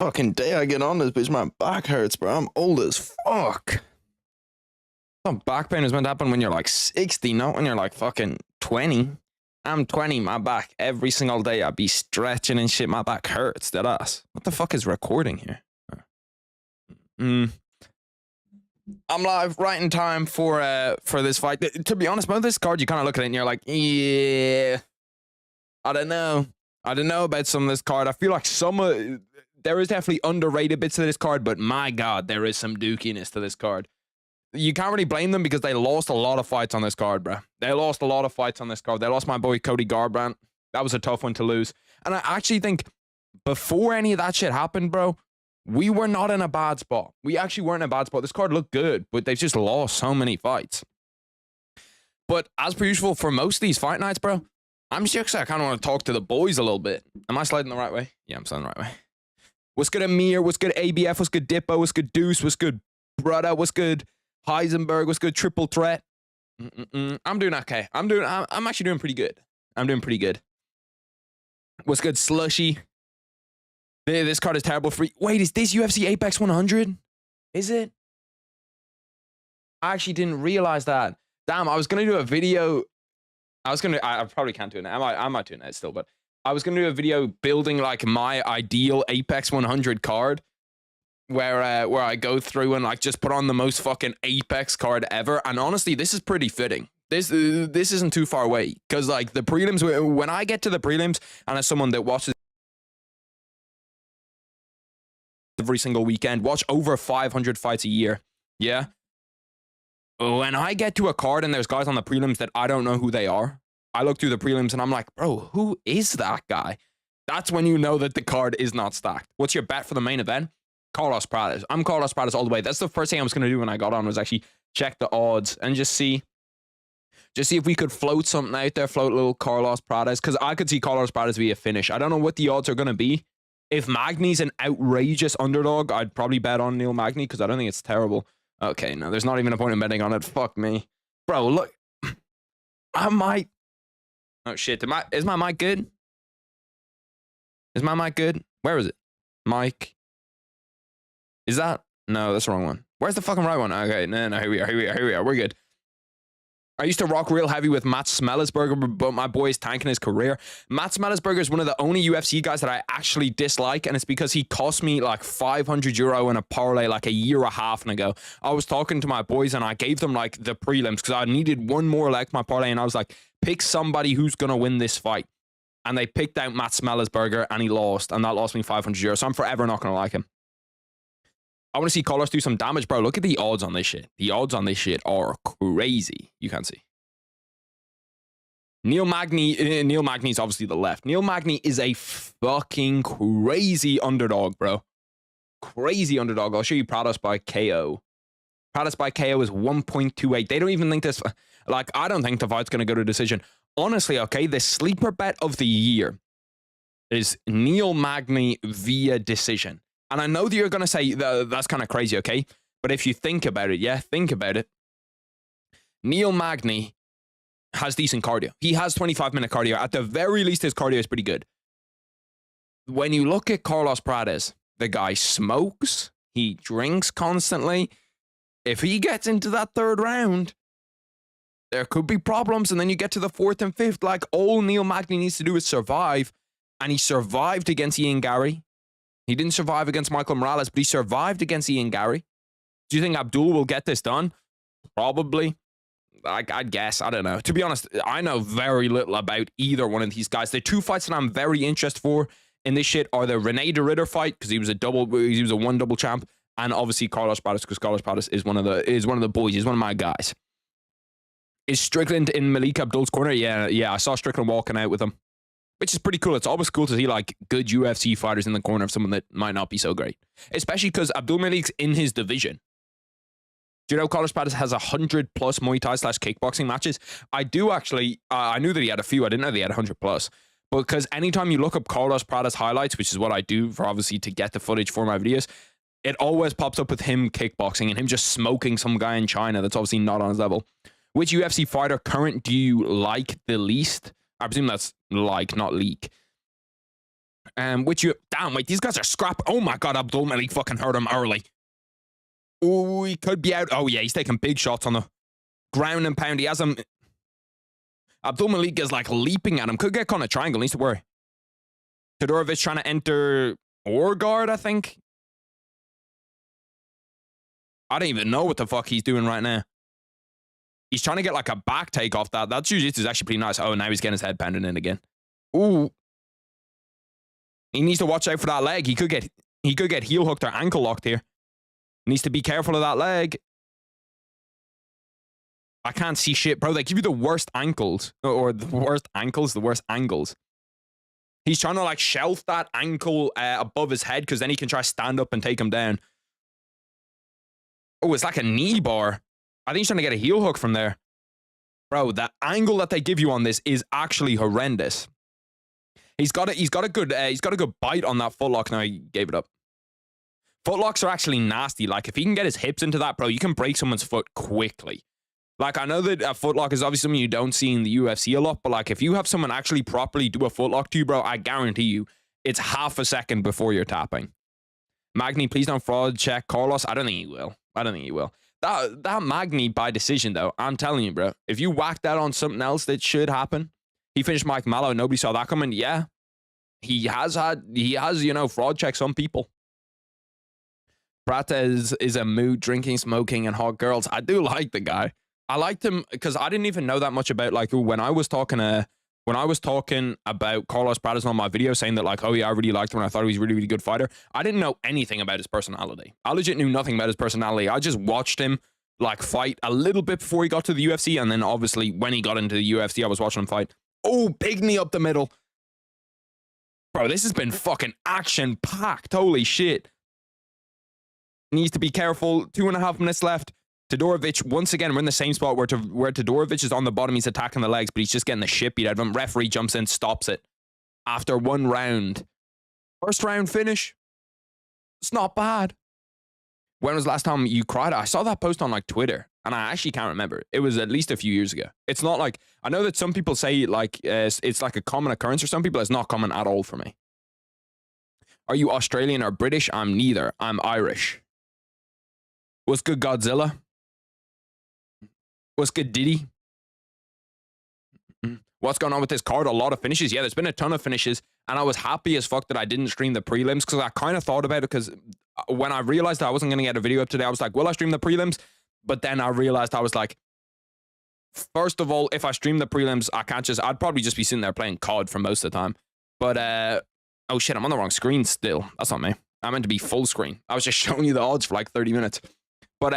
Fucking day I get on this bitch, my back hurts, bro. I'm old as fuck. Some back pain is meant to happen when you're like 60, not when you're like fucking 20. I'm 20, my back, every single day I be stretching and shit, my back hurts, dead ass. What the fuck is recording here? I'm live right in time for this fight. To be honest, about this card, you kind of look at it and you're like, yeah, I don't know about some of this card. I feel like there is definitely underrated bits of this card, but my god, there is some dookiness to this card. You can't really blame them because they lost a lot of fights on this card, bro. They lost a lot of fights on this card. They lost my boy Cody Garbrandt. That was a tough one to lose. And I actually think before any of that shit happened, bro, we were not in a bad spot. We actually weren't in a bad spot. This card looked good, but they've just lost so many fights. But as per usual, for most of these fight nights, bro, I'm just I kind of want to talk to the boys a little bit. Am I sliding the right way? Yeah, I'm sliding the right way. What's good, Amir? What's good, ABF? What's good, Dippo? What's good, Deuce? What's good, Brother? What's good, Heisenberg? What's good, Triple Threat? I'm doing okay. I'm actually doing pretty good. I'm doing pretty good. What's good, Slushy? This card is terrible for... Wait, is this UFC Apex 100? Is it? I actually didn't realize that. Damn, I was going to do a video... I probably can't do it now. I might do it now still, but I was going to do a video building like my ideal Apex 100 card where I go through and like just put on the most fucking Apex card ever. And honestly, this is pretty fitting. This isn't too far away because like the prelims, when I get to the prelims, and as someone that watches every single weekend, watch over 500 fights a year, yeah, when I get to a card and there's guys on the prelims that I don't know who they are, I look through the prelims and I'm like, bro, who is that guy? That's when you know that the card is not stacked. What's your bet for the main event? Carlos Prates. I'm Carlos Prates all the way. That's the first thing I was going to do when I got on, was actually check the odds and just see if we could float something out there, float a little Carlos Prates, because I could see Carlos Prates be a finish. I don't know what the odds are going to be. If Magny's an outrageous underdog, I'd probably bet on Neil Magny because I don't think it's terrible. Okay, no, there's not even a point in betting on it. Fuck me. Bro, look. I might... Oh, shit. Is my mic good? Is my mic good? Where is it? Mic. Is that... No, that's the wrong one. Where's the fucking right one? Okay, no, here we are. We're good. I used to rock real heavy with Matt Smellisberger, but my boy is tanking his career. Matt Smellisberger is one of the only UFC guys that I actually dislike, and it's because he cost me like €500 in a parlay like a year and a half ago. I was talking to my boys, and I gave them like the prelims because I needed one more leg my parlay, and I was like, pick somebody who's going to win this fight. And they picked out Matt Smellisberger, and he lost, and that lost me €500, so I'm forever not going to like him. I want to see Carlos do some damage, bro. Look at the odds on this shit. The odds on this shit are crazy. You can't see. Neil Magny's obviously the left. Neil Magny is a fucking crazy underdog, bro. Crazy underdog. I'll show you Prates by KO. Prates by KO is 1.28. They don't even think this... Like, I don't think the fight's going to go to decision. Honestly, okay, the sleeper bet of the year is Neil Magny via decision. And I know that you're going to say that's kind of crazy, okay? But if you think about it, yeah, think about it. Neil Magny has decent cardio. He has 25-minute cardio. At the very least, his cardio is pretty good. When you look at Carlos Prates, the guy smokes. He drinks constantly. If he gets into that third round, there could be problems. And then you get to the fourth and fifth. Like, all Neil Magny needs to do is survive. And he survived against Ian Gary. He didn't survive against Michael Morales, but he survived against Ian Gary. Do you think Abdul will get this done? Probably. I'd guess. I don't know. To be honest, I know very little about either one of these guys. The two fights that I'm very interested for in this shit are the Rene de Ritter fight, because he was a one double champ, and obviously Carlos Prates, because Carlos Prates is one of the boys. He's one of my guys. Is Strickland in Malik Abdul's corner? Yeah. I saw Strickland walking out with him, which is pretty cool. It's always cool to see like good UFC fighters in the corner of someone that might not be so great. Especially because Abdul Malik's in his division. Do you know Carlos Prates has 100+ Muay Thai / kickboxing matches? I do actually. I knew that he had a few. I didn't know that he had 100+. Because anytime you look up Carlos Prates highlights, which is what I do for obviously to get the footage for my videos, it always pops up with him kickboxing and him just smoking some guy in China that's obviously not on his level. Which UFC fighter current do you like the least? I presume that's like, not leak. Which you, damn, wait, these guys are scrap. Oh my God, Abdul Malik fucking hurt him early. Oh, he could be out. Oh yeah, he's taking big shots on the ground and pound. He has him. Abdul Malik is like leaping at him. Could get caught in a triangle, needs to worry. Todorovic trying to enter or guard, I think. I don't even know what the fuck he's doing right now. He's trying to get like a back take off that. That jiu-jitsu is actually pretty nice. Oh, now he's getting his head pounded in again. Ooh. He needs to watch out for that leg. He could get heel hooked or ankle locked here. Needs to be careful of that leg. I can't see shit, bro. They give you the worst ankles. Or the worst ankles, the worst angles. He's trying to like shelf that ankle above his head because then he can try stand up and take him down. Oh, it's like a knee bar. I think he's trying to get a heel hook from there. Bro, the angle that they give you on this is actually horrendous. He's got a good bite on that footlock. Now he gave it up. Footlocks are actually nasty. Like if he can get his hips into that, bro, you can break someone's foot quickly. Like I know that a footlock is obviously something you don't see in the UFC a lot, but like if you have someone actually properly do a footlock to you, bro, I guarantee you it's half a second before you're tapping. Magny, please don't fraud check Carlos. I don't think he will. That Magny by decision, though, I'm telling you, bro, if you whack that on something else that should happen, he finished Mike Mallow, nobody saw that coming. Yeah, he has, you know, fraud checks on people. Prates is a mood, drinking, smoking, and hot girls. I do like the guy. I liked him because I didn't even know that much about, like, when I was talking about Carlos Prates on my video saying that, like, oh yeah, I really liked him and I thought he was a really, really good fighter. I didn't know anything about his personality. I legit knew nothing about his personality. I just watched him, like, fight a little bit before he got to the UFC, and then obviously when he got into the UFC, I was watching him fight. Oh, big knee up the middle. Bro, this has been fucking action-packed. Holy shit. Needs to be careful. 2.5 minutes left. Todorovic, once again, we're in the same spot where Todorovic is on the bottom. He's attacking the legs, but he's just getting the shit beat out of him. Referee jumps in, stops it. After 1 round. First round finish. It's not bad. When was the last time you cried? I saw that post on, like, Twitter, and I actually can't remember. It was at least a few years ago. It's not like... I know that some people say, like, it's like a common occurrence for some people. It's not common at all for me. Are you Australian or British? I'm neither. I'm Irish. What's good, Godzilla? What's good, Diddy? What's going on with this card? A lot of finishes. Yeah, there's been a ton of finishes, and I was happy as fuck that I didn't stream the prelims because I kind of thought about it because when I realized that I wasn't going to get a video up today, I was like, will I stream the prelims? But then I realized I was like, first of all, if I stream the prelims, I'd probably just be sitting there playing COD for most of the time. But, oh shit, I'm on the wrong screen still. That's not me. I meant to be full screen. I was just showing you the odds for like 30 minutes. But,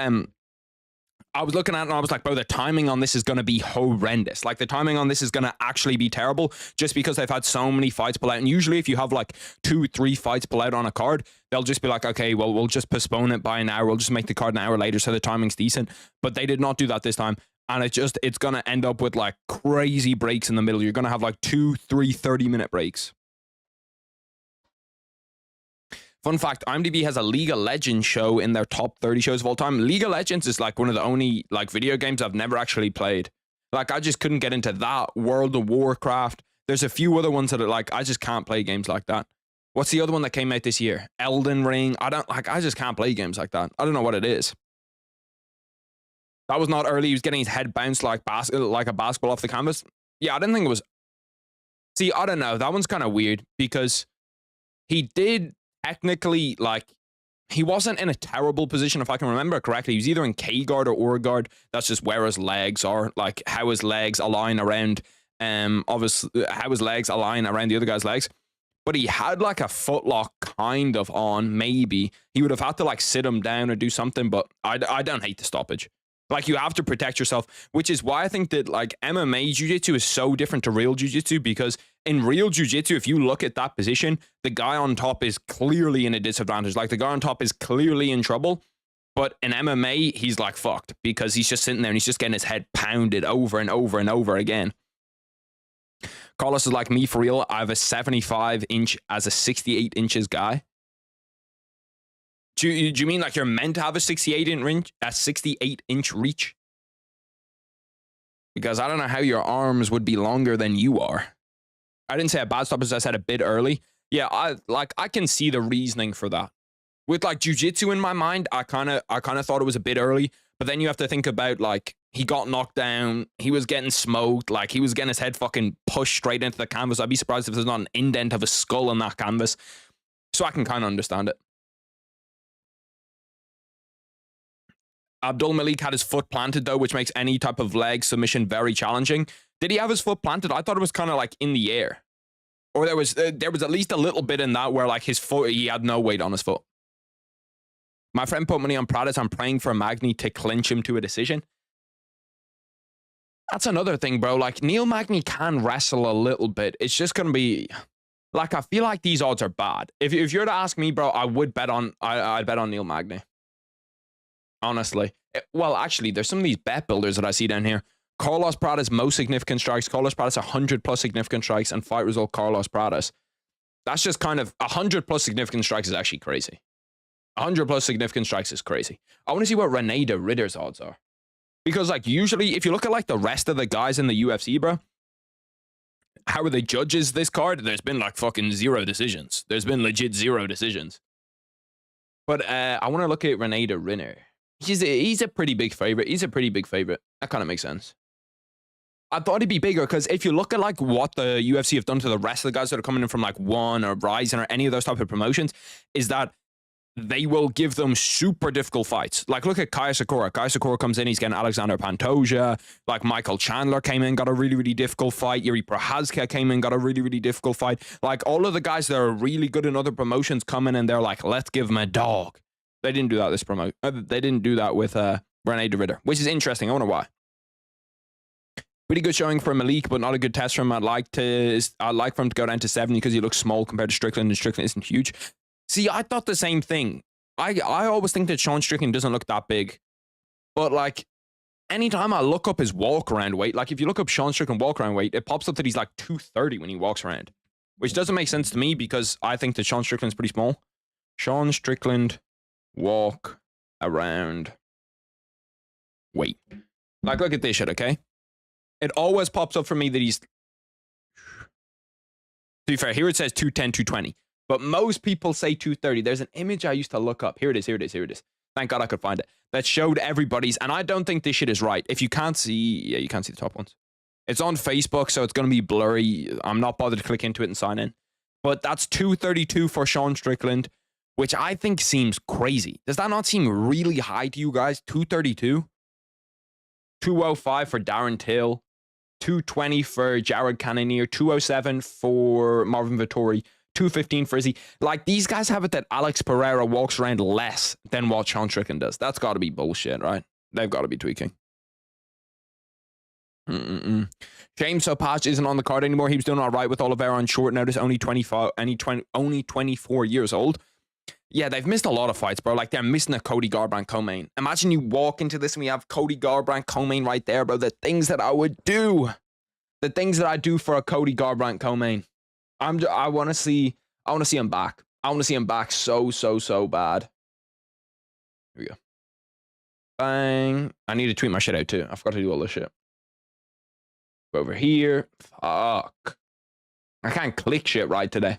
I was looking at it and I was like, bro, the timing on this is going to be horrendous. Like, the timing on this is going to actually be terrible just because they've had so many fights pull out. And usually if you have like 2-3 fights pull out on a card, they'll just be like, okay, well, we'll just postpone it by an hour. We'll just make the card an hour later so the timing's decent. But they did not do that this time. And it's going to end up with like crazy breaks in the middle. You're going to have like 2-3 30-minute breaks. Fun fact, IMDb has a League of Legends show in their top 30 shows of all time. League of Legends is like one of the only like video games I've never actually played. Like, I just couldn't get into that. World of Warcraft. There's a few other ones that are like, I just can't play games like that. What's the other one that came out this year? Elden Ring. I just can't play games like that. I don't know what it is. That was not early. He was getting his head bounced like a basketball off the canvas. Yeah, I didn't think it was. See, I don't know. That one's kind of weird because he did technically, like, he wasn't in a terrible position if I can remember correctly. He was either in K guard or O guard. That's just where his legs are, like how his legs align around, obviously how his legs align around the other guy's legs. But he had like a footlock kind of on, maybe. He would have had to like sit him down or do something, but I don't hate the stoppage. Like, you have to protect yourself, which is why I think that like MMA Jiu-Jitsu is so different to real Jiu-Jitsu, because in real Jiu-Jitsu, if you look at that position, the guy on top is clearly in a disadvantage. Like, the guy on top is clearly in trouble. But in MMA, he's like fucked because he's just sitting there and he's just getting his head pounded over and over and over again. Carlos is like, me for real. I have a 75-inch as a 68 inches guy. Do you mean like you're meant to have a 68-inch reach? Because I don't know how your arms would be longer than you are. I didn't say a bad stoppage. I said a bit early. Yeah, I can see the reasoning for that. With like jiu-jitsu in my mind, I kind of thought it was a bit early, but then you have to think about like he got knocked down, he was getting smoked, like he was getting his head fucking pushed straight into the canvas. I'd be surprised if there's not an indent of a skull on that canvas. So I can kind of understand it. Abdul Malik had his foot planted though, which makes any type of leg submission very challenging. Did he have his foot planted? I thought it was kind of like in the air. Or there was at least a little bit in that where like his foot, he had no weight on his foot. My friend put money on Prates. I'm praying for Magny to clinch him to a decision. That's another thing, bro. Like, Neil Magny can wrestle a little bit. It's just going to be... Like, I feel like these odds are bad. If you're to ask me, bro, I would bet on... I'd bet on Neil Magny. Honestly. Well, actually, there's some of these bet builders that I see down here. Carlos Prates, most significant strikes. Carlos Prates, 100 plus significant strikes. And fight result, Carlos Prates. That's just kind of... 100 plus significant strikes is actually crazy. 100 plus significant strikes is crazy. I want to see what Rene de Ritter's odds are. Because, like, usually, if you look at, like, the rest of the guys in the UFC, bro, how are the judges this card? There's been, like, fucking 0 decisions. There's been legit 0 decisions. But I want to look at Rene de Ritter. He's a pretty big favorite. He's a pretty big favorite. That kind of makes sense. I thought he'd be bigger because if you look at, like, what the UFC have done to the rest of the guys that are coming in from, like, One or Ryzen or any of those type of promotions, is that they will give them super difficult fights. Like, look at Kaya Sakura. Kaya Sakura comes in, he's getting Alexander Pantoja. Like, Michael Chandler came in, got a really, really difficult fight. Yuri Prochazka came in, got a really, really difficult fight. Like, all of the guys that are really good in other promotions come in and they're like, let's give him a dog. They didn't do that this promote. They didn't do that with Rene de Ritter, which is interesting. I wonder why. Pretty good showing for Malik, but not a good test for him. I'd like for him to go down to 70 because he looks small compared to Strickland, and Strickland isn't huge. See, I thought the same thing. I always think that Sean Strickland doesn't look that big. But, like, anytime I look up his walk-around weight, like, if you look up Sean Strickland walk-around weight, it pops up that he's, like, 230 when he walks around. Which doesn't make sense to me because I think that Sean Strickland's pretty small. Sean Strickland walk-around weight. Like, look at this shit, okay? It always pops up for me that he's... To be fair, here it says 210, 220. But most people say 230. There's an image I used to look up. Here it is. Thank God I could find it. That showed everybody's. And I don't think this shit is right. If you can't see... Yeah, you can't see the top ones. It's on Facebook, so it's going to be blurry. I'm not bothered to click into it and sign in. But that's 232 for Sean Strickland, which I think seems crazy. Does that not seem really high to you guys? 232? 205 for Darren Till. 220 for Jared Cannonier. 207 for Marvin Vittori. 215 for Izzy. Like, these guys have it that Alex Pereira walks around less than what Sean Strickland does. That's got to be bullshit, right? They've got to be tweaking. James Sopach isn't on the card anymore. He was doing all right with Oliveira on short notice. Only 24 years old. Yeah, they've missed a lot of fights, bro. Like, they're missing a Cody Garbrandt co-main. Imagine you walk into this and we have Cody Garbrandt co-main right there, bro. The things that I would do. The things that I do for a Cody Garbrandt co-main. I want to see him back. I want to see him back so bad. Here we go. Bang. I need to tweet my shit out too. I forgot to do all this shit. Go over here. Fuck. I can't click shit right today.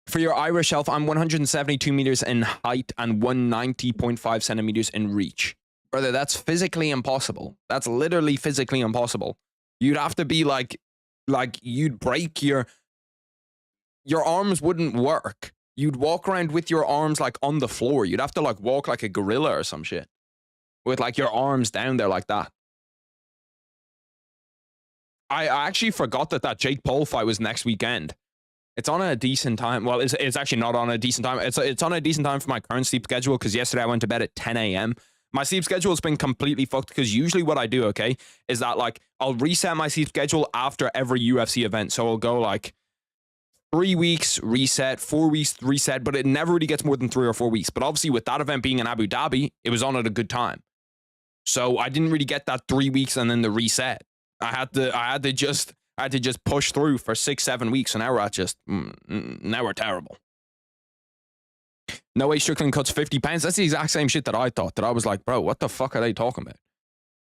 For your Irish health, I'm 172 meters in height and 190.5 centimeters in reach. Brother, that's physically impossible. That's literally physically impossible. You'd have to be like you'd break your arms wouldn't work. You'd walk around with your arms like on the floor. You'd have to like walk like a gorilla or some shit with like your arms down there like that. I actually forgot that Jake Paul fight was next weekend. It's on a decent time. Well, it's actually not on a decent time. It's on a decent time for my current sleep schedule because yesterday I went to bed at 10 a.m. My sleep schedule has been completely fucked because usually what I do, okay, is that like I'll reset my sleep schedule after every UFC event. So I'll go like 3 weeks reset, 4 weeks reset, but it never really gets more than 3 or 4 weeks. But obviously with that event being in Abu Dhabi, it was on at a good time. So I didn't really get that 3 weeks and then the reset. I had to just push through for 6-7 weeks, and now we're terrible. No way Strickland cuts 50 pounds. That's the exact same shit that I thought. That I was like, bro, what the fuck are they talking about?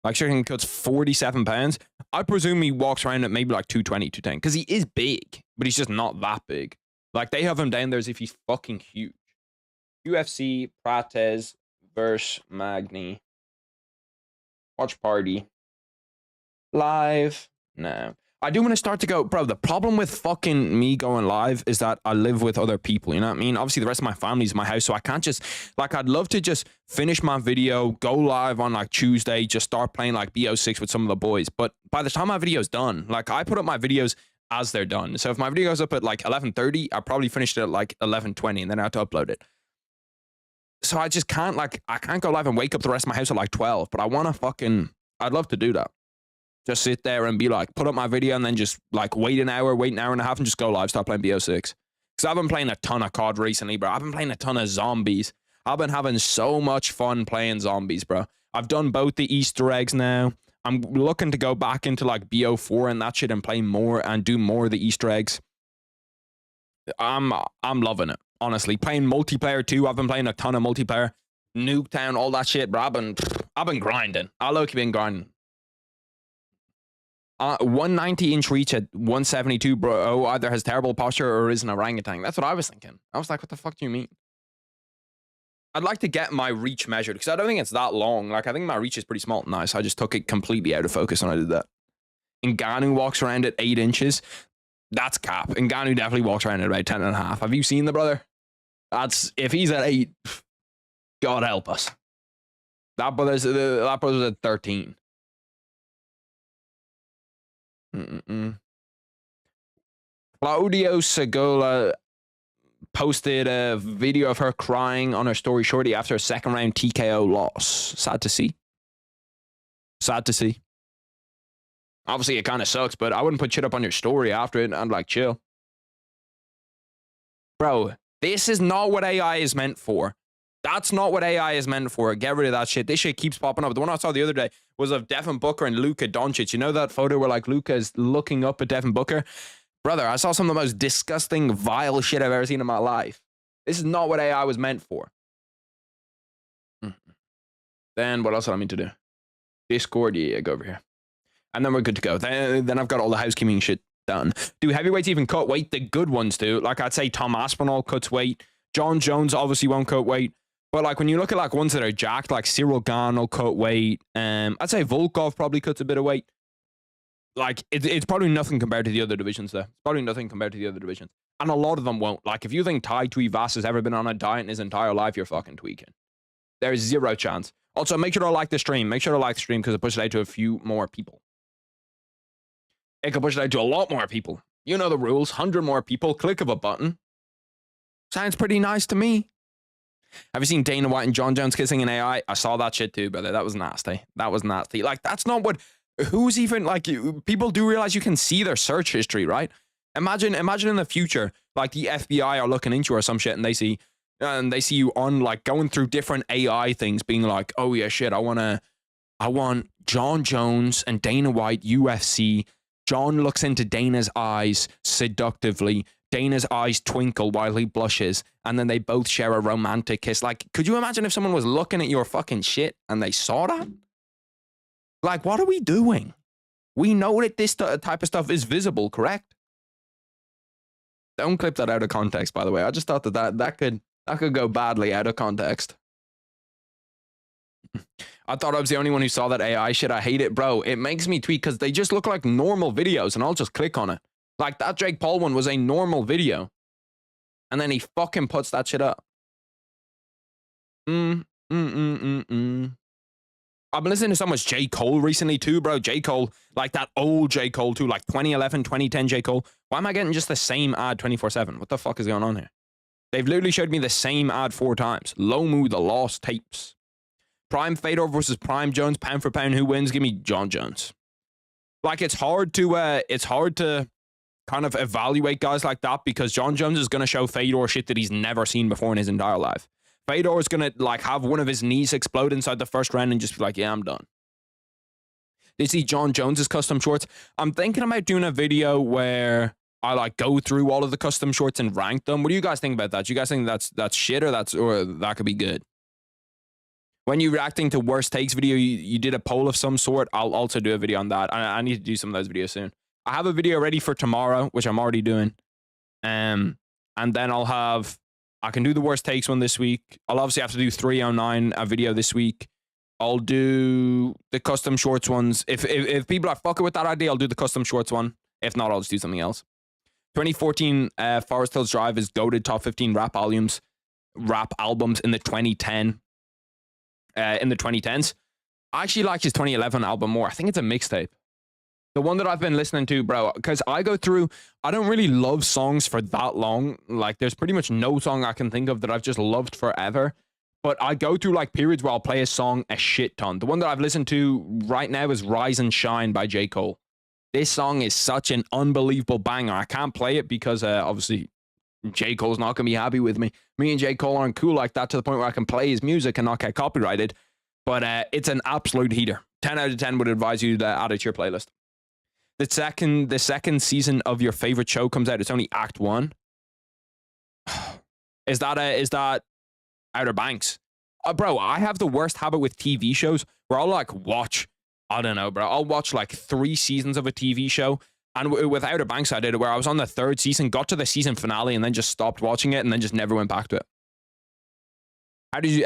Like, Strickland cuts 47 pounds. I presume he walks around at maybe like 220, 210, because he is big. but he's just not that big. Like, they have him down there as if he's fucking huge. UFC, Prates versus Magny. Watch party. Live. No. I do want to start to go, bro, the problem with fucking me going live is that I live with other people, you know what I mean? Obviously, the rest of my family's in my house, so I can't just, like, I'd love to just finish my video, go live on, like, Tuesday, just start playing, like, BO6 with some of the boys. But by the time my video's done, like, I put up my videos as they're done. So if my video goes up at, like, 11:30, I probably finished it at, like, 11:20, and then I have to upload it. So I just can't, like, I can't go live and wake up the rest of my house at, like, 12, but I want to fucking, I'd love to do that. Just sit there and be like, put up my video and then just like wait an hour and a half and just go live, start playing BO6. Because I've been playing a ton of COD recently, bro. I've been playing a ton of zombies. I've been having so much fun playing zombies, bro. I've done both the Easter eggs now. I'm looking to go back into like BO4 and that shit and play more and do more of the Easter eggs. I'm loving it, honestly. Playing multiplayer too. I've been playing a ton of multiplayer. Nuketown, all that shit, bro. I've been grinding. I've low-key been grinding. 190-inch reach at 172, bro. Either has terrible posture or is an orangutan. That's what I was thinking. I was like, what the fuck do you mean? I'd like to get my reach measured because I don't think it's that long. Like, I think my reach is pretty small. Nice. I just took it completely out of focus when I did that. Ngannou walks around at 8 inches. That's cap. Ngannou definitely walks around at about 10 and a half. Have you seen the brother? That's, if he's at 8, God help us. That brother's at 13. Claudio Segola posted a video of her crying on her story shortly after a second round TKO loss. Sad to see. Sad to see. Obviously, it kind of sucks, but I wouldn't put shit up on your story after it. I'd like, chill. Bro, this is not what AI is meant for. That's not what AI is meant for. Get rid of that shit. This shit keeps popping up. The one I saw the other day was of Devin Booker and Luka Doncic. You know that photo where like Luka is looking up at Devin Booker? Brother, I saw some of the most disgusting, vile shit I've ever seen in my life. This is not what AI was meant for. Then what else do I mean to do? Discord, yeah, go over here. And then we're good to go. Then I've got all the housekeeping shit done. Do heavyweights even cut weight? The good ones do. Like I'd say Tom Aspinall cuts weight. John Jones obviously won't cut weight. But like when you look at like ones that are jacked, like Cyril Gane will cut weight. I'd say Volkov probably cuts a bit of weight. Like it's probably nothing compared to the other divisions there. It's probably nothing compared to the other divisions. And a lot of them won't. Like if you think Tai Tuivasa has ever been on a diet in his entire life, you're fucking tweaking. There's zero chance. Also, make sure to like the stream. Make sure to like the stream because it pushes it out to a few more people. It can push it out to a lot more people. You know the rules. 100 more people. Click of a button. Sounds pretty nice to me. Have you seen Dana White and John Jones kissing an AI? I saw that shit too, brother. That was nasty. That was nasty. Like, that's not what... Who's even... Like, people do realize you can see their search history, right? Imagine in the future, like, the FBI are looking into you or some shit, and they see you on, like, going through different AI things, being like, oh, yeah, shit, I want John Jones and Dana White, UFC. John looks into Dana's eyes seductively. Dana's eyes twinkle while he blushes, and then they both share a romantic kiss. Like, could you imagine if someone was looking at your fucking shit and they saw that? Like, what are we doing? We know that this type of stuff is visible, correct? Don't clip that out of context, by the way. I just thought that could go badly out of context. I thought I was the only one who saw that AI shit. I hate it, bro. It makes me tweak because they just look like normal videos, and I'll just click on it. Like, that Jake Paul one was a normal video. And then he fucking puts that shit up. I've been listening to so much J. Cole recently too, bro. J. Cole, like that old J. Cole too, like 2011, 2010 J. Cole. Why am I getting just the same ad 24/7? What the fuck is going on here? They've literally showed me the same ad 4 times. Lomu, the Lost Tapes. Prime Fedor versus Prime Jones, pound for pound. Who wins? Give me John Jones. Like, it's hard to kind of evaluate guys like that because John Jones is going to show Fedor shit that he's never seen before in his entire life. Fedor is going to like have one of his knees explode inside the first round and just be like, yeah, I'm done. Did you see John Jones's custom shorts? I'm thinking about doing a video where I like go through all of the custom shorts and rank them. What do you guys think about that? Do you guys think that's shit or that could be good? When you're reacting to worst takes video, you did a poll of some sort. I'll also do a video on that. I need to do some of those videos soon. I have a video ready for tomorrow, which I'm already doing. And then I can do the worst takes one this week. I'll obviously have to do 309 a video this week. I'll do the custom shorts ones. If people are fucking with that idea, I'll do the custom shorts one. If not, I'll just do something else. 2014 Forest Hills Drive is goated top 15 rap albums in the 2010 in the 2010s. I actually like his 2011 album more. I think it's a mixtape. The one that I've been listening to, bro, because I don't really love songs for that long. Like, there's pretty much no song I can think of that I've just loved forever. But I go through, like, periods where I'll play a song a shit ton. The one that I've listened to right now is Rise and Shine by J. Cole. This song is such an unbelievable banger. I can't play it because, obviously, J. Cole's not going to be happy with me. Me and J. Cole aren't cool like that to the point where I can play his music and not get copyrighted. But it's an absolute heater. 10 out of 10 would advise you to add it to your playlist. The second season of your favorite show comes out. It's only Act 1. Is that Outer Banks? Bro, I have the worst habit with TV shows where I'll like watch, I don't know, bro. I'll watch like 3 seasons of a TV show. And with Outer Banks, I did it where I was on the 3rd season, got to the season finale, and then just stopped watching it and then just never went back to it.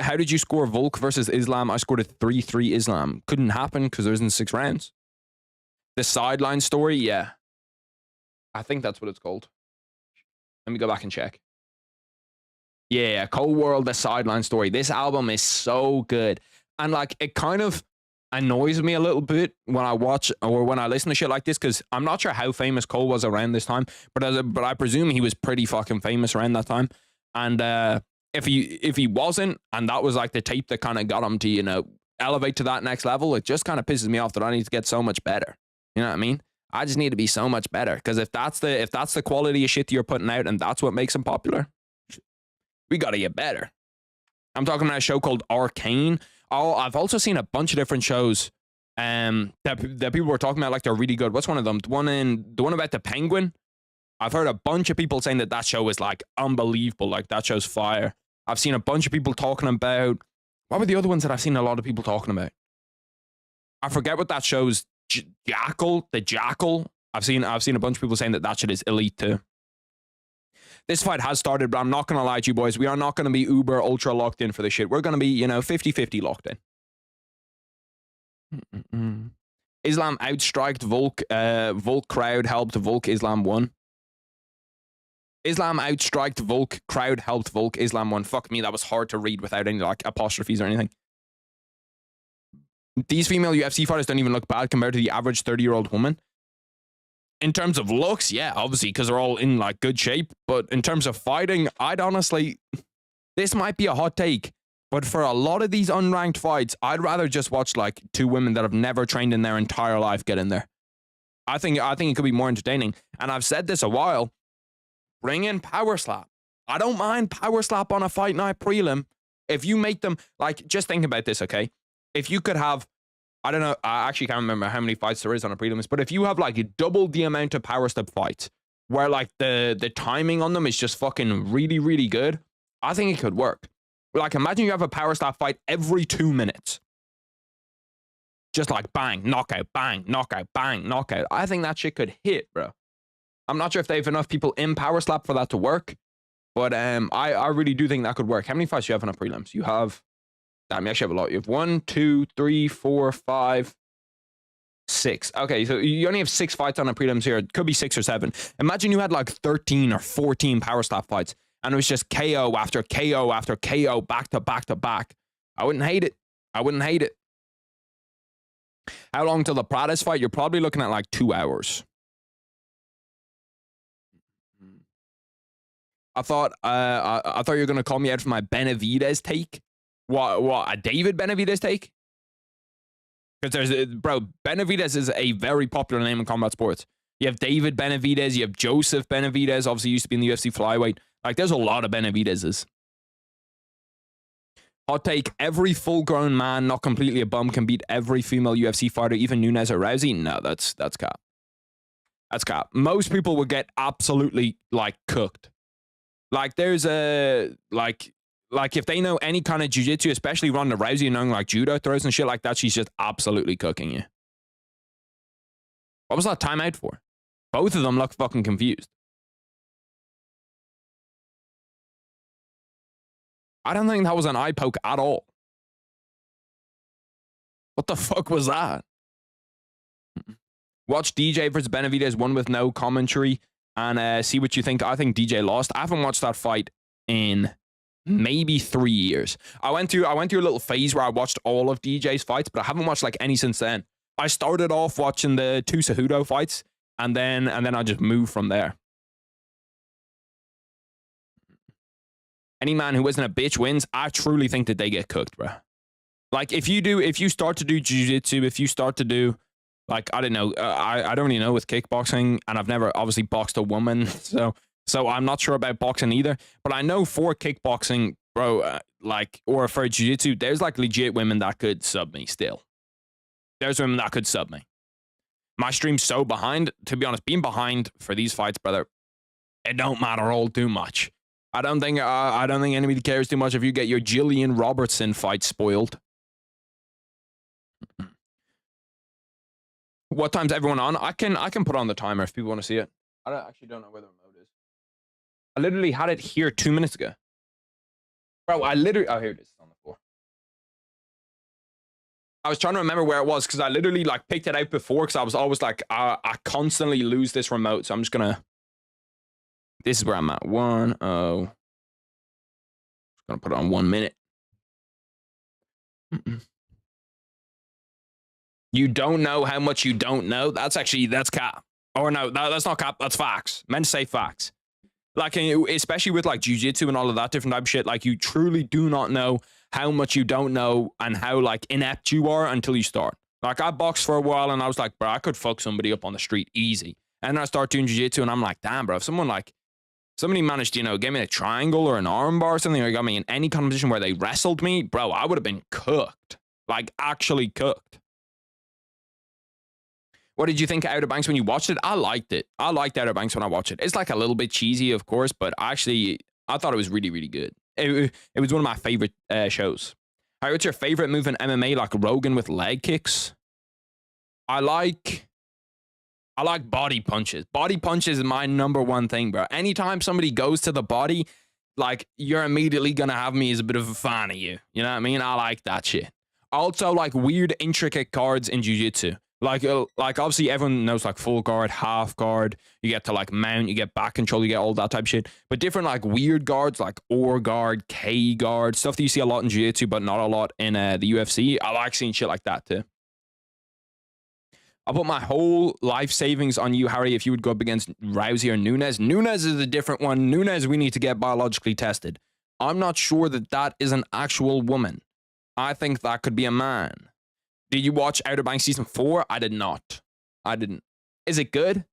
How did you score Volk versus Islam? I scored a 3-3 Islam. Couldn't happen because there isn't 6 rounds. The sideline story, yeah. I think that's what it's called. Let me go back and check. Yeah, Cold World, the sideline story. This album is so good. And like, it kind of annoys me a little bit when I watch or when I listen to shit like this, because I'm not sure how famous Cole was around this time, but I presume he was pretty fucking famous around that time. And if he wasn't, and that was like the tape that kind of got him to, you know, elevate to that next level, it just kind of pisses me off that I need to get so much better. You know what I mean? I just need to be so much better, because if that's the quality of shit that you're putting out and that's what makes him popular, we got to get better. I'm talking about a show called Arcane. Oh, I've also seen a bunch of different shows that people were talking about like they're really good. What's one of them? The one about the penguin. I've heard a bunch of people saying that show is like unbelievable. Like, that show's fire. I've seen a bunch of people talking about, what were the other ones that I've seen a lot of people talking about? I forget what that show's. The Jackal. I've seen a bunch of people saying that shit is elite too. This fight has started, but I'm not going to lie to you boys. We are not going to be uber ultra locked in for this shit. We're going to be, you know, 50-50 locked in. Islam outstriked Volk. Volk crowd helped Volk. Islam won. Islam outstriked Volk. Crowd helped Volk. Islam won. Fuck me, that was hard to read without any like apostrophes or anything. These female UFC fighters don't even look bad compared to the average 30-year-old woman. In terms of looks, yeah, obviously, because they're all in like good shape. But in terms of fighting, I'd honestly, this might be a hot take, but for a lot of these unranked fights, I'd rather just watch like 2 women that have never trained in their entire life get in there. I think it could be more entertaining. And I've said this a while. Bring in Power Slap. I don't mind Power Slap on a fight night prelim. If you make them, like, just think about this, okay? If you could have, I don't know, I actually can't remember how many fights there is on a prelims, but if you have like double the amount of Power Step fights where like the timing on them is just fucking really, really good, I think it could work. Like, imagine you have a Power Step fight every 2 minutes. Just like bang, knockout, bang, knockout, bang, knockout. I think that shit could hit, bro. I'm not sure if they have enough people in Power Slap for that to work, but I really do think that could work. How many fights do you have on a prelims? You have, damn, you actually have a lot. You have 1, 2, 3, 4, 5, 6. Okay, so you only have 6 fights on a prelims here. It could be 6 or 7. Imagine you had like 13 or 14 Power Slap fights, and it was just KO after KO after KO, back to back to back. I wouldn't hate it. I wouldn't hate it. How long till the Prates fight? You're probably looking at like 2 hours. I thought you were gonna call me out for my Benavidez take. What a David Benavidez take? Because Benavidez is a very popular name in combat sports. You have David Benavidez, you have Joseph Benavidez, obviously used to be in the UFC flyweight. Like, there's a lot of Benavidez's. Hot take: every full-grown man, not completely a bum, can beat every female UFC fighter, even Nunes or Rousey. No, that's cap. That's cap. Most people would get absolutely like cooked. Like, there's a like if they know any kind of jiu-jitsu, especially Ronda Rousey, and knowing like judo throws and shit like that, she's just absolutely cooking you. What was that timeout for? Both of them look fucking confused. I don't think that was an eye poke at all. What the fuck was that? Watch DJ versus Benavidez, one with no commentary, and see what you think. I think DJ lost. I haven't watched that fight in maybe 3 years. I went through a little phase where I watched all of DJ's fights, but I haven't watched like any since then. I started off watching the 2 Cejudo fights, and then I just moved from there. Any man who isn't a bitch wins. I truly think that they get cooked, bro. Like if you start to do jiu-jitsu, if you start to do, like, I don't know, I don't really know with kickboxing, and I've never obviously boxed a woman, so I'm not sure about boxing either. But I know for kickboxing, bro, or for jiu-jitsu, there's like legit women that could sub me still. There's women that could sub me. My stream's so behind, to be honest, being behind for these fights, brother, it don't matter all too much. I don't think anybody cares too much if you get your Jillian Robertson fight spoiled. What time's everyone on? I can put on the timer if people want to see it. I actually don't know where the remote is. I literally had it here 2 minutes ago. Bro, oh, here it is on the floor. I was trying to remember where it was because I literally like picked it out before because I was always like, I constantly lose this remote, so I'm just gonna. This is where I'm at. 1-0. Just gonna put it on 1 minute. You don't know how much you don't know. That's cap. Or no, that's not cap. That's facts. Meant to say facts. Like, especially with like jiu-jitsu and all of that different type of shit. Like, you truly do not know how much you don't know and how like inept you are until you start. Like, I boxed for a while and I was like, bro, I could fuck somebody up on the street easy. And then I start doing jiu-jitsu and I'm like, damn, bro, if somebody managed, get me a triangle or an arm bar or something, or got me in any kind of position where they wrestled me, bro, I would have been cooked. Like, actually cooked. What did you think of Outer Banks when you watched it? I liked it. I liked Outer Banks when I watched it. It's like a little bit cheesy, of course, but actually, I thought it was really, really good. It was one of my favorite shows. All right, what's your favorite move in MMA? Like Rogan with leg kicks? I like body punches. Body punches is my number one thing, bro. Anytime somebody goes to the body, like, you're immediately going to have me as a bit of a fan of you. You know what I mean? I like that shit. I also like weird, intricate guards in jiu-jitsu. Like obviously everyone knows like full guard, half guard. You get to like mount, you get back control, you get all that type of shit. But different like weird guards like Or guard, K guard, stuff that you see a lot in jiu-jitsu, but not a lot in the UFC. I like seeing shit like that too. I'll put my whole life savings on you, Harry, if you would go up against Rousey or Nunes. Nunes is a different one. Nunes, we need to get biologically tested. I'm not sure that is an actual woman. I think that could be a man. Did you watch Outer Banks season 4? I did not. I didn't. Is it good?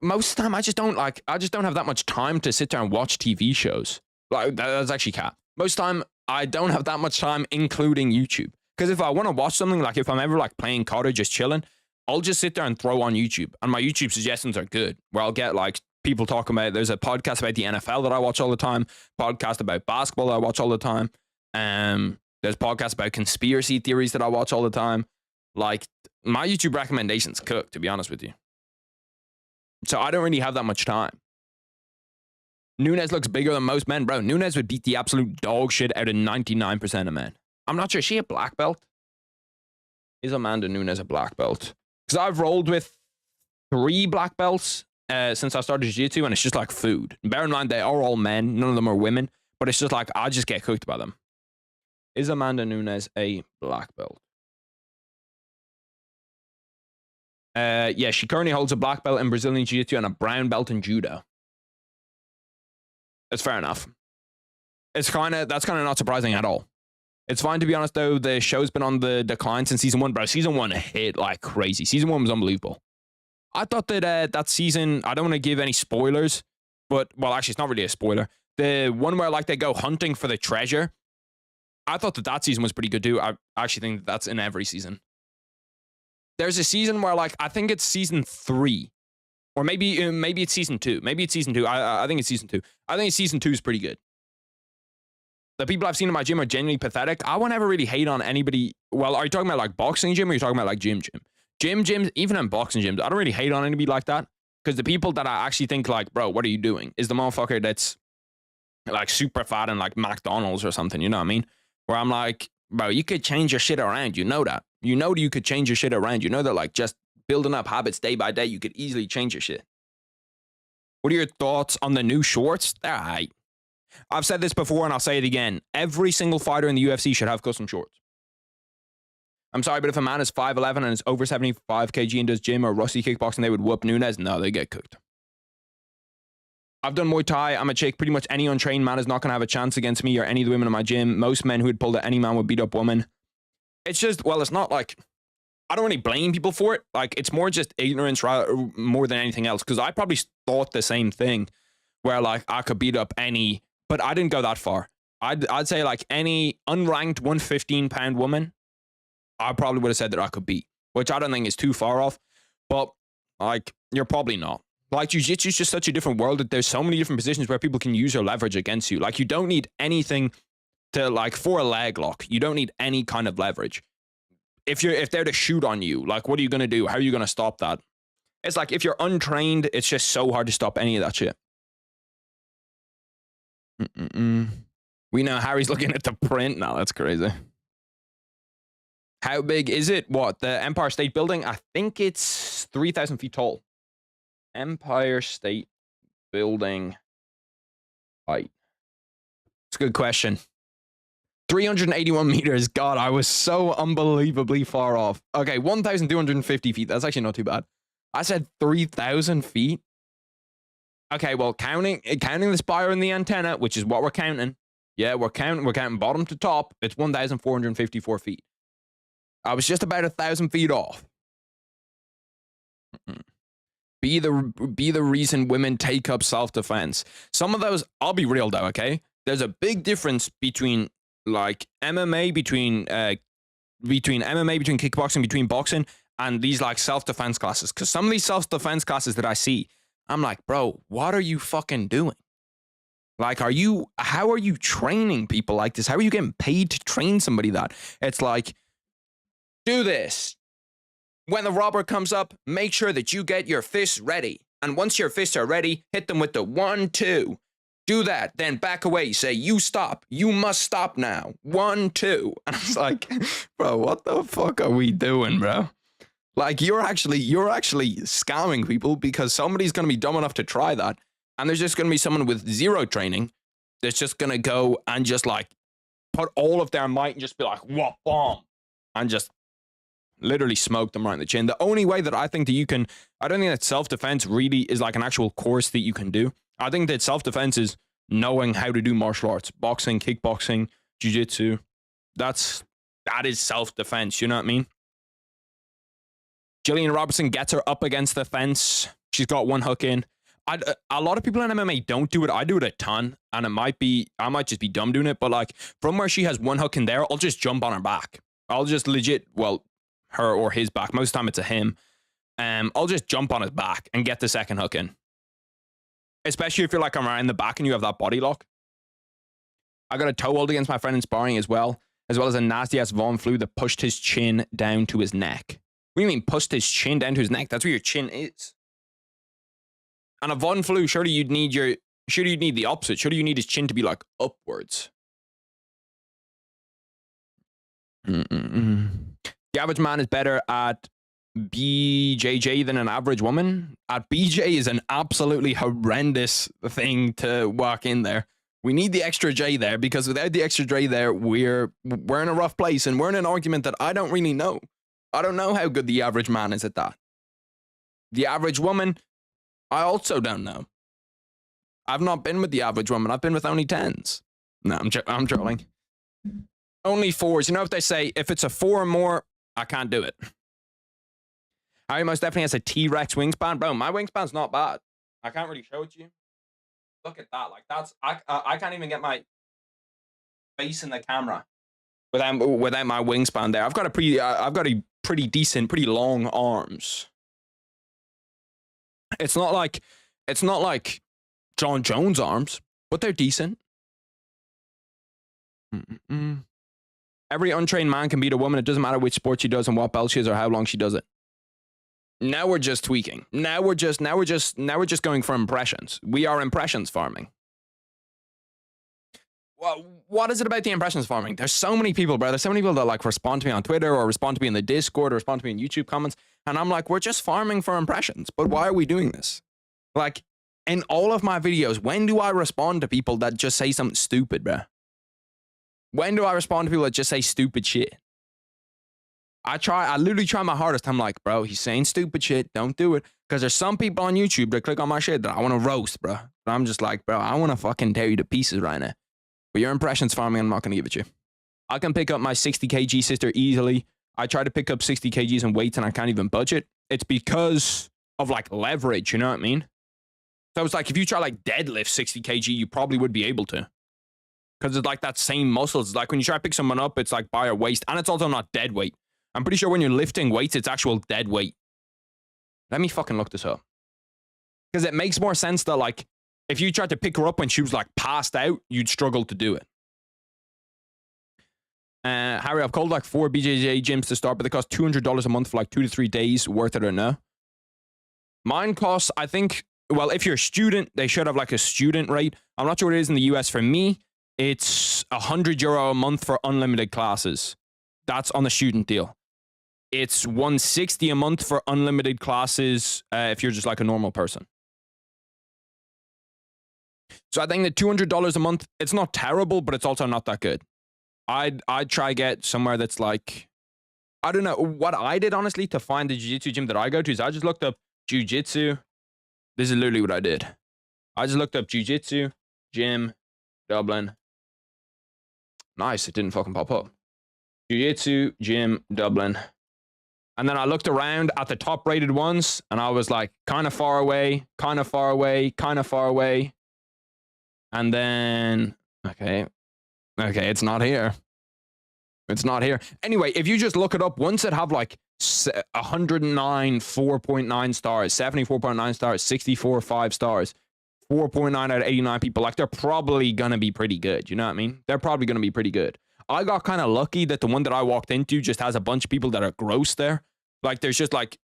Most of the time, I just don't have that much time to sit there and watch TV shows. Like, that's actually cap. Most of the time, I don't have that much time, including YouTube. Because if I want to watch something, like if I'm ever like playing COD or just chilling, I'll just sit there and throw on YouTube. And my YouTube suggestions are good, where I'll get like people talking about, there's a podcast about the NFL that I watch all the time, podcast about basketball that I watch all the time. There's podcasts about conspiracy theories that I watch all the time. Like, my YouTube recommendations cook, to be honest with you. So I don't really have that much time. Nunes looks bigger than most men. Bro, Nunes would beat the absolute dog shit out of 99% of men. I'm not sure. Is she a black belt? Is Amanda Nunes a black belt? Because I've rolled with 3 black belts since I started jiu-jitsu, and it's just like food. Bear in mind, they are all men. None of them are women. But it's just like, I just get cooked by them. Is Amanda Nunes a black belt? Yeah, she currently holds a black belt in Brazilian Jiu-Jitsu and a brown belt in Judo. That's fair enough. That's kind of not surprising at all. It's fine, to be honest, though. The show's been on the decline since season 1. Bro, season 1 hit like crazy. Season 1 was unbelievable. I thought that that season, I don't want to give any spoilers, but, well, actually, it's not really a spoiler. The one where like they go hunting for the treasure, I thought that season was pretty good too. I actually think that's in every season. There's a season where like, I think it's season 3. Or maybe it's season 2. Maybe it's season 2. I think it's season 2. I think season 2 is pretty good. The people I've seen in my gym are genuinely pathetic. I won't ever really hate on anybody. Well, are you talking about like boxing gym or are you talking about like gym? Gyms, even in boxing gyms, I don't really hate on anybody like that. Because the people that I actually think like, bro, what are you doing? Is the motherfucker that's like super fat and like McDonald's or something, you know what I mean? Where I'm like, bro, you could change your shit around. You know that. You know that you could change your shit around. You know that like just building up habits day by day, you could easily change your shit. What are your thoughts on the new shorts? They're aight. I've said this before and I'll say it again. Every single fighter in the UFC should have custom shorts. I'm sorry, but if a man is 5'11 and is over 75 kg and does gym or rusty kickboxing, they would whoop Nunes. No, they get cooked. I've done Muay Thai. I'm a chick. Pretty much any untrained man is not going to have a chance against me or any of the women in my gym. Most men who had pulled at any man would beat up women. It's just, well, it's not like, I don't really blame people for it. Like, it's more just ignorance more than anything else. Because I probably thought the same thing where, like, I could beat up any, but I didn't go that far. I'd say, like, any unranked 115-pound woman, I probably would have said that I could beat, which I don't think is too far off. But, like, you're probably not. Like, Jiu-Jitsu is just such a different world that there's so many different positions where people can use your leverage against you. Like, you don't need anything to, like, for a leg lock. You don't need any kind of leverage. If they're to shoot on you, like, what are you going to do? How are you going to stop that? It's like, if you're untrained, it's just so hard to stop any of that shit. We know Harry's looking at the print now. That's crazy. How big is it? What? The Empire State Building? I think it's 3,000 feet tall. Empire State Building height. It's a good question. 381 meters. God, I was so unbelievably far off. Okay, 1,250 feet. That's actually not too bad. I said 3,000 feet. Okay, well, counting the spire and the antenna, which is what we're counting. Yeah, we're counting bottom to top. It's 1,454 feet. I was just about 1,000 feet off. Be the reason women take up self-defense. Some of those, I'll be real though, okay? There's a big difference between like MMA, between kickboxing, between boxing, and these like self-defense classes. Because some of these self-defense classes that I see, I'm like, bro, what are you fucking doing? Like, how are you training people like this? How are you getting paid to train somebody that? It's like, do this. When the robber comes up, make sure that you get your fists ready. And once your fists are ready, hit them with the 1, 2. Do that, then back away. Say, you stop. You must stop now. 1, 2. And I was like, bro, what the fuck are we doing, bro? Like, you're actually scamming people because somebody's going to be dumb enough to try that. And there's just going to be someone with zero training that's just going to go and just like put all of their might and just be like, what, bomb? And just literally smoke them right in the chin. The only way that I think that you can, I don't think that self-defense really is like an actual course that you can do. I think that self-defense is knowing how to do martial arts, boxing, kickboxing, jiu-jitsu. That is self-defense, you know what I mean? Jillian Robertson gets her up against the fence. She's got one hook in. A lot of people in MMA don't do it. I do it a ton, and I might just be dumb doing it, but like from where she has one hook in there, I'll just jump on her back. I'll just legit, well, her or his back. Most of the time it's a him. I'll just jump on his back and get the second hook in. Especially if you're like around the back and you have that body lock. I got a toe hold against my friend in sparring as well as a nasty ass Von Flew that pushed his chin down to his neck. What do you mean pushed his chin down to his neck? That's where your chin is. And a Von Flew, surely you'd need the opposite. Surely you need his chin to be like upwards. The average man is better at BJJ than an average woman. At BJ is an absolutely horrendous thing to walk in there. We need the extra J there because without the extra J there, we're in a rough place and we're in an argument that I don't really know. I don't know how good the average man is at that. The average woman, I also don't know. I've not been with the average woman. I've been with only 10s. No, I'm trolling. Only 4s. You know what they say? If it's a 4 or more, I can't do it. Harry most definitely has a T-Rex wingspan. Bro, my wingspan's not bad. I can't really show it to you. Look at that. Like, that's... I can't even get my face in the camera without my wingspan there. I've got a pretty decent, pretty long arms. It's not like John Jones' arms, but they're decent. Every untrained man can beat a woman. It doesn't matter which sport she does and what belt she is or how long she does it. Now we're just tweaking. Now we're just going for impressions. We are impressions farming. what is it about the impressions farming? There's so many people, bro. There's so many people that like respond to me on Twitter or respond to me in the Discord or respond to me in YouTube comments. And I'm like, we're just farming for impressions. But why are we doing this? Like, in all of my videos, when do I respond to people that just say something stupid, bro? When do I respond to people that just say stupid shit? I literally try my hardest. I'm like, bro, he's saying stupid shit. Don't do it. Because there's some people on YouTube that click on my shit that I want to roast, bro. But I'm just like, bro, I want to fucking tear you to pieces right now. But your impressions farming, I'm not going to give it to you. I can pick up my 60 kg sister easily. I try to pick up 60 kgs in weights and I can't even budget. It's because of like leverage, you know what I mean? So it's like, if you try like deadlift 60 kg, you probably would be able to. Because it's like that same muscles. It's like when you try to pick someone up, it's like by your waist. And it's also not dead weight. I'm pretty sure when you're lifting weights, it's actual dead weight. Let me fucking look this up. Because it makes more sense that like, if you tried to pick her up when she was like passed out, you'd struggle to do it. Harry, I've called like 4 BJJ gyms to start, but they cost $200 a month for like 2 to 3 days. Worth it or no? Mine costs, I think, well, if you're a student, they should have like a student rate. I'm not sure what it is in the US. For me, it's €100 a month for unlimited classes. That's on the student deal. It's $160 a month for unlimited classes if you're just like a normal person. So I think that $200 a month, it's not terrible, but it's also not that good. I'd try get somewhere that's like, I don't know. What I did, honestly, to find the jiu-jitsu gym that I go to is I just looked up jiu-jitsu. This is literally what I did. I just looked up jiu-jitsu, gym, Dublin. Nice, it didn't fucking pop up. Jiu-jitsu, gym, Dublin. And then I looked around at the top rated ones and I was like, kind of far away, kind of far away, kind of far away. And then, okay, it's not here. It's not here. Anyway, if you just look it up, once it have like 109 4.9 stars, 74.9 stars, 64 5 stars, 4.9 out of 89 people, like they're probably going to be pretty good. You know what I mean? They're probably going to be pretty good. I got kind of lucky that the one that I walked into just has a bunch of people that are gross there. Like there's just like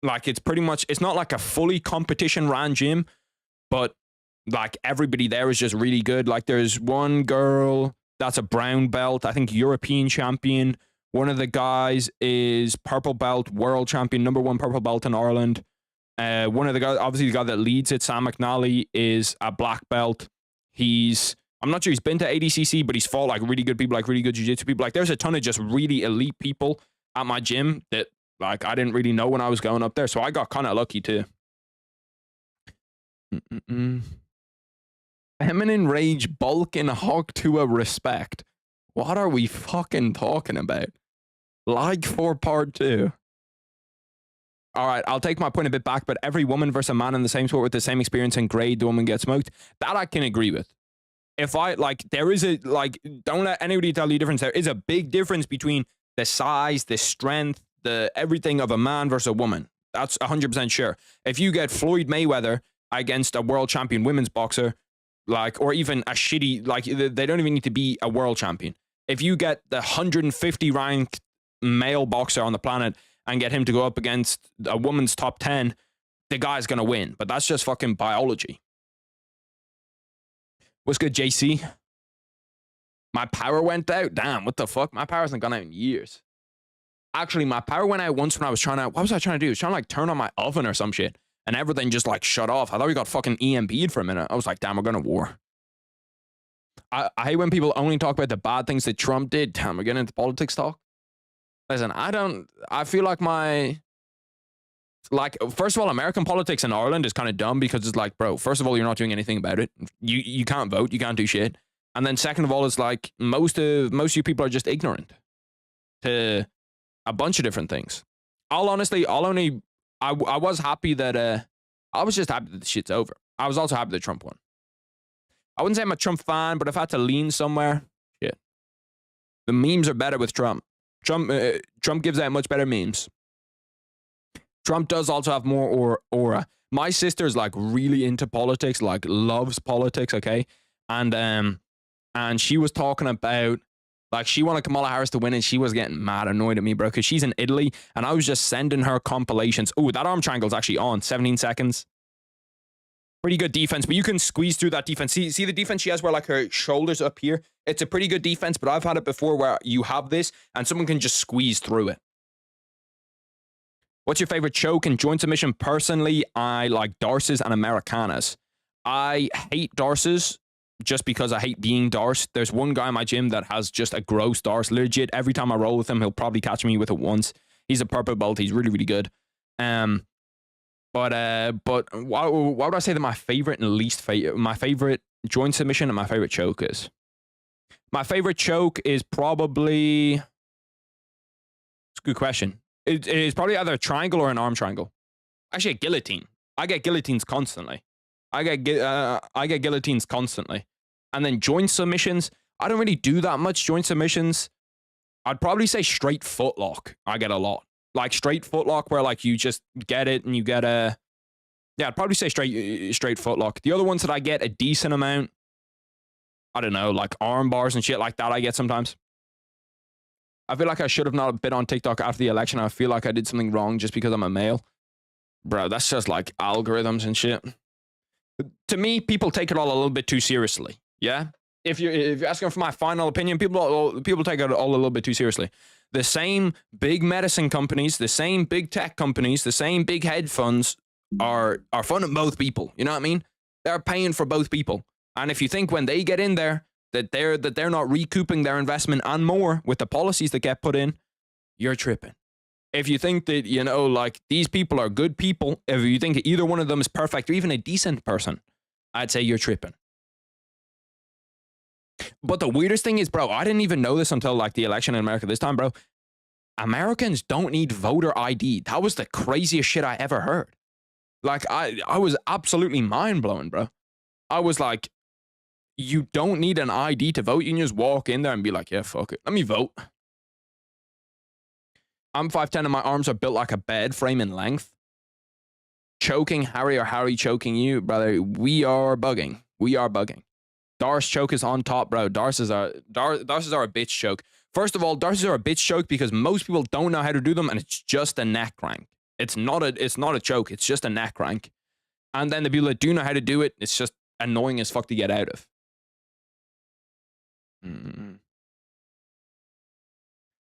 it's pretty much, it's not like a fully competition ran gym, but like everybody there is just really good. Like there's one girl that's a brown belt, I think European champion. One of the guys is purple belt, world champion, #1 purple belt in Ireland. One of the guys, obviously the guy that leads it, Sam McNally, is a black belt. I'm not sure he's been to ADCC, but he's fought like really good people, like really good jiu-jitsu people. Like there's a ton of just really elite people at my gym that like I didn't really know when I was going up there. So I got kind of lucky too. Feminine rage, bulk in hog to a respect. What are we fucking talking about? Like for part 2. All right, I'll take my point a bit back, but every woman versus a man in the same sport with the same experience and grade, the woman gets smoked. That I can agree with. If I, like, there is a, like, don't let anybody tell you difference. There is a big difference between the size, the strength, the everything of a man versus a woman. That's 100% sure. If you get Floyd Mayweather against a world champion women's boxer, like, or even a shitty, like, they don't even need to be a world champion. If you get the 150 ranked male boxer on the planet and get him to go up against a woman's top 10, the guy's going to win. But that's just fucking biology. What's good, JC? My power went out. Damn, what the fuck? My power hasn't gone out in years. Actually, my power went out once when I was trying to, what was I trying to do? I was trying to like turn on my oven or some shit. And everything just like shut off. I thought we got fucking EMP'd for a minute. I was like, damn, we're going to war. I hate when people only talk about the bad things that Trump did. Damn, we're getting into politics talk. Listen, I feel like first of all, American politics in Ireland is kind of dumb because it's like, bro, first of all, you're not doing anything about it. You can't vote. You can't do shit. And then second of all, it's like most of you people are just ignorant to a bunch of different things. I was happy that, I was just happy that the shit's over. I was also happy that Trump won. I wouldn't say I'm a Trump fan, but if I had to lean somewhere, shit. The memes are better with Trump. Trump gives out much better memes. Trump does also have more aura. My sister's like really into politics, like loves politics, okay? And she was talking about, like, she wanted Kamala Harris to win and she was getting mad annoyed at me, bro, because she's in Italy and I was just sending her compilations. Oh, that arm triangle's actually on. 17 seconds. Pretty good defense, but you can squeeze through that defense. See the defense she has where like her shoulders up here? It's a pretty good defense, but I've had it before where you have this and someone can just squeeze through it. What's your favorite choke and joint submission? Personally, I like Darces and Americanas. I hate Darces just because I hate being Darce. There's one guy in my gym that has just a gross Darce. Legit, every time I roll with him, he'll probably catch me with it once. He's a purple belt. He's really, really good. But why would I say that my favorite and least favorite, my favorite joint submission and my favorite choke is? My favorite choke is probably, it's a good question. It is probably either a triangle or an arm triangle. Actually, a guillotine. I get guillotines constantly. I get guillotines constantly. And then joint submissions, I don't really do that much joint submissions. I'd probably say straight footlock. I get a lot. Like straight footlock where like you just get it and you get a... Yeah, I'd probably say straight footlock. The other ones that I get a decent amount, I don't know, like arm bars and shit like that I get sometimes. I feel like I should have not been on TikTok after the election. I feel like I did something wrong just because I'm a male. Bro, that's just like algorithms and shit. To me, people take it all a little bit too seriously. Yeah? If you're asking for my final opinion, people take it all a little bit too seriously. The same big medicine companies, the same big tech companies, the same big hedge funds are funding both people. You know what I mean? They're paying for both people. And if you think when they get in there that they're not recouping their investment and more with the policies that get put in, you're tripping. If you think that, you know, like these people are good people, if you think either one of them is perfect or even a decent person, I'd say you're tripping. But the weirdest thing is, bro, I didn't even know this until like the election in America this time, bro. Americans don't need voter ID. That was the craziest shit I ever heard. Like, I was absolutely mind-blowing, bro. I was like, you don't need an ID to vote. You can just walk in there and be like, yeah, fuck it. Let me vote. I'm 5'10" and my arms are built like a bed frame in length. Choking Harry or Harry choking you, brother. We are bugging. We are bugging. Darce choke is on top, bro. Darces are a bitch choke. First of all, Darces are a bitch choke because most people don't know how to do them and it's just a neck crank. It's not a choke. It's just a neck crank. And then the people that do know how to do it, it's just annoying as fuck to get out of.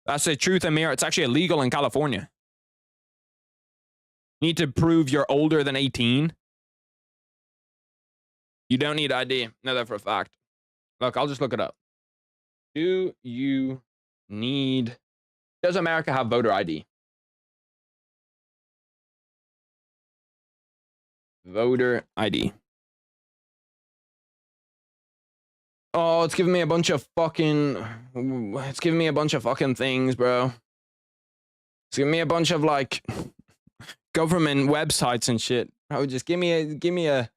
That's the truth, Amir. It's actually illegal in California. You need to prove you're older than 18. You don't need ID. Know that for a fact. Look, I'll just look it up. Do you need... Does America have voter ID? Voter ID. Oh, it's giving me a bunch of fucking... It's giving me a bunch of fucking things, bro. It's giving me a bunch of, like, government websites and shit. Oh, just give me a...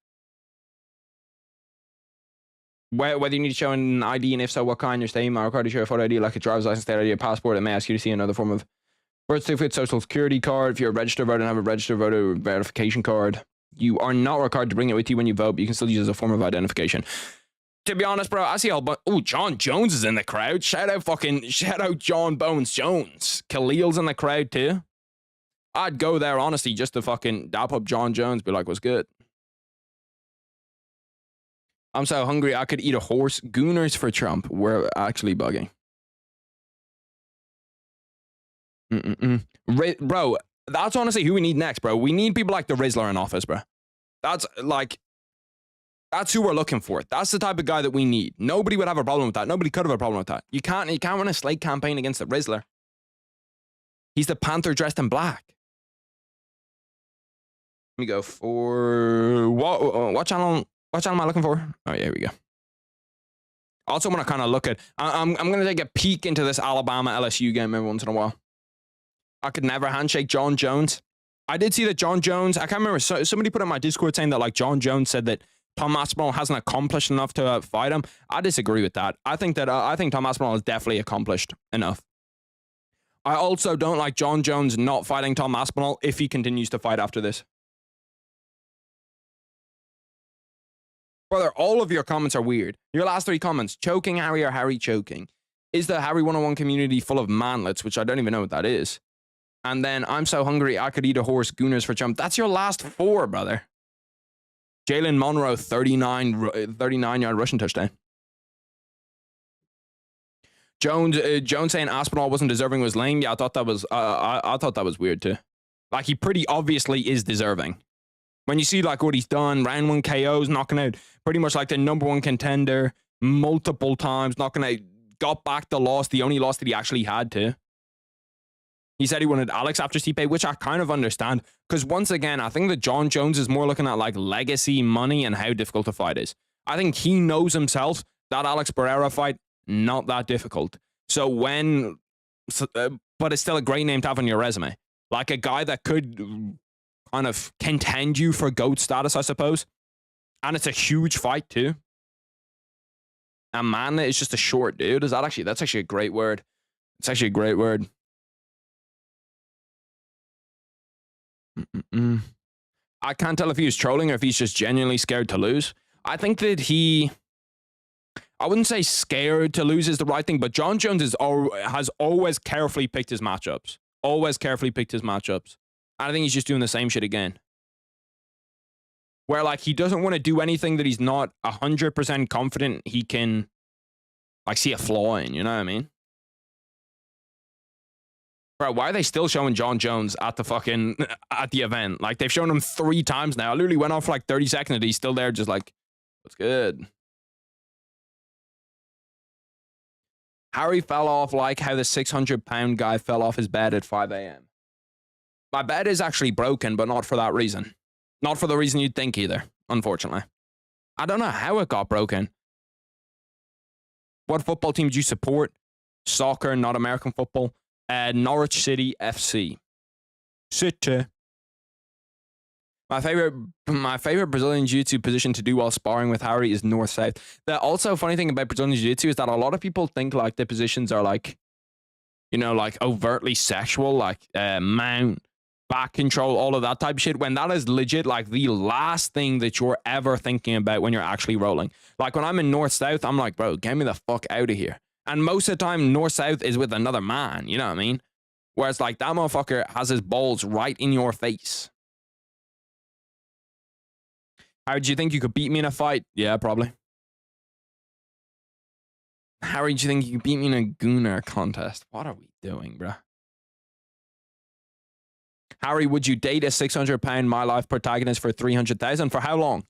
Whether you need to show an ID, and if so, what kind, your state, my card to show a photo ID, like a driver's license, state ID, a passport. It may ask you to see another form of birth certificate, social security card. If you're a registered voter and have a registered voter verification card, you are not required to bring it with you when you vote, but you can still use it as a form of identification. To be honest, bro, I see all but John Jones is in the crowd. Shout out John Bones Jones. Khalil's in the crowd too. I'd go there honestly just to fucking dap up John Jones, be like, what's good? I'm so hungry I could eat a horse. Gooners for Trump. We're actually bugging. Bro, that's honestly who we need next, bro. We need people like the Rizzler in office, bro. That's who we're looking for. That's the type of guy that we need. Nobody would have a problem with that. Nobody could have a problem with that. You can't run a slate campaign against the Rizzler. He's the Panther dressed in black. Let me go for what channel? What channel am I looking for? Oh, yeah, here we go. Also want to kind of look at... I'm going to take a peek into this Alabama-LSU game every once in a while. I could never handshake John Jones. I did see that John Jones... I can't remember. Somebody put in my Discord saying that like John Jones said that Tom Aspinall hasn't accomplished enough to fight him. I disagree with that. I think Tom Aspinall has definitely accomplished enough. I also don't like John Jones not fighting Tom Aspinall if he continues to fight after this. Brother, all of your comments are weird. Your last 3 comments, choking Harry or Harry choking. Is the Harry 101 community full of manlets, which I don't even know what that is. And then, I'm so hungry I could eat a horse, Gooners for Trump. That's your last 4, brother. Jalen Monroe, 39-yard rushing touchdown. Jones saying Aspinall wasn't deserving was lame. Yeah, I thought that was I thought that was weird too. Like, he pretty obviously is deserving. When you see like what he's done, round 1 KOs, knocking out pretty much like the #1 contender multiple times, knocking out, got back the loss, the only loss that he actually had to. He said he wanted Alex after Stipe, which I kind of understand. Because once again, I think that Jon Jones is more looking at like legacy, money, and how difficult the fight is. I think he knows himself that Alex Pereira fight, not that difficult. So but it's still a great name to have on your resume. Like a guy that could kind of contend you for GOAT status, I suppose. And it's a huge fight too. And man, it's just a short dude. That's actually a great word. It's actually a great word. I can't tell if he was trolling or if he's just genuinely scared to lose. I think that I wouldn't say scared to lose is the right thing, but Jon Jones has always carefully picked his matchups. Always carefully picked his matchups. And I think he's just doing the same shit again. Where like he doesn't want to do anything that he's not 100% confident he can like see a flaw in, you know what I mean? Bro, why are they still showing Jon Jones at the event? Like, they've shown him 3 times now. I literally went off for like 30 seconds and he's still there just like, what's good? Harry fell off like how the 600-pound guy fell off his bed at 5 a.m. My bed is actually broken, but not for that reason. Not for the reason you'd think either, unfortunately. I don't know how it got broken. What football team do you support? Soccer, not American football. Norwich City FC. City. My favorite Brazilian Jiu-Jitsu position to do while sparring with Harry is north-south. The also funny thing about Brazilian Jiu-Jitsu is that a lot of people think like the positions are like, you know, like overtly sexual, like mount, back control, all of that type of shit, when that is legit like the last thing that you're ever thinking about when you're actually rolling. Like when I'm in north-south, I'm like, bro, get me the fuck out of here. And most of the time, north-south is with another man, you know what I mean? Whereas like that motherfucker has his balls right in your face. How do you think you could beat me in a fight? Yeah, probably. How do you think you could beat me in a Gunnar contest? What are we doing, bro? Harry, would you date a 600-pound My Life protagonist for 300,000? For how long?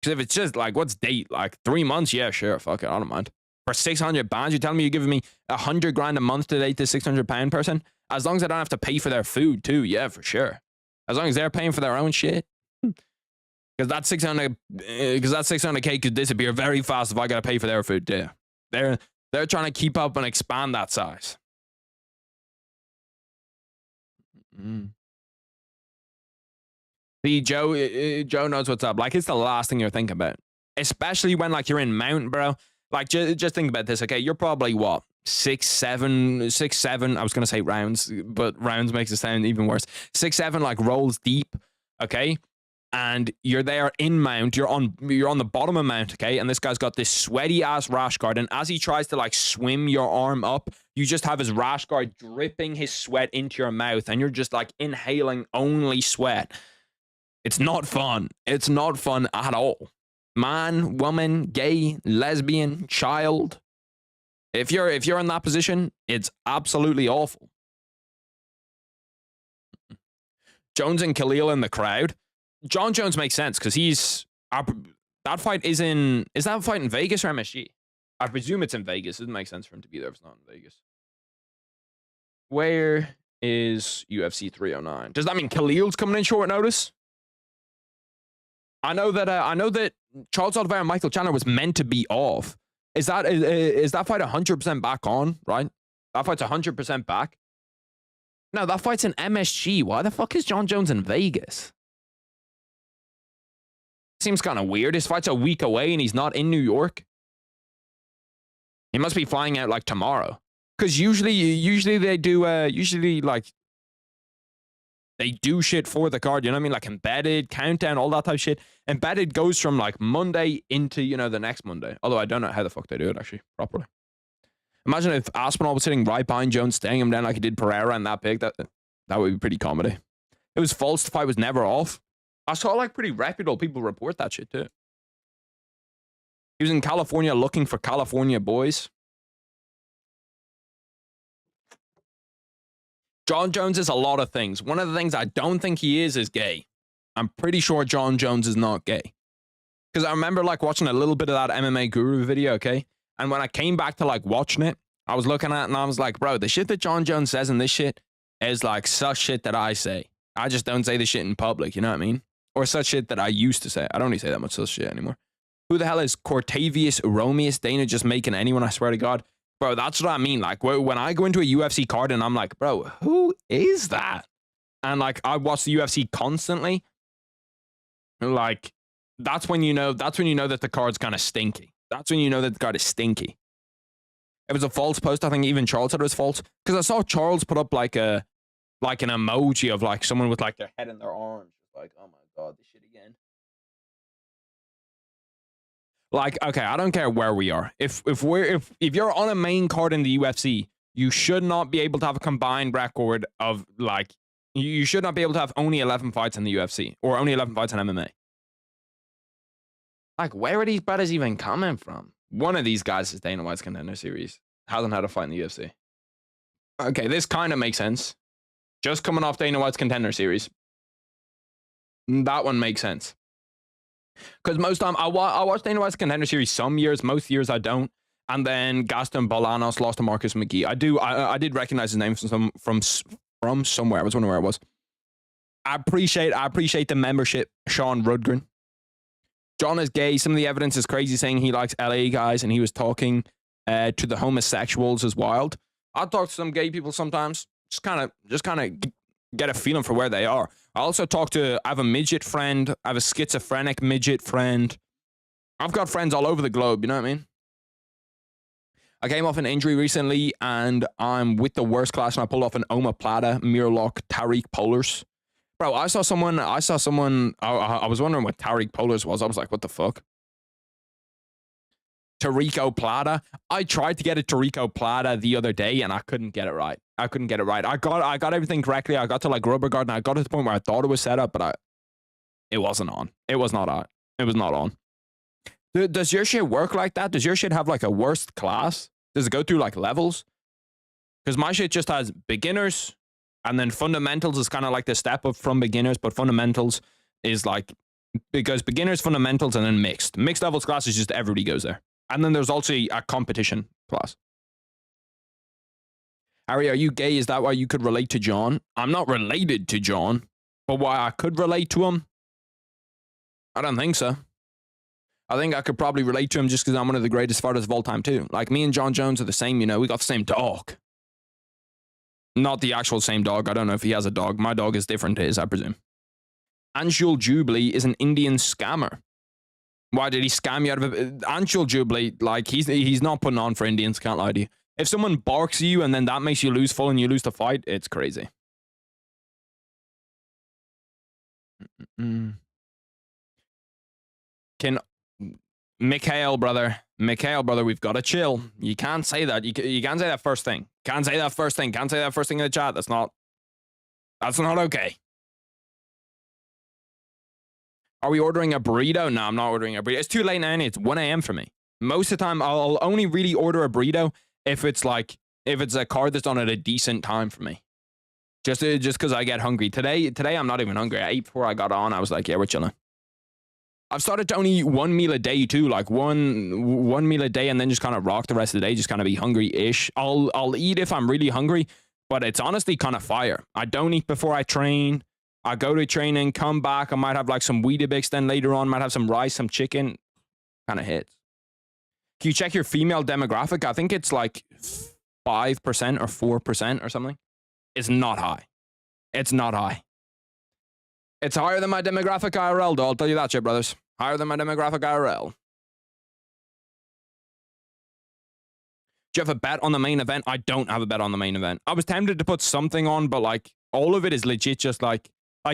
Because if it's just like, what's date? Like 3 months? Yeah, sure. Fuck it. I don't mind. For 600 pounds, you're telling me you're giving me 100 grand a month to date this 600-pound person? As long as I don't have to pay for their food too. Yeah, for sure. As long as they're paying for their own shit. Because that 600K could disappear very fast if I got to pay for their food too. They're trying to keep up and expand that size. See, Joe knows what's up. Like, it's the last thing you're thinking about. Especially when, like, you're in mount, bro. Like, just think about this, okay? You're probably, what, 6'7", I was going to say rounds, but rounds makes it sound even worse. 6'7", like, rolls deep, okay? And you're there in mount. You're on the bottom of mount, okay? And this guy's got this sweaty-ass rash guard. And as he tries to, like, swim your arm up, you just have his rash guard dripping his sweat into your mouth. And you're just, like, inhaling only sweat. It's not fun. It's not fun at all. Man, woman, gay, lesbian, child. If you're in that position, it's absolutely awful. Jones and Khalil in the crowd. Jon Jones makes sense because that fight is that fight in Vegas or MSG? I presume it's in Vegas. It doesn't make sense for him to be there if it's not in Vegas. Where is UFC 309? Does that mean Khalil's coming in short notice? I know that Charles Oliveira and Michael Chandler was meant to be off. Is that fight 100% back on, right? That fight's 100% back. No, that fight's in MSG. Why the fuck is Jon Jones in Vegas? Seems kind of weird. His fight's a week away and he's not in New York. He must be flying out like tomorrow. Because usually they do they do shit for the card, you know what I mean? Like embedded, countdown, all that type of shit. Embedded goes from like Monday into, you know, the next Monday. Although I don't know how the fuck they do it actually, properly. Imagine if Aspinall was sitting right behind Jones, staring him down like he did Pereira and that big. That would be pretty comedy. It was false. The fight was never off. I saw like pretty reputable people report that shit too. He was in California looking for California boys. John Jones is a lot of things. One of the things I don't think he is gay. I'm pretty sure John Jones is not gay. Because I remember like watching a little bit of that MMA Guru video, okay? And when I came back to like watching it, I was looking at it and I was like, bro, the shit that John Jones says in this shit is like such shit that I say. I just don't say the shit in public, you know what I mean? Or such shit that I used to say. I don't really say that much such shit anymore. Who the hell is Cortavius Romeus? Dana just making anyone, I swear to God. Bro, that's what I mean. Like, when I go into a UFC card and I'm like, bro, who is that? And like, I watch the UFC constantly. Like, that's when you know that the card's kind of stinky. That's when you know that the card is stinky. If it's a false post, I think even Charles said it was false. Because I saw Charles put up like an emoji of like someone with like their head in their arms. Like, oh my God, this shit again. Like, okay, I don't care where we are. If you're on a main card in the UFC, you should not be able to have a combined record of like, you should not be able to have only 11 fights in the UFC or only 11 fights in MMA. Like, where are these brothers even coming from? One of these guys is Dana White's Contender Series. Hasn't had a fight in the UFC. Okay, this kind of makes sense. Just coming off Dana White's Contender Series. That one makes sense. Because most time I watch Dana White's Contender Series some years, most years I don't. And then Gaston Bolanos lost to Marcus McGee. I did recognize his name from somewhere. I was wondering where it was. I appreciate the membership, Sean Rudgren. John is gay. Some of the evidence is crazy, saying he likes LA guys, and he was talking to the homosexuals as wild. I talk to some gay people sometimes. Just kind of get a feeling for where they are. I have a midget friend. I have a schizophrenic midget friend. I've got friends all over the globe, you know what I mean? I came off an injury recently, and I'm with the worst class, and I pulled off an omoplata, Mirlock, Tariq Polars. Bro, I was wondering what Tariq Polars was. I was like, what the fuck? Tarico Plata. I tried to get a Tarico Plata the other day, and I couldn't get it right. I got everything correctly. I got to like rubber guard, and I got to the point where I thought it was set up, but it wasn't on. It was not on. It was not on. Does your shit work like that? Does your shit have like a worst class? Does it go through like levels? Because my shit just has beginners, and then fundamentals is kind of like the step up from beginners, but fundamentals is like, because beginners, fundamentals, and then mixed. Mixed levels class is just everybody goes there. And then there's also a competition class. Harry, are you gay? Is that why you could relate to John? I'm not related to John, but why I could relate to him? I don't think so. I think I could probably relate to him just because I'm one of the greatest fighters of all time too. Like, me and John Jones are the same, you know, we got the same dog. Not the actual same dog. I don't know if he has a dog. My dog is different to his, I presume. Anshul Jubilee is an Indian scammer. Why did he scam you out of it? Anshul Jubilee, like, he's not putting on for Indians, can't lie to you. If someone barks you and then that makes you lose full and you lose the fight, it's crazy. Mikhail, brother, we've got to chill. You can't say that. You can't say that first thing. Can't say that first thing. Can't say that first thing in the chat. That's not okay. Are we ordering a burrito? No, I'm not ordering a burrito. It's too late now. It's 1 a.m. for me. Most of the time, I'll only really order a burrito if it's a card that's on at a decent time for me. Just because I get hungry. Today, I'm not even hungry. I ate before I got on. I was like, yeah, we're chilling. I've started to only eat one meal a day too, like one meal a day, and then just kind of rock the rest of the day, just kind of be hungry-ish. I'll eat if I'm really hungry, but it's honestly kind of fire. I don't eat before I train. I go to training, come back. I might have like some Weetabix then later on. Might have some rice, some chicken. Kind of hits. Can you check your female demographic? I think it's like 5% or 4% or something. It's not high. It's not high. It's higher than my demographic IRL, though. I'll tell you that shit, brothers. Higher than my demographic IRL. Do you have a bet on the main event? I don't have a bet on the main event. I was tempted to put something on, but like all of it is legit just like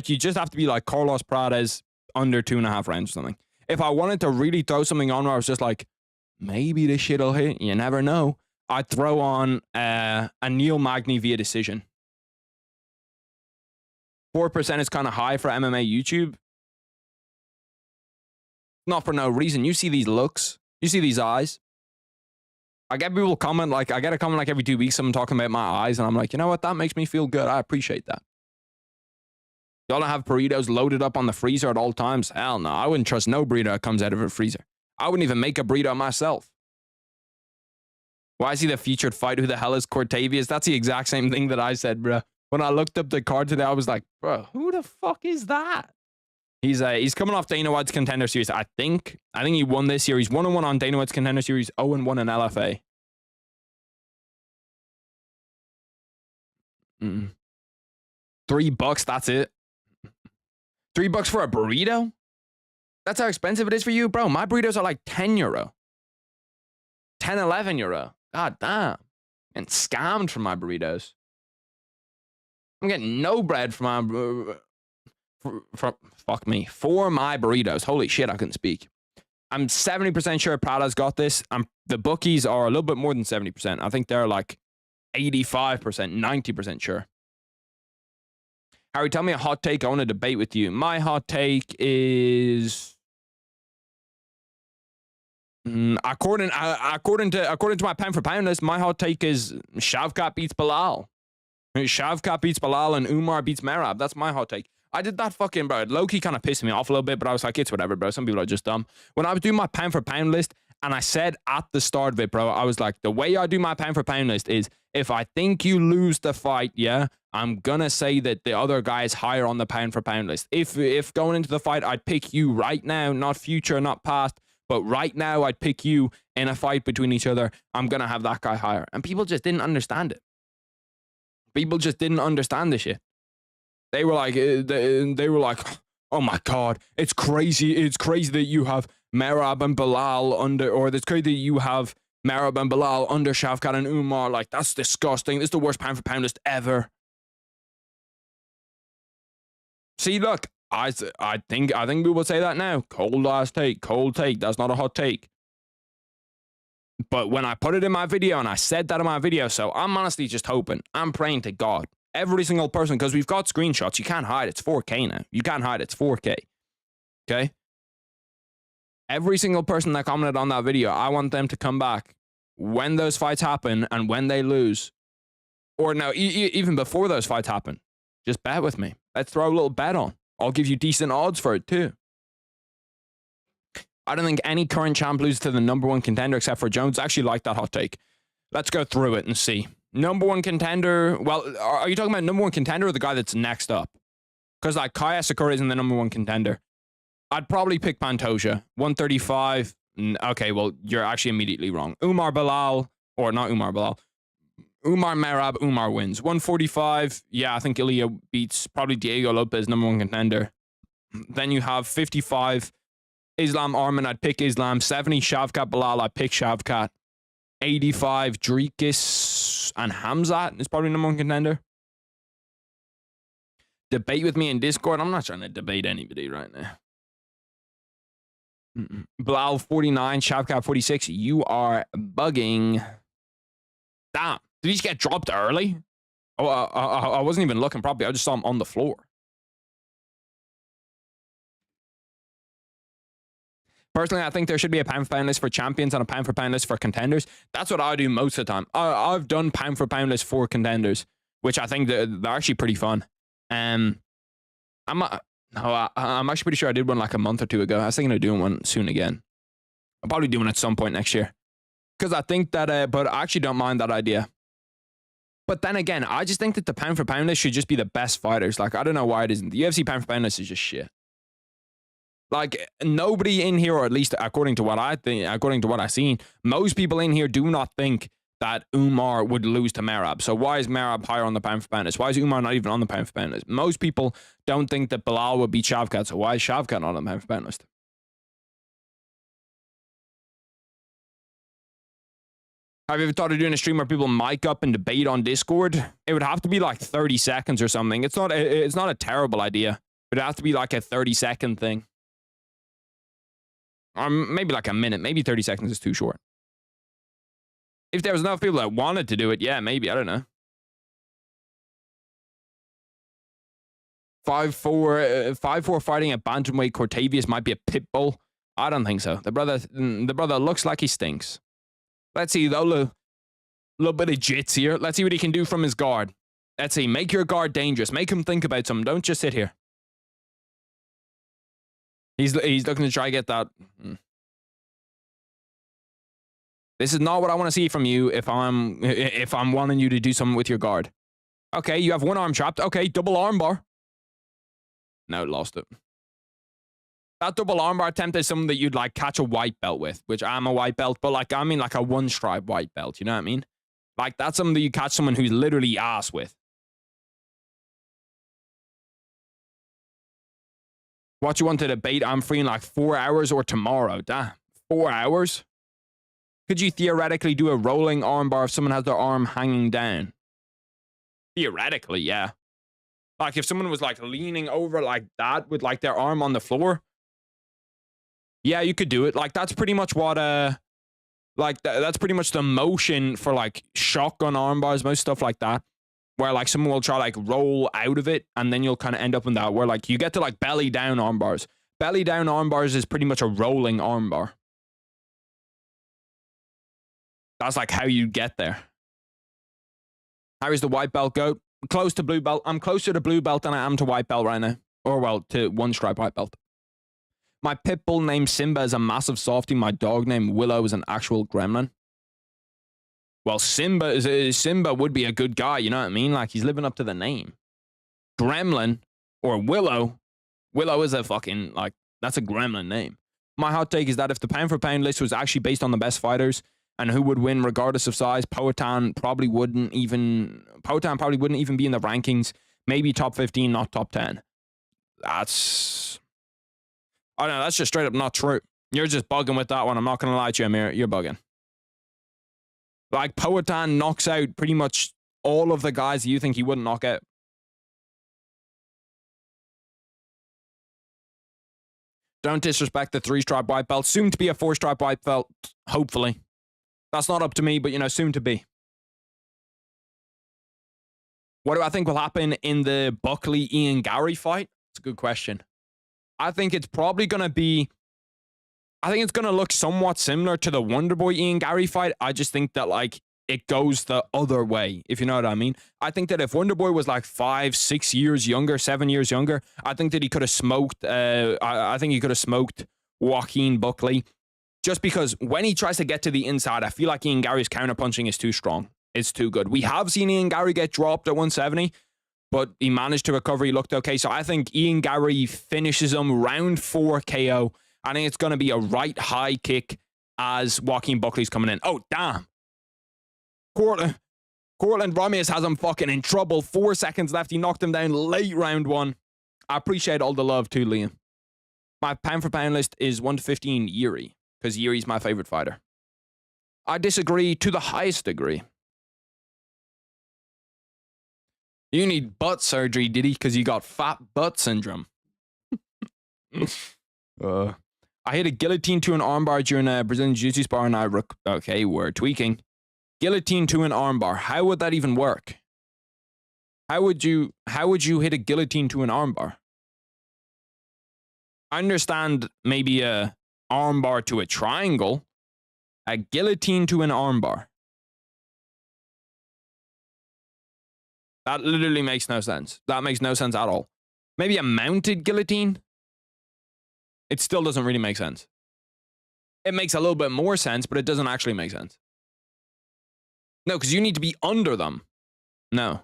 you just have to be like Carlos Prates under 2.5 rounds or something. If I wanted to really throw something on where I was just like, maybe this shit'll hit, you never know, I'd throw on a Neil Magny via decision. 4% is kind of high for MMA YouTube. Not for no reason. You see these looks. You see these eyes. I get people comment, like, I get a comment like every 2 weeks, someone talking about my eyes, and I'm like, you know what? That makes me feel good. I appreciate that. Y'all don't have burritos loaded up on the freezer at all times? Hell no. I wouldn't trust no burrito that comes out of a freezer. I wouldn't even make a burrito myself. Why is he the featured fight? Who the hell is Cortavius? That's the exact same thing that I said, bro. When I looked up the card today, I was like, bro, who the fuck is that? He's coming off Dana White's Contender Series. I think he won this year. He's 1-1 on Dana White's Contender Series, 0-1 in LFA. $3, that's it. $3 for a burrito? That's how expensive it is for you? Bro, my burritos are like 10 euro. 10, 11 euro. God damn. And scammed for my burritos. I'm getting no bread for my... for my burritos. Holy shit, I couldn't speak. I'm 70% sure Prada's got this. The bookies are a little bit more than 70%. I think they're like 85%, 90% sure. Harry, tell me a hot take. I want to debate with you. My hot take is... according to my pound for pound list, my hot take is Shavkat beats Bilal. Shavkat beats Bilal and Umar beats Mirart. That's my hot take. I did that fucking, bro. Low-key kind of pissed me off a little bit, but I was like, it's whatever, bro. Some people are just dumb. When I was doing my pound for pound list, and I said at the start of it, bro, I was like, the way I do my pound for pound list is if I think you lose the fight, yeah, I'm gonna say that the other guy is higher on the pound for pound list. If going into the fight, I'd pick you right now, not future, not past, but right now I'd pick you in a fight between each other. I'm gonna have that guy higher. And people just didn't understand it. People just didn't understand the shit. They were like, oh my God, it's crazy. It's crazy that you have Mirart and Bilal under, or it's crazy that you have Mirart and Bilal under Shavkat and Umar. Like, that's disgusting. This is the worst pound for pound list ever. See, look, I think we will say that now. Cold take. That's not a hot take. But when I put it in my video, and I said that in my video, so I'm honestly just hoping, I'm praying to God. Every single person, because we've got screenshots. You can't hide. It's 4K now. You can't hide. It's 4K. Okay? Every single person that commented on that video, I want them to come back when those fights happen and when they lose. Or no, even before those fights happen. Just bet with me. Let's throw a little bet on. I'll give you decent odds for it too. I don't think any current champ loses to the #1 contender except for Jones. I actually like that hot take. Let's go through it and see. #1 contender. Well, are you talking about #1 contender or the guy that's next up? Because like Kaya Sakura isn't the #1 contender. I'd probably pick Pantoja. 135. Okay, well, you're actually immediately wrong. Umar Bilal, or not Umar Bilal. Umar Mirart, Umar wins. 145. Yeah, I think Ilya beats probably Diego Lopez, #1 contender. Then you have 55. Islam Arman, I'd pick Islam. 70, Shavkat Bilal, I'd pick Shavkat. 85, Dricus and Hamzat is probably #1 contender. Debate with me in Discord. I'm not trying to debate anybody right now. Bilal 49, Shavkat 46. You are bugging. Damn. Did he just get dropped early? Oh, I wasn't even looking properly. I just saw him on the floor. Personally, I think there should be a pound for pound list for champions and a pound for pound list for contenders. That's what I do most of the time. I've done pound for pound list for contenders, which I think they're actually pretty fun. I'm actually pretty sure I did one like a month or two ago. I was thinking of doing one soon again. I'll probably do one at some point next year. Because I think that, but I actually don't mind that idea. But then again, I just think that the pound for pound list should just be the best fighters. Like, I don't know why it isn't. The UFC pound for pound list is just shit. Like, nobody in here, or at least according to what I think, according to what I've seen, most people in here do not think that Umar would lose to Mirart. So why is Mirart higher on the pound for pound list? Why is Umar not even on the pound for pound list? Most people don't think that Bilal would beat Shavkat. So why is Shavkat not on the pound for pound list? Have you ever thought of doing a stream where people mic up and debate on Discord? It would have to be like 30 seconds or something. It's not a terrible idea. It'd have to be like a 30-second thing. Or maybe like a minute. Maybe 30 seconds is too short. If there was enough people that wanted to do it, yeah, maybe. I don't know. 5'4" fighting at bantamweight. Cortavius might be a pit bull. I don't think so. The brother looks like he stinks. Let's see, though, a little bit of jits here. Let's see what he can do from his guard. Let's see, make your guard dangerous. Make him think about something. Don't just sit here. He's looking to try to get that. This is not what I want to see from you if I'm wanting you to do something with your guard. Okay, you have one arm trapped. Okay, double armbar. No, lost it. That double armbar attempt is something that you'd like catch a white belt with, which I'm a white belt, but like I mean like a one stripe white belt, you know what I mean? Like that's something that you catch someone who's literally ass with. What you want to debate? I'm free in like 4 hours or tomorrow. Damn, 4 hours? Could you theoretically do a rolling armbar if someone has their arm hanging down? Theoretically, yeah. Like if someone was like leaning over like that with like their arm on the floor, yeah, you could do it. Like that's pretty much what like that's pretty much the motion for like shotgun armbars, most stuff like that, where like someone will try like roll out of it and then you'll kind of end up in that where like you get to like belly down armbars. Belly down armbars is pretty much a rolling armbar. That's like how you get there. How is the white belt go? Close to blue belt. I'm closer to blue belt than I am to white belt right now. Or well, to one stripe white belt. My pit bull named Simba is a massive softie. My dog named Willow is an actual gremlin. Well, Simba would be a good guy, you know what I mean? Like he's living up to the name. Gremlin or Willow. Willow is a fucking like that's a gremlin name. My hot take is that if the pound for pound list was actually based on the best fighters and who would win regardless of size, Poatan probably wouldn't even be in the rankings. Maybe top 15, not top 10. That's I don't know, that's just straight up not true. You're just bugging with that one. I'm not going to lie to you, Mirart. You're bugging. Like, Poatan knocks out pretty much all of the guys you think he wouldn't knock out. Don't disrespect the 3-stripe white belt. Soon to be a 4-stripe white belt, hopefully. That's not up to me, but, you know, soon to be. What do I think will happen in the Buckley-Ian Gary fight? It's a good question. I think it's probably going to be... I think it's going to look somewhat similar to the Wonderboy Ian Gary fight. I just think that, like, it goes the other way, if you know what I mean. I think that if Wonderboy was, like, 5, 6 years younger, 7 years younger, I think that he could have smoked... I think he could have smoked Joaquin Buckley. Just because when he tries to get to the inside, I feel like Ian Gary's counterpunching is too strong. It's too good. We have seen Ian Gary get dropped at 170, but he managed to recover. He looked okay. So I think Ian Gary finishes him round 4 KO. I think it's going to be a right high kick as Joaquin Buckley's coming in. Oh, damn. Cortland Ramius has him fucking in trouble. 4 seconds left. He knocked him down late round 1. I appreciate all the love too, Liam. My pound for pound list is 1 to 15 Yuri, because Yuri's my favorite fighter. I disagree to the highest degree. You need butt surgery, did he? Because you got fat butt syndrome. I hit a guillotine to an armbar during a Brazilian Jiu-Jitsu spar and okay, we're tweaking. Guillotine to an armbar. How would that even work? How would you hit a guillotine to an armbar? I understand maybe a armbar to a triangle. A guillotine to an armbar. That literally makes no sense. That makes no sense at all. Maybe a mounted guillotine? It still doesn't really make sense. It makes a little bit more sense, but it doesn't actually make sense. No, because you need to be under them. No.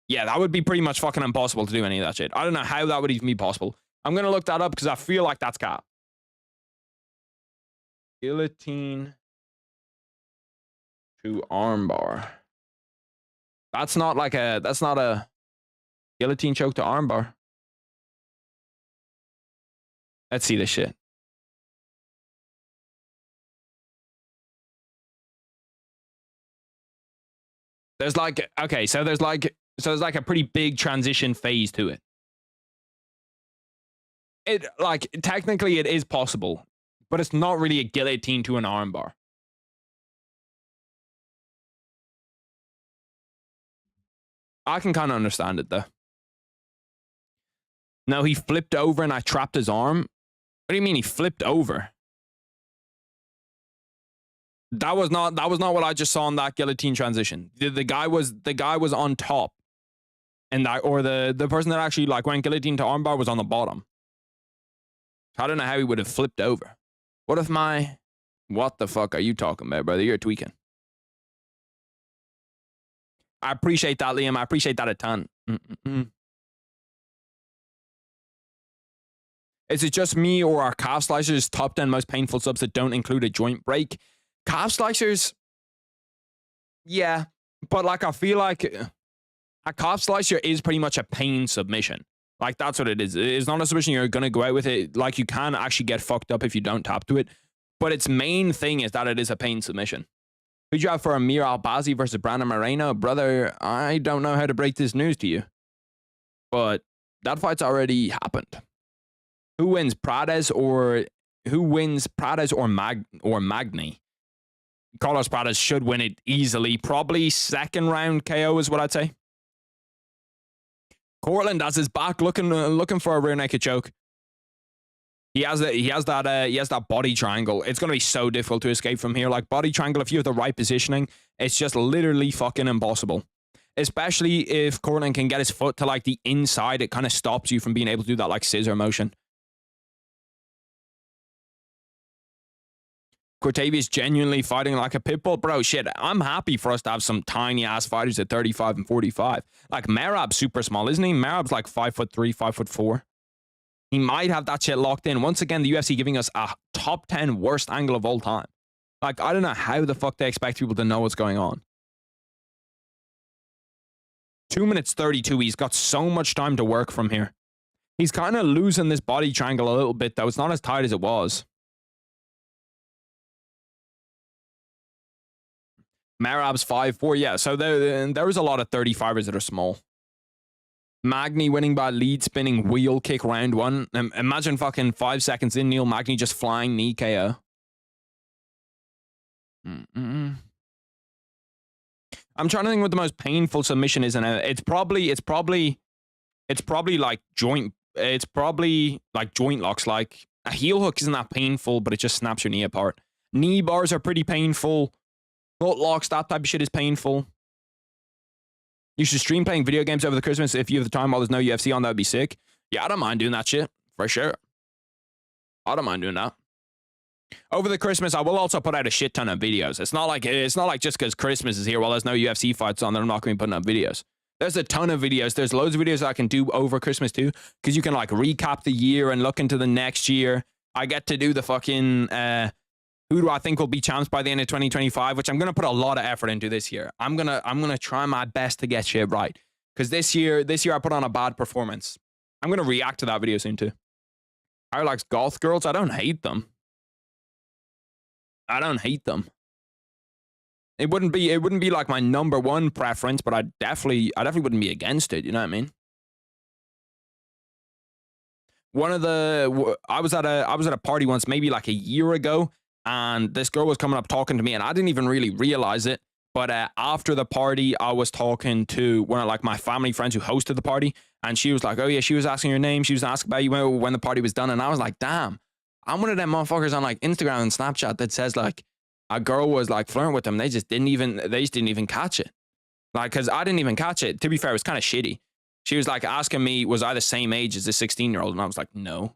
Yeah, that would be pretty much fucking impossible to do any of that shit. I don't know how that would even be possible. I'm going to look that up because I feel like that's cap. Guillotine to armbar. That's not a guillotine choke to armbar. Let's see this shit. There's like, okay, so there's like a pretty big transition phase to it. It, like, technically it is possible, but it's not really a guillotine to an armbar. I can kind of understand it, though. No, he flipped over and I trapped his arm. What do you mean he flipped over? That was not what I just saw in that guillotine transition. The guy was on top. And that, or the person that actually like went guillotine to armbar was on the bottom. I don't know how he would have flipped over. What if what the fuck are you talking about, brother? You're tweaking. I appreciate that, Liam. I appreciate that a ton. Is it just me, or are calf slicers top 10 most painful subs that don't include a joint break? Calf slicers, yeah, but like I feel like a calf slicer is pretty much a pain submission. Like that's what it is. It's not a submission you're gonna go out with it. Like you can actually get fucked up if you don't tap to it. But its main thing is that it is a pain submission. Who'd you have for Amir Albazi versus Brandon Moreno? Brother, I don't know how to break this news to you. But that fight's already happened. Who wins, Prates or Magny? Carlos Prates should win it easily. Probably second round KO is what I'd say. Cortland has his back looking for a rear naked choke. He has that body triangle. It's gonna be so difficult to escape from here. Like body triangle, if you have the right positioning, it's just literally fucking impossible. Especially if Cortland can get his foot to like the inside, it kind of stops you from being able to do that like scissor motion. Cortavius genuinely fighting like a pit bull. Bro, shit, I'm happy for us to have some tiny-ass fighters at 35 and 45. Like, Mirart's super small, isn't he? Mirart's like 5'3", 5'4". He might have that shit locked in. Once again, the UFC giving us a top 10 worst angle of all time. Like, I don't know how the fuck they expect people to know what's going on. 2 minutes 32. He's got so much time to work from here. He's kind of losing this body triangle a little bit, though. It's not as tight as it was. Marab's 5'4", yeah. So there is a lot of 35ers that are small. Magny winning by lead spinning wheel kick round one. Imagine fucking 5 seconds in, Neil Magny just flying knee KO. I'm trying to think what the most painful submission is, and it's probably like joint. It's probably like joint locks. Like a heel hook isn't that painful, but it just snaps your knee apart. Knee bars are pretty painful. Nut locks, that type of shit is painful. You should stream playing video games over the Christmas if you have the time while there's no UFC on. That would be sick. Yeah, I don't mind doing that shit for sure. I don't mind doing that. Over the Christmas, I will also put out a shit ton of videos. It's not like just because Christmas is here while there's no UFC fights on that I'm not going to be putting up videos. There's a ton of videos. There's loads of videos that I can do over Christmas too, because you can like recap the year and look into the next year. I get to do the fucking who do I think will be champs by the end of 2025, which I'm gonna put a lot of effort into this year. I'm gonna try my best to get shit right, because this year I put on a bad performance. I'm gonna react to that video soon too. I like goth girls. I don't hate them. I don't hate them. It wouldn't be like my number one preference, but I definitely wouldn't be against it. You know what I mean? I was at a party once, maybe like a year ago, and this girl was coming up talking to me, and I didn't even really realize it. But after the party, I was talking to one of like my family friends who hosted the party, and she was like, "Oh yeah," she was asking your name. She was asking about you when the party was done, and I was like, "Damn, I'm one of them motherfuckers on like Instagram and Snapchat that says like a girl was like flirting with them. They just didn't even catch it. Like, cause I didn't even catch it. To be fair, it was kind of shitty. She was like asking me, was I the same age as this 16-year-old? And I was like, no,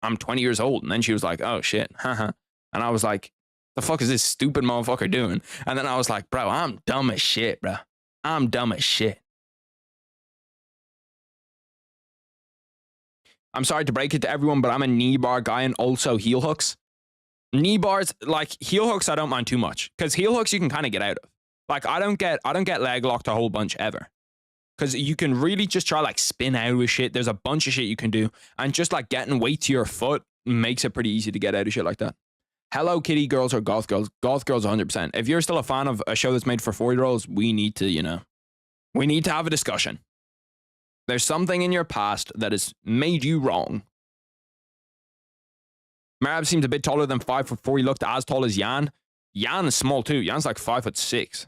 I'm 20 years old. And then she was like, oh shit. And I was like, the fuck is this stupid motherfucker doing? And then I was like, bro, I'm dumb as shit, bro. I'm dumb as shit. I'm sorry to break it to everyone, but I'm a knee bar guy and also heel hooks. Knee bars, like heel hooks, I don't mind too much, because heel hooks you can kind of get out of. Like I don't get leg locked a whole bunch ever, because you can really just try like spin out of shit. There's a bunch of shit you can do, and just like getting weight to your foot makes it pretty easy to get out of shit like that. Hello Kitty girls or goth girls? Goth girls 100%. If you're still a fan of a show that's made for 4-year-olds, we need to have a discussion. There's something in your past that has made you wrong. Marab seems a bit taller than 5'4". He looked as tall as Jan. Jan is small too. Jan's like 5'6".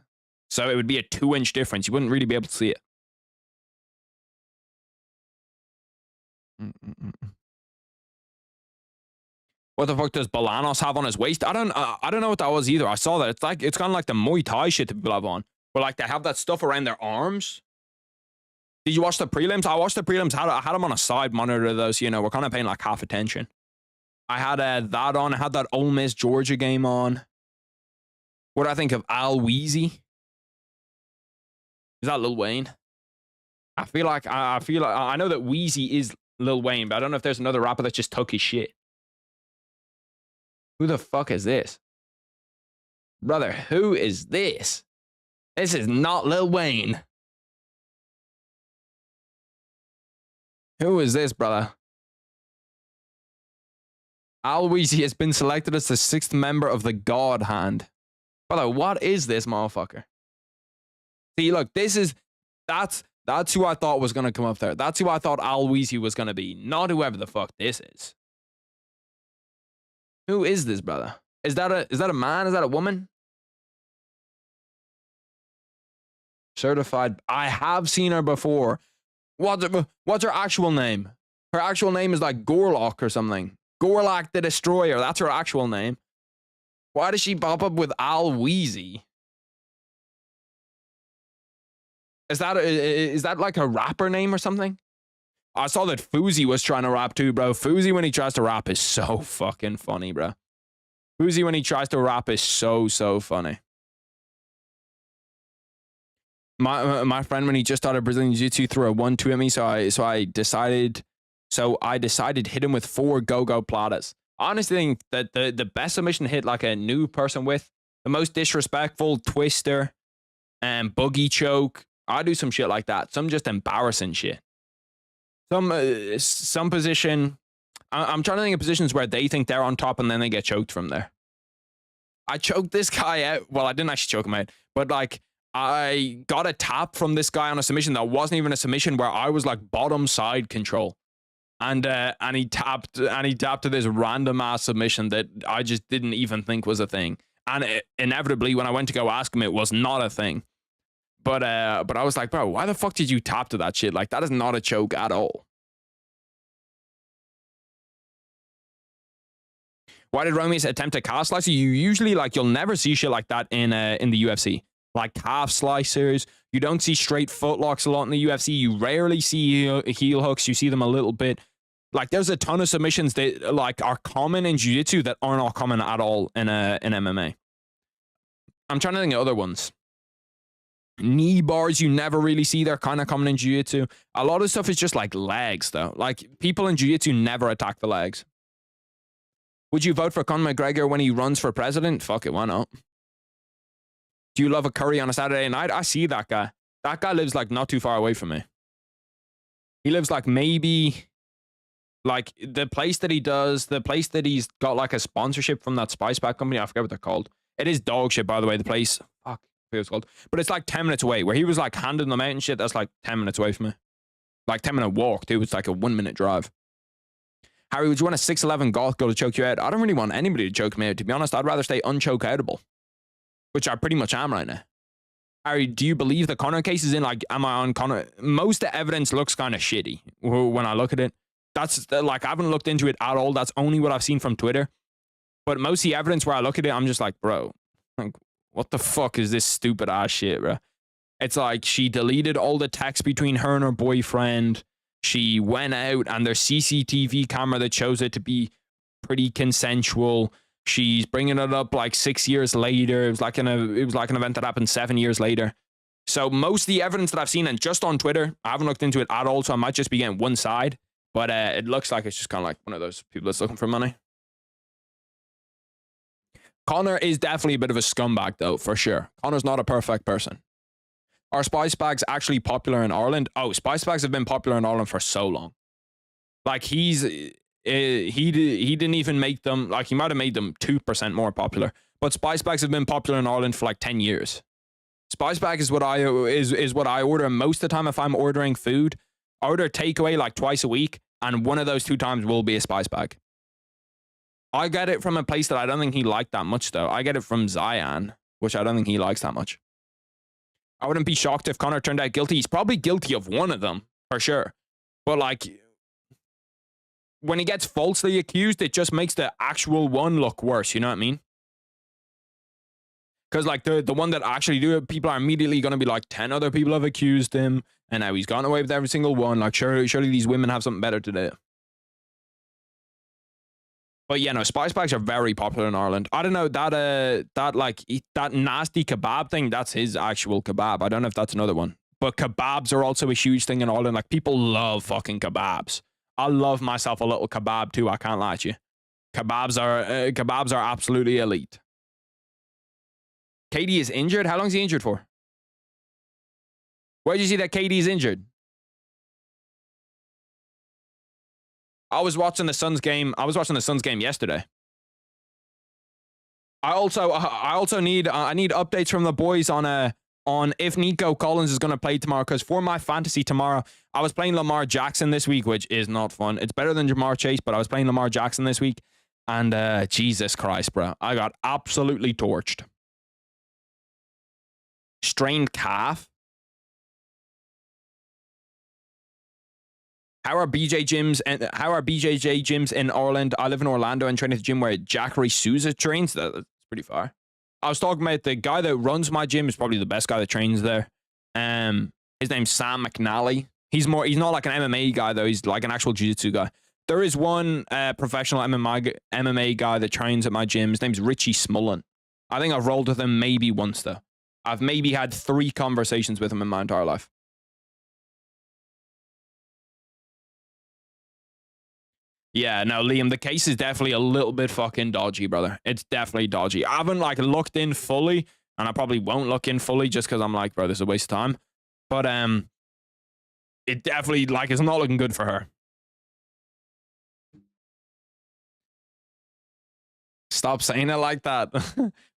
So it would be a 2-inch difference. You wouldn't really be able to see it. What the fuck does Bolanos have on his waist? I don't know what that was either. I saw that. It's kind of like the Muay Thai shit that people have on. But like they have that stuff around their arms. Did you watch the prelims? I watched the prelims. I had them on a side monitor though, so you know, we're kind of paying like half attention. I had that on. I had that Ole Miss Georgia game on. What do I think of Al Weezy? Is that Lil Wayne? I feel like I know that Weezy is Lil Wayne, but I don't know if there's another rapper that just took his shit. Who the fuck is this? Brother, who is this? This is not Lil Wayne. Who is this, brother? Al Weezy has been selected as the 6th member of the God Hand. Brother, what is this motherfucker? See, look, that's who I thought was going to come up there. That's who I thought Al Weezy was going to be, not whoever the fuck this is. Who is this, brother? Is that a man? Is that a woman? Certified. I have seen her before. What's her actual name? Her actual name is like Gorlock or something. Gorlock the Destroyer. That's her actual name. Why does she pop up with Al Weezy? Is that like a rapper name or something? I saw that Fousey was trying to rap too, bro. Fousey, when he tries to rap, is so fucking funny, bro. Fousey, when he tries to rap, is so funny. My friend, when he just started Brazilian Jiu-Jitsu, threw a 1-2 at me, so I decided hit him with 4 go-go platas. I honestly think that the best submission to hit like a new person with, the most disrespectful twister and boogie choke. I do some shit like that. Some just embarrassing shit. Some position. I'm trying to think of positions where they think they're on top and then they get choked from there. I choked this guy out. Well, I didn't actually choke him out, but like I got a tap from this guy on a submission that wasn't even a submission, where I was like bottom side control. And he tapped to this random ass submission that I just didn't even think was a thing. And inevitably, when I went to go ask him, it was not a thing. But I was like, bro, why the fuck did you tap to that shit? Like, that is not a choke at all. Why did Romies attempt a calf slicer? You usually, like, you'll never see shit like that in the UFC. Like calf slicers. You don't see straight footlocks a lot in the UFC. You rarely see heel hooks. You see them a little bit. Like, there's a ton of submissions that like are common in jiu-jitsu that are not common at all in MMA. I'm trying to think of other ones. Knee bars, you never really see. They're kind of common in jiu-jitsu. A lot of stuff is just like legs, though. Like, people in jiu-jitsu never attack the legs. Would you vote for Conor McGregor when he runs for president? Fuck it, why not? Do you love a curry on a Saturday night? I see that guy. That guy lives like not too far away from me. He lives like maybe like the place that he's got like a sponsorship from that spice pack company. I forget what they're called. It is dog shit, by the way, the place. Fuck, I forget what it's called. But it's like 10 minutes away. Where he was like handing them out and shit, that's like 10 minutes away from me. Like 10-minute walk, too. It's like a 1-minute drive. Harry, would you want a 6'11" goth girl to choke you out? I don't really want anybody to choke me out, to be honest. I'd rather stay unchokeoutable, which I pretty much am right now. Harry, do you believe the Conor case is in? Like, am I on Conor? Most of the evidence looks kind of shitty when I look at it. That's like, I haven't looked into it at all. That's only what I've seen from Twitter. But most of the evidence where I look at it, I'm just like, bro, like, what the fuck is this stupid ass shit, bro? It's like she deleted all the text between her and her boyfriend. She went out and there's CCTV camera that shows it to be pretty consensual. She's bringing it up like 6 years later. It was like an event that happened 7 years later. So most of the evidence that I've seen, and just on Twitter, I haven't looked into it at all, so I might just be getting one side. But it looks like it's just kind of like one of those people that's looking for money. Conor is definitely a bit of a scumbag, though, for sure. Conor's not a perfect person. Are spice bags actually popular in Ireland? Oh, spice bags have been popular in Ireland for so long. Like, he didn't even make them, like, he might have made them 2% more popular. But spice bags have been popular in Ireland for like 10 years. Spice bag is what I order most of the time if I'm ordering food. I order takeaway like twice a week, and one of those 2 times will be a spice bag. I get it from a place that I don't think he liked that much, though. I get it from Zion, which I don't think he likes that much. I wouldn't be shocked if Conor turned out guilty. He's probably guilty of one of them, for sure. But, like, when he gets falsely accused, it just makes the actual one look worse. You know what I mean? Because like the one that actually do it, people are immediately going to be like, 10 other people have accused him, and now he's gone away with every single one. Like, surely these women have something better to do. But yeah, no, spice bags are very popular in Ireland. I don't know, that nasty kebab thing, that's his actual kebab. I don't know if that's another one. But kebabs are also a huge thing in Ireland. Like, people love fucking kebabs. I love myself a little kebab too, I can't lie to you. Kebabs are absolutely elite. KD is injured? How long is he injured for? Where did you see that KD is injured? I was watching the Suns game. I was watching the Suns game yesterday. I also need updates from the boys on if Nico Collins is going to play tomorrow, because for my fantasy tomorrow, I was playing Lamar Jackson this week, which is not fun. It's better than Jamar Chase, but I was playing Lamar Jackson this week, and Jesus Christ, bro, I got absolutely torched. Strained calf. How are BJJ gyms in Ireland? I live in Orlando and train at the gym where Jackery Souza trains. That's pretty far. I was talking about the guy that runs my gym is probably the best guy that trains there. His name's Sam McNally. He's not like an MMA guy though. He's like an actual jiu-jitsu guy. There is one professional MMA guy that trains at my gym. His name's Richie Smullen. I think I've rolled with him maybe once though. I've maybe had 3 conversations with him in my entire life. Yeah, no, Liam, the case is definitely a little bit fucking dodgy, brother. It's definitely dodgy. I haven't like looked in fully, and I probably won't look in fully just because I'm like, bro, this is a waste of time. But it definitely like it's not looking good for her. Stop saying it like that.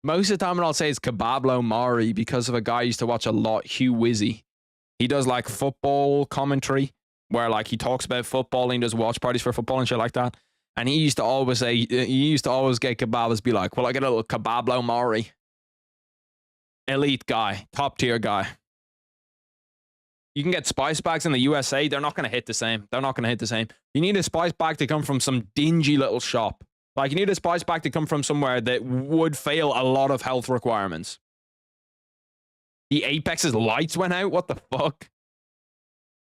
Most of the time, I'll say it's Kebablo Mari because of a guy I used to watch a lot, Hugh Wizzy. He does like football commentary, where like he talks about football and he does watch parties for football and shit like that. And he used to always get kebabs be like, well, I get a little Kebablo Mari. Elite guy, top tier guy. You can get spice bags in the USA. They're not going to hit the same. They're not going to hit the same. You need a spice bag to come from some dingy little shop. Like, you need a spice bag to come from somewhere that would fail a lot of health requirements. The Apex's lights went out? What the fuck?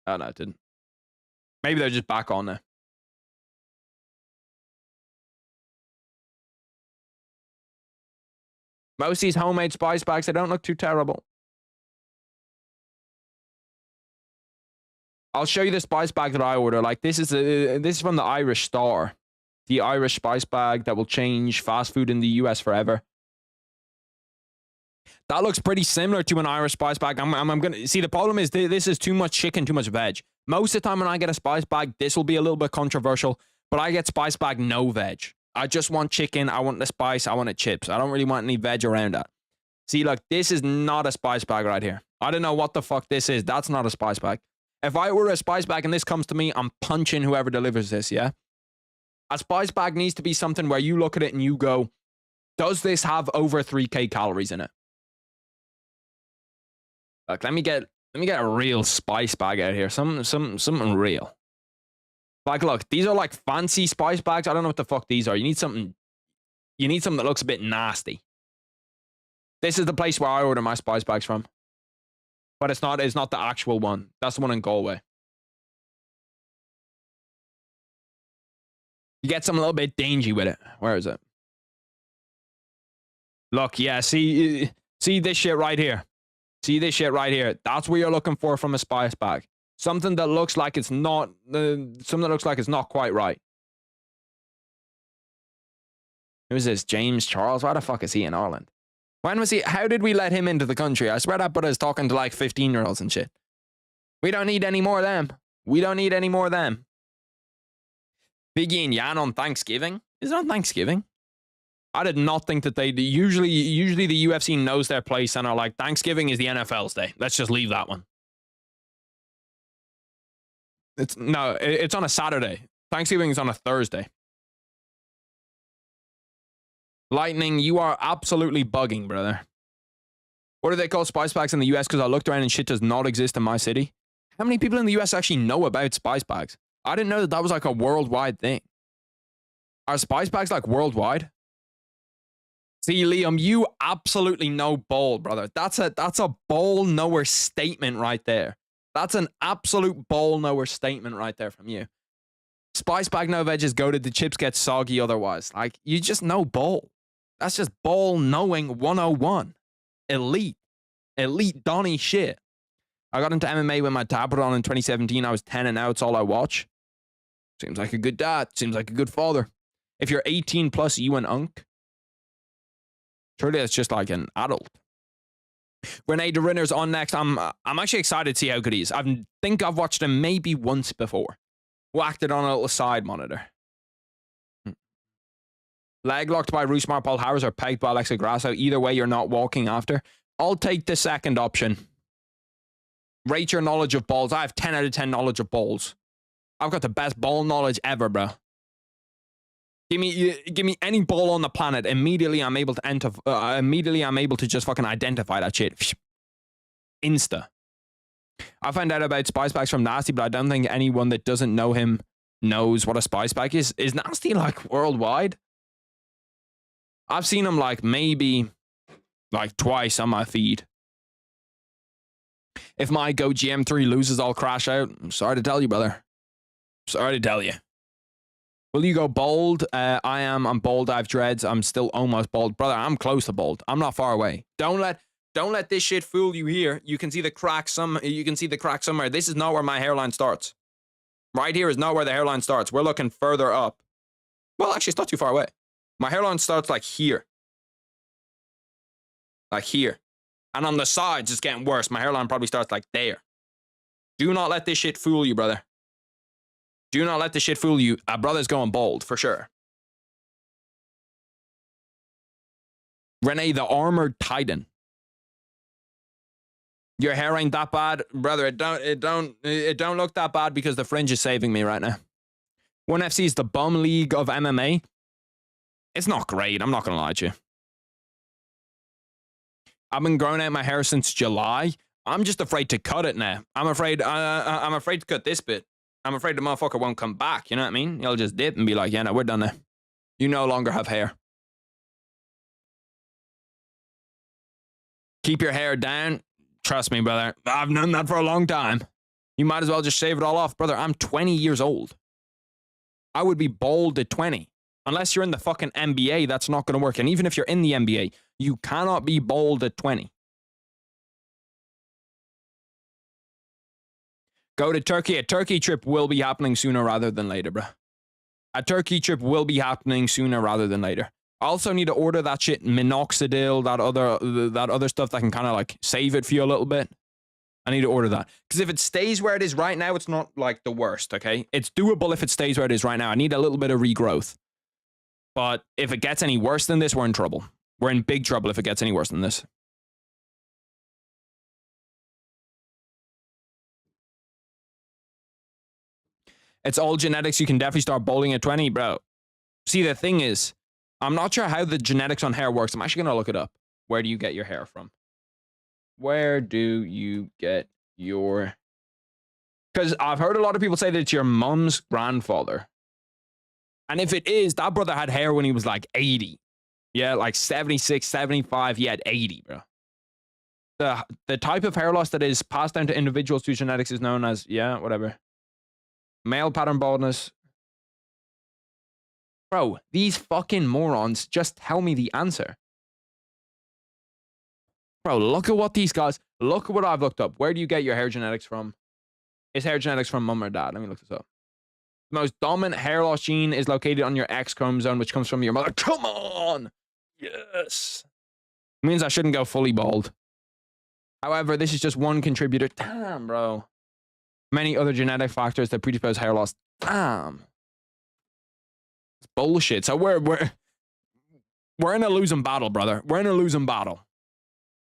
Oh, no, it didn't. Maybe they're just back on now. Most of these homemade spice bags, they don't look too terrible. I'll show you the spice bag that I order. Like, this is from the Irish Star. The Irish spice bag that will change fast food in the US forever. That looks pretty similar to an Irish spice bag. I'm gonna see, the problem is this is too much chicken, too much veg. Most of the time when I get a spice bag, this will be a little bit controversial, but I get spice bag no veg. I just want chicken. I want the spice. I want the chips. I don't really want any veg around that. See, look, this is not a spice bag right here. I don't know what the fuck this is. That's not a spice bag. If I order a spice bag and this comes to me, I'm punching whoever delivers this, yeah? A spice bag needs to be something where you look at it and you go, does this have over 3K calories in it? Look, let me get a real spice bag out here. Something real. Like, look, these are like fancy spice bags. I don't know what the fuck these are. You need something that looks a bit nasty. This is the place where I order my spice bags from. But it's not the actual one. That's the one in Galway. You get something a little bit dingy with it. Where is it? Look, yeah, see this shit right here. See this shit right here. That's what you're looking for from a spice bag. Something that looks like it's not quite right. Who is this? James Charles? Why the fuck is he in Ireland? When was he? How did we let him into the country? I swear that but is talking to like 15-year-olds and shit. We don't need any more of them. We don't need any more of them. Biggie and Yan on Thanksgiving? Is it on Thanksgiving? I did not think that they usually the UFC knows their place and are like, Thanksgiving is the NFL's day. Let's just leave that one. It's on a Saturday. Thanksgiving is on a Thursday. Lightning, you are absolutely bugging, brother. What do they call spice bags in the US? Because I looked around and shit does not exist in my city. How many people in the US actually know about spice bags? I didn't know that that was like a worldwide thing. Are spice bags like worldwide? See, Liam, you absolutely know ball, brother. That's a ball knower statement right there. That's an absolute ball knower statement right there from you. Spice bag no veggies goated, the chips get soggy otherwise. Like, you just know ball. That's just ball knowing 101. Elite Donnie shit. I got into MMA when my dad put on in 2017. I was 10 and now it's all I watch. Seems like a good dad. Seems like a good father. If you're 18 plus, you an unk. Surely that's just like an adult. Renee de Rinner's on next. I'm actually excited to see how good he is. I think I've watched him maybe once before. Whacked it on a little side monitor. Leg locked by Roosmar Paul Harris or pegged by Alexa Grasso. Either way, you're not walking after. I'll take the second option. Rate your knowledge of balls. I have 10 out of 10 knowledge of balls. I've got the best ball knowledge ever, bro. Give me any ball on the planet. Immediately, I'm able to enter. Immediately, I'm able to just fucking identify that shit. Insta. I found out about spice bags from Nasty, but I don't think anyone that doesn't know him knows what a spice bag is. Is Nasty like worldwide? I've seen him like maybe like twice on my feed. If my Go GM3 loses, I'll crash out. I'm sorry to tell you, brother. Sorry to tell you. Will you go bald? I'm bald. I have dreads. I'm still almost bald. Brother, I'm close to bald. I'm not far away. Don't let this shit fool you here. You can see the crack somewhere. This is not where my hairline starts. Right here is not where the hairline starts. We're looking further up. Well, actually, it's not too far away. My hairline starts like here. Like here. And on the sides, it's getting worse. My hairline probably starts like there. Do not let this shit fool you, brother. Do not let this shit fool you. A brother's going bald, for sure. Renee, the Armored Titan. Your hair ain't that bad. Brother, it don't look that bad because the fringe is saving me right now. 1FC is the bum league of MMA. It's not great, I'm not going to lie to you. I've been growing out my hair since July. I'm just afraid to cut it now. I'm afraid to cut this bit. I'm afraid the motherfucker won't come back. You know what I mean? He'll just dip and be like, yeah, no, we're done now. You no longer have hair. Keep your hair down. Trust me, brother. I've known that for a long time. You might as well just shave it all off. Brother, I'm 20 years old. I would be bald at 20. Unless you're in the fucking NBA, that's not going to work. And even if you're in the NBA, you cannot be bald at 20. Go to Turkey. A Turkey trip will be happening sooner rather than later, bro. A Turkey trip will be happening sooner rather than later. I also need to order that shit, minoxidil, that other stuff that can kind of like save it for you a little bit. I need to order that. Because if it stays where it is right now, it's not like the worst, okay? It's doable if it stays where it is right now. I need a little bit of regrowth. But if it gets any worse than this, we're in trouble. We're in big trouble if it gets any worse than this. It's all genetics. You can definitely start bowling at 20, bro. See, the thing is, I'm not sure how the genetics on hair works. I'm actually going to look it up. Where do you get your hair from? Where do you get your... Because I've heard a lot of people say that it's your mom's grandfather. And if it is, that brother had hair when he was like 80. Yeah, like 76, 75, he had 80, bro. The type of hair loss that is passed down to individuals through genetics is known as, yeah, whatever. Male pattern baldness. Bro, these fucking morons just tell me the answer. Bro, look at what these guys... Look at what I've looked up. Where do you get your hair genetics from? Is hair genetics from mum or dad? Let me look this up. The most dominant hair loss gene is located on your X chromosome, which comes from your mother. Come on! Yes! It means I shouldn't go fully bald. However, this is just one contributor. Damn, bro. Many other genetic factors that predispose hair loss. Damn. It's bullshit. So we're in a losing battle, brother. We're in a losing battle.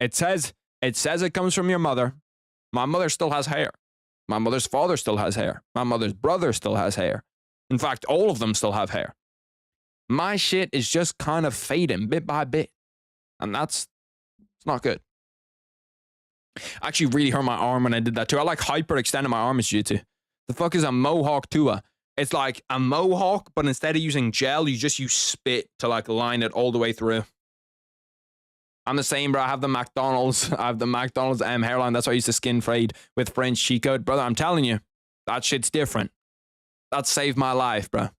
It says it comes from your mother. My mother still has hair. My mother's father still has hair. My mother's brother still has hair. In fact, all of them still have hair. My shit is just kind of fading bit by bit. And it's not good. I actually really hurt my arm when I did that too. I like hyper extended my arm in jiu-jitsu. The fuck is a mohawk tua? It's like a mohawk, but instead of using gel, you just use spit to like line it all the way through. I'm the same, bro. I have the McDonald's. I have the McDonald's hairline. That's why I used to skin fade with French cheat code. Brother, I'm telling you, that shit's different. That saved my life, bro.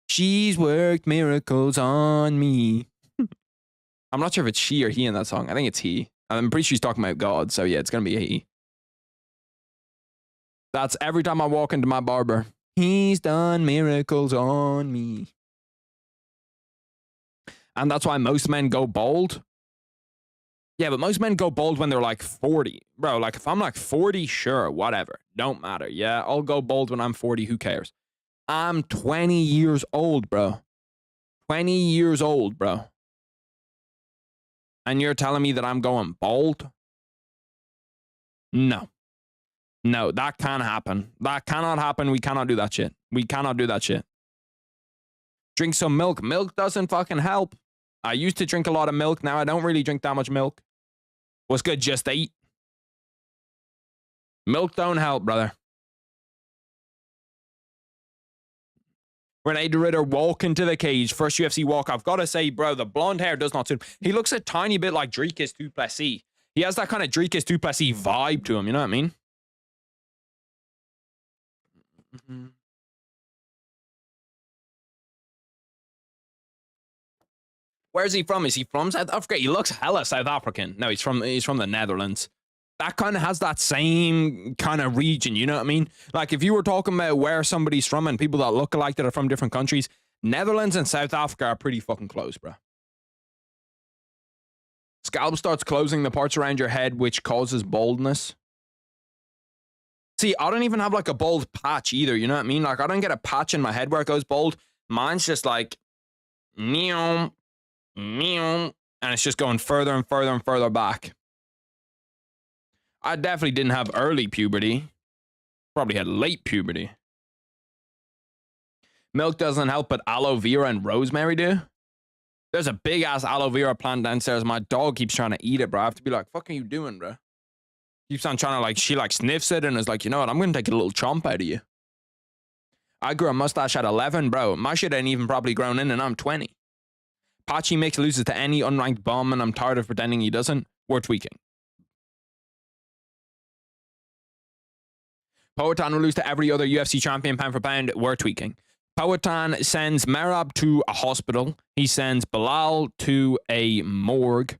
She's worked miracles on me. I'm not sure if it's she or he in that song. I think it's he. I'm pretty sure he's talking about God. So yeah, it's going to be a he. That's every time I walk into my barber. He's done miracles on me. And that's why most men go bald. Yeah, but most men go bald when they're like 40. Bro, like if I'm like 40, sure, whatever. Don't matter. Yeah, I'll go bald when I'm 40. Who cares? I'm 20 years old, bro. 20 years old, bro. And you're telling me that I'm going bald? No. No, that can't happen. That cannot happen. We cannot do that shit. We cannot do that shit. Drink some milk. Milk doesn't fucking help. I used to drink a lot of milk. Now I don't really drink that much milk. What's good? Just eat. Milk don't help, brother. Renee the Ritter, walk into the cage. First UFC walk. I've got to say, bro, the blonde hair does not suit him. He looks a tiny bit like Dricus du Plessis. He has that kind of Dricus du Plessis vibe to him. You know what I mean? Where's he from? Is he from South Africa? He looks hella South African. No, he's from the Netherlands. That kind of has that same kind of region, you know what I mean? Like if you were talking about where somebody's from and people that look alike that are from different countries, Netherlands and South Africa are pretty fucking close, bro. Scalp starts closing the parts around your head, which causes baldness. See, I don't even have like a bald patch either, you know what I mean? Like I don't get a patch in my head where it goes bald. Mine's just like, meow, meow, and it's just going further and further and further back. I definitely didn't have early puberty. Probably had late puberty. Milk doesn't help, but aloe vera and rosemary do. There's a big ass aloe vera plant downstairs. My dog keeps trying to eat it, bro. I have to be like, fuck are you doing, bro? Keeps on trying to like, she like sniffs it and is like, you know what? I'm going to take a little chomp out of you. I grew a mustache at 11, bro. My shit ain't even probably grown in and I'm 20. Pachi Mix loses to any unranked bomb and I'm tired of pretending he doesn't. We're tweaking. Poatan will lose to every other UFC champion pound for pound. We're tweaking. Poatan sends Mirart to a hospital. He sends Bilal to a morgue.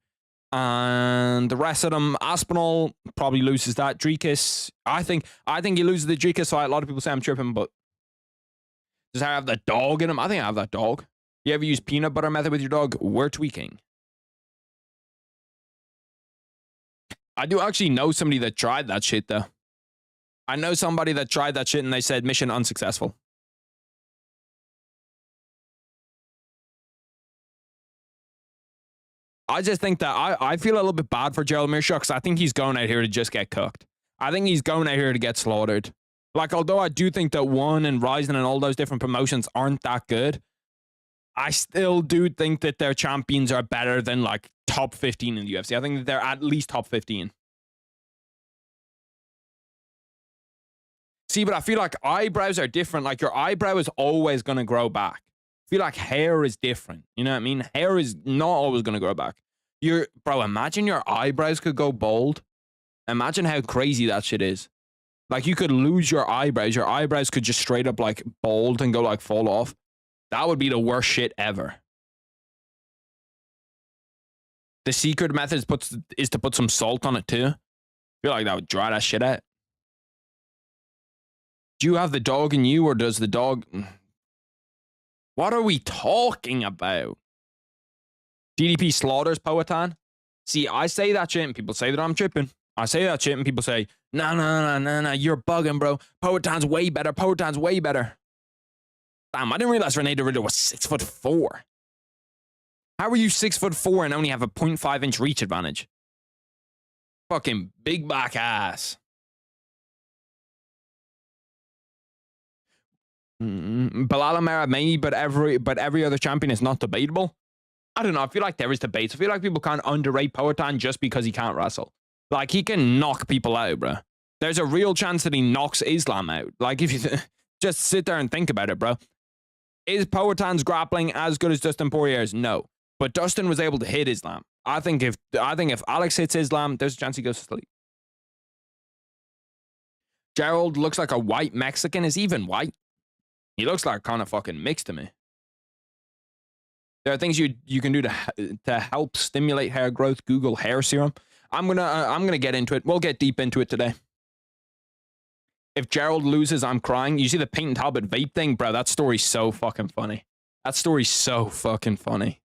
And the rest of them, Aspinall probably loses that. Dricus, I think he loses the Dricus fight. A lot of people say I'm tripping, but does I have that dog in him? I think I have that dog. You ever use peanut butter method with your dog? We're tweaking. I do actually know somebody that tried that shit, though. I know somebody that tried that shit and they said mission unsuccessful. I just think that I feel a little bit bad for Gerald Meerschaw because I think he's going out here to just get cooked. I think he's going out here to get slaughtered. Like, although I do think that One and Ryzen and all those different promotions aren't that good, I still do think that their champions are better than like top 15 in the UFC. I think that they're at least top 15. See, but I feel like eyebrows are different. Like your eyebrow is always going to grow back. I feel like hair is different. You know what I mean? Hair is not always going to grow back. Bro, imagine your eyebrows could go bald. Imagine how crazy that shit is. Like you could lose your eyebrows. Your eyebrows could just straight up like bald and go like fall off. That would be the worst shit ever. The secret method is to put some salt on it too. I feel like that would dry that shit out. Do you have the dog in you or does the dog... What are we talking about? DDP slaughters Poatan? See, I say that shit and people say that I'm tripping. I say that shit and people say, no, you're bugging, bro. Poatan's way better. Poatan's way better. Damn, I didn't realize Renee the Ritter was 6'4". How are you 6'4" and only have a 0.5 inch reach advantage? Fucking big back ass. Bilal and Mirart maybe, but every other champion is not debatable. I don't know. I feel like there is debates. I feel like people can't underrate Poatan just because he can't wrestle. Like he can knock people out, bro. There's a real chance that he knocks Islam out. Like if you Just sit there and think about it, bro. Is Poatan's grappling as good as Dustin Poirier's? No. But Dustin was able to hit Islam. I think if Alex hits Islam, there's a chance he goes to sleep. Gerald looks like a white Mexican. Is he even white? He looks like kind of fucking mixed to me. There are things you can do to help stimulate hair growth. Google hair serum. I'm gonna get into it. We'll get deep into it today. If Gerald loses, I'm crying. You see the Peyton Talbot vape thing? Bro, that story's so fucking funny. That story's so fucking funny.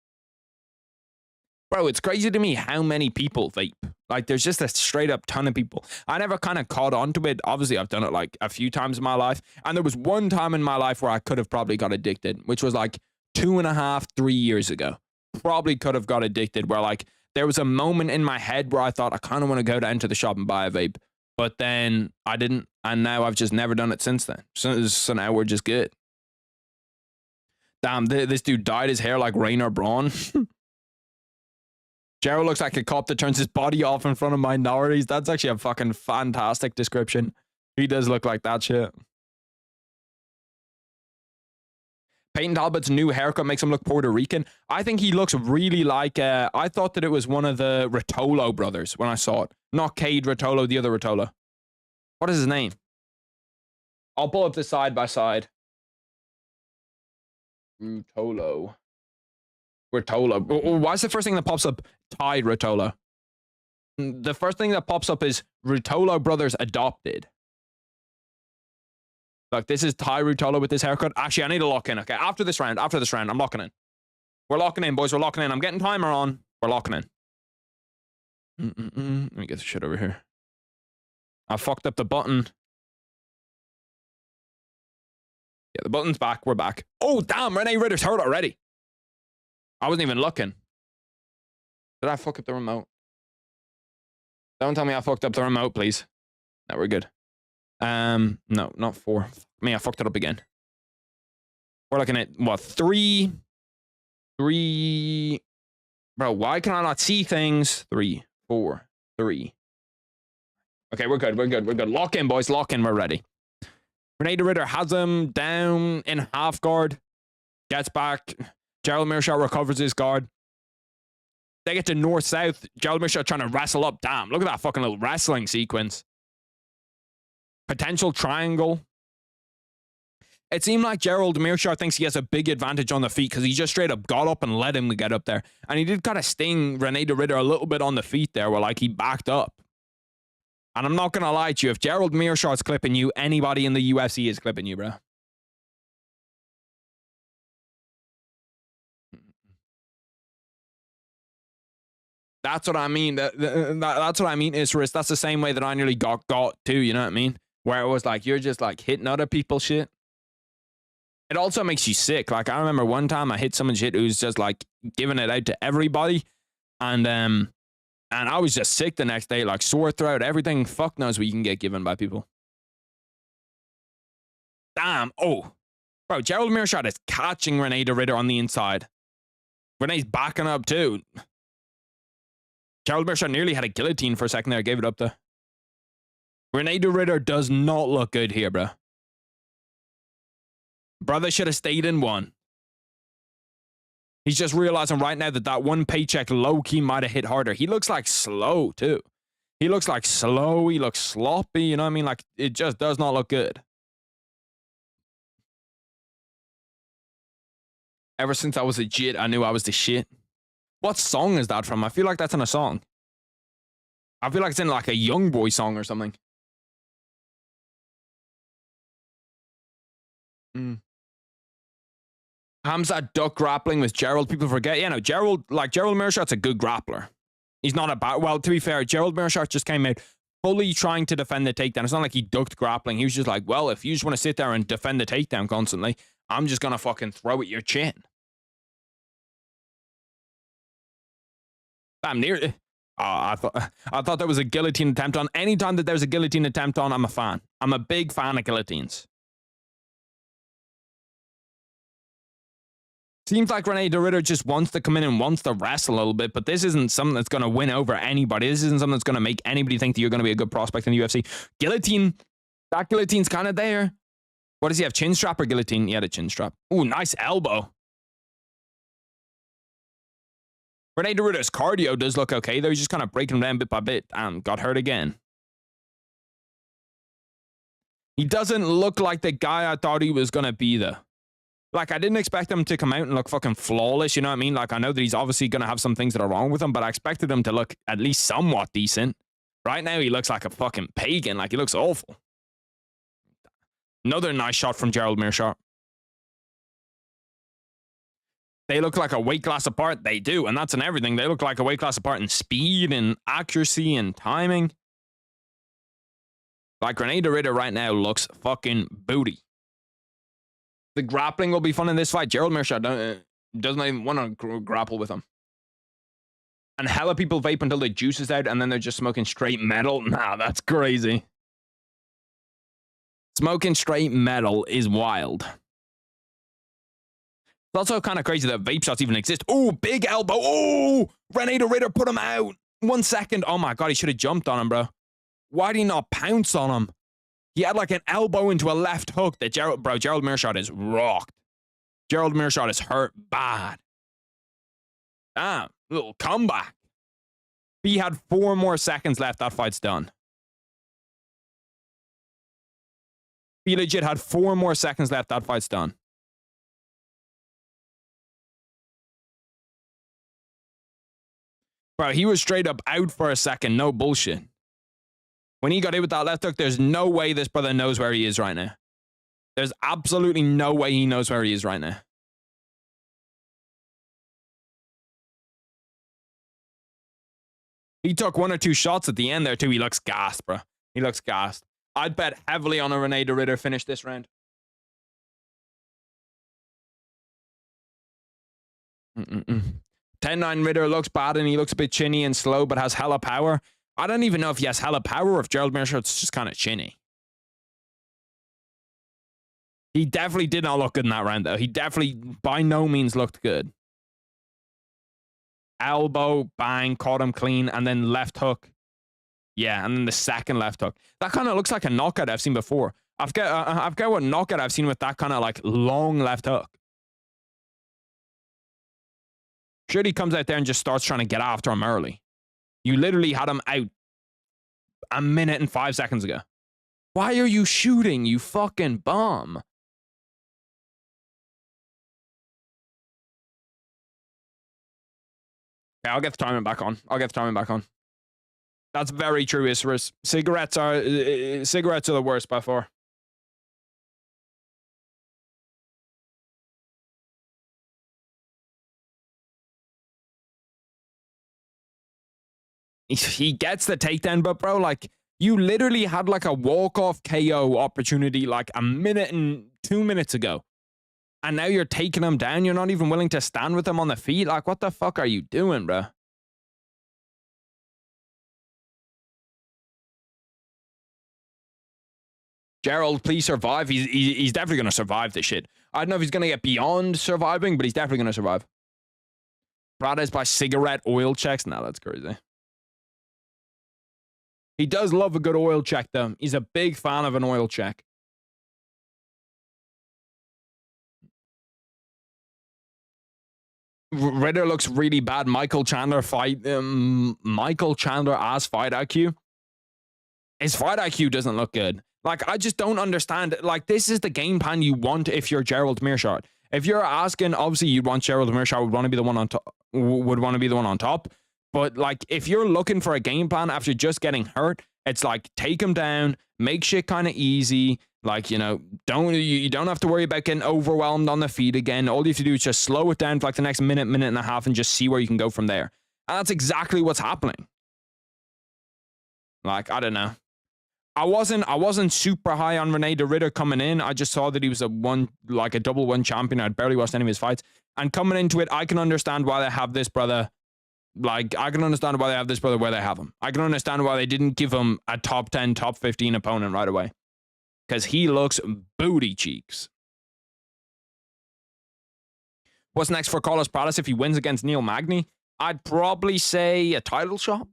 Bro, it's crazy to me how many people vape. Like, there's just a straight up ton of people. I never kind of caught on to it. Obviously, I've done it like a few times in my life. And there was one time in my life where I could have probably got addicted, which was like 2.5, 3 years ago. Probably could have got addicted where like there was a moment in my head where I thought I kind of want to go down to the shop and buy a vape. But then I didn't, and now I've just never done it since then. So now we're just good. Damn, this dude dyed his hair like Rainer Braun. Gerald looks like a cop that turns his body off in front of minorities. That's actually a fucking fantastic description. He does look like that shit. Peyton Talbot's new haircut makes him look Puerto Rican. I think he looks really like, I thought that it was one of the Rotolo brothers when I saw it. Not Cade Rotolo, the other Rotolo. What is his name? I'll pull up this side by side. Rotolo. Why is the first thing that pops up Tide Rotolo? The first thing that pops up is Rotolo brothers adopted. Look, this is Ty Rutolo with this haircut. Actually, I need to lock in. Okay, after this round, I'm locking in. We're locking in, boys. We're locking in. I'm getting timer on. We're locking in. Let me get this shit over here. I fucked up the button. Yeah, the button's back. We're back. Oh, damn. Renee Ritter's hurt already. I wasn't even looking. Did I fuck up the remote? Don't tell me I fucked up the remote, please. No, we're good. No, not 4. I fucked it up again. We're looking at what, 3. Bro, why can I not see things? 3, 4, 3. Okay, we're good. Lock in, boys. Lock in. We're ready. Renee Ritter has him down in half guard. Gets back. Gerald Mirart recovers his guard. They get to north-south. Gerald Mirart trying to wrestle up. Damn, look at that fucking little wrestling sequence. Potential triangle. It seemed like Gerald Mirart thinks he has a big advantage on the feet because he just straight up got up and let him get up there. And he did kind of sting Renee Ritter a little bit on the feet there where like he backed up. And I'm not going to lie to you. If Gerald Mirart's clipping you, anybody in the UFC is clipping you, bro. That's what I mean. That's what I mean, Isris. That's the same way that I nearly got too, you know what I mean? Where it was like, you're just like hitting other people's shit. It also makes you sick. Like, I remember one time I hit someone's shit who's just like giving it out to everybody. And I was just sick the next day, like sore throat, everything. Fuck knows what you can get given by people. Damn. Oh, bro, Gerald Mirart is catching Renee Ritter on the inside. Renee's backing up too. Gerald Mirart nearly had a guillotine for a second there. Gave it up though. Renee Ritter does not look good here, bro. Brother should have stayed in one. He's just realizing right now that one paycheck low-key might have hit harder. He looks like slow, too. He looks like slow. He looks sloppy. You know what I mean? Like, it just does not look good. Ever since I was a jit, I knew I was the shit. What song is that from? I feel like that's in a song. I feel like it's in like a young boy song or something. Hamzat duck grappling with Gerald. People forget. Yeah, no, Gerald Mirart's a good grappler. He's not a bad. Well, to be fair, Gerald Mirart just came out fully trying to defend the takedown. It's not like he ducked grappling. He was just like, well, if you just want to sit there and defend the takedown constantly, I'm just going to fucking throw at your chin. I'm near. I thought that was a guillotine attempt on. Anytime that there's a guillotine attempt on, I'm a fan. I'm a big fan of guillotines. Seems like Renee Ritter just wants to come in and wants to wrestle a little bit, but this isn't something that's going to win over anybody. This isn't something that's going to make anybody think that you're going to be a good prospect in the UFC. Guillotine, that guillotine's kind of there. What does he have? Chin strap or guillotine? He had a chin strap. Ooh, nice elbow. Rene Ritter's cardio does look okay, though. He's just kind of breaking him down bit by bit. Got hurt again. He doesn't look like the guy I thought he was going to be, though. Like, I didn't expect him to come out and look fucking flawless, you know what I mean? Like, I know that he's obviously going to have some things that are wrong with him, but I expected him to look at least somewhat decent. Right now, he looks like a fucking pagan. Like, he looks awful. Another nice shot from Gerald Mirart. They look like a weight class apart. They do, and that's in everything. They look like a weight class apart in speed and accuracy and timing. Like, Rene Ritter right now looks fucking booty. The grappling will be fun in this fight. Gerald Mirart doesn't even want to grapple with him. And hella people vape until the juice is out, and then they're just smoking straight metal. Nah, that's crazy. Smoking straight metal is wild. It's also kind of crazy that vape shots even exist. Oh, big elbow. Oh, Rene Ritter put him out. 1 second. Oh my God, he should have jumped on him, bro. Why did he not pounce on him? He had like an elbow into a left hook that Gerald Mirart is rocked. Gerald Mirart is hurt bad. Damn, little comeback. He had 4 more seconds left. That fight's done. He legit had 4 more seconds left. That fight's done. Bro, he was straight up out for a second. No bullshit. When he got hit with that left hook, there's no way this brother knows where he is right now. There's absolutely no way he knows where he is right now. He took 1 or 2 shots at the end there too. He looks gassed, bro. He looks gassed. I'd bet heavily on a Rene Ritter finish this round. 10-9 Ritter looks bad and he looks a bit chinny and slow, but has hella power. I don't even know if he has hella power or if Gerald Mirart's just kind of chinny. He definitely did not look good in that round, though. He definitely, by no means, looked good. Elbow, bang, caught him clean, and then left hook. Yeah, and then the second left hook. That kind of looks like a knockout I've seen before. I've got what knockout I've seen with that kind of like long left hook. Sure, he comes out there and just starts trying to get after him early. You literally had him out 1 minute and 5 seconds ago. Why are you shooting, you fucking bum? Okay, I'll get the timing back on. That's very true, Isrus. Cigarettes are the worst by far. He gets the takedown, but bro, like, you literally had like a walk-off KO opportunity like 1 minute and 2 minutes ago. And now you're taking him down. You're not even willing to stand with him on the feet. Like, what the fuck are you doing, bro? Gerald, please survive. He's definitely going to survive this shit. I don't know if he's going to get beyond surviving, but he's definitely going to survive. Prates by cigarette oil checks. Nah, that's crazy. He does love a good oil check, though. He's a big fan of an oil check. Ritter looks really bad. Michael Chandler ass fight IQ. His fight IQ doesn't look good. Like, I just don't understand. Like, this is the game plan you want if you're Gerald Mirart. If you're asking, obviously you'd want Gerald Mirart would want to be the one on top. But like, if you're looking for a game plan after just getting hurt, it's like, take him down, make shit kind of easy. Like, you know, you don't have to worry about getting overwhelmed on the feet again. All you have to do is just slow it down for like the next minute and a half and just see where you can go from there. And that's exactly what's happening. Like, I don't know. I wasn't super high on Rene Ritter coming in. I just saw that he was a double one champion. I'd barely watched any of his fights. And coming into it, I can understand why they have this brother. Like, I can understand why they have this brother where they have him. I can understand why they didn't give him a top 10, top 15 opponent right away. Because he looks booty cheeks. What's next for Carlos Prates if he wins against Neil Magny? I'd probably say a title shot.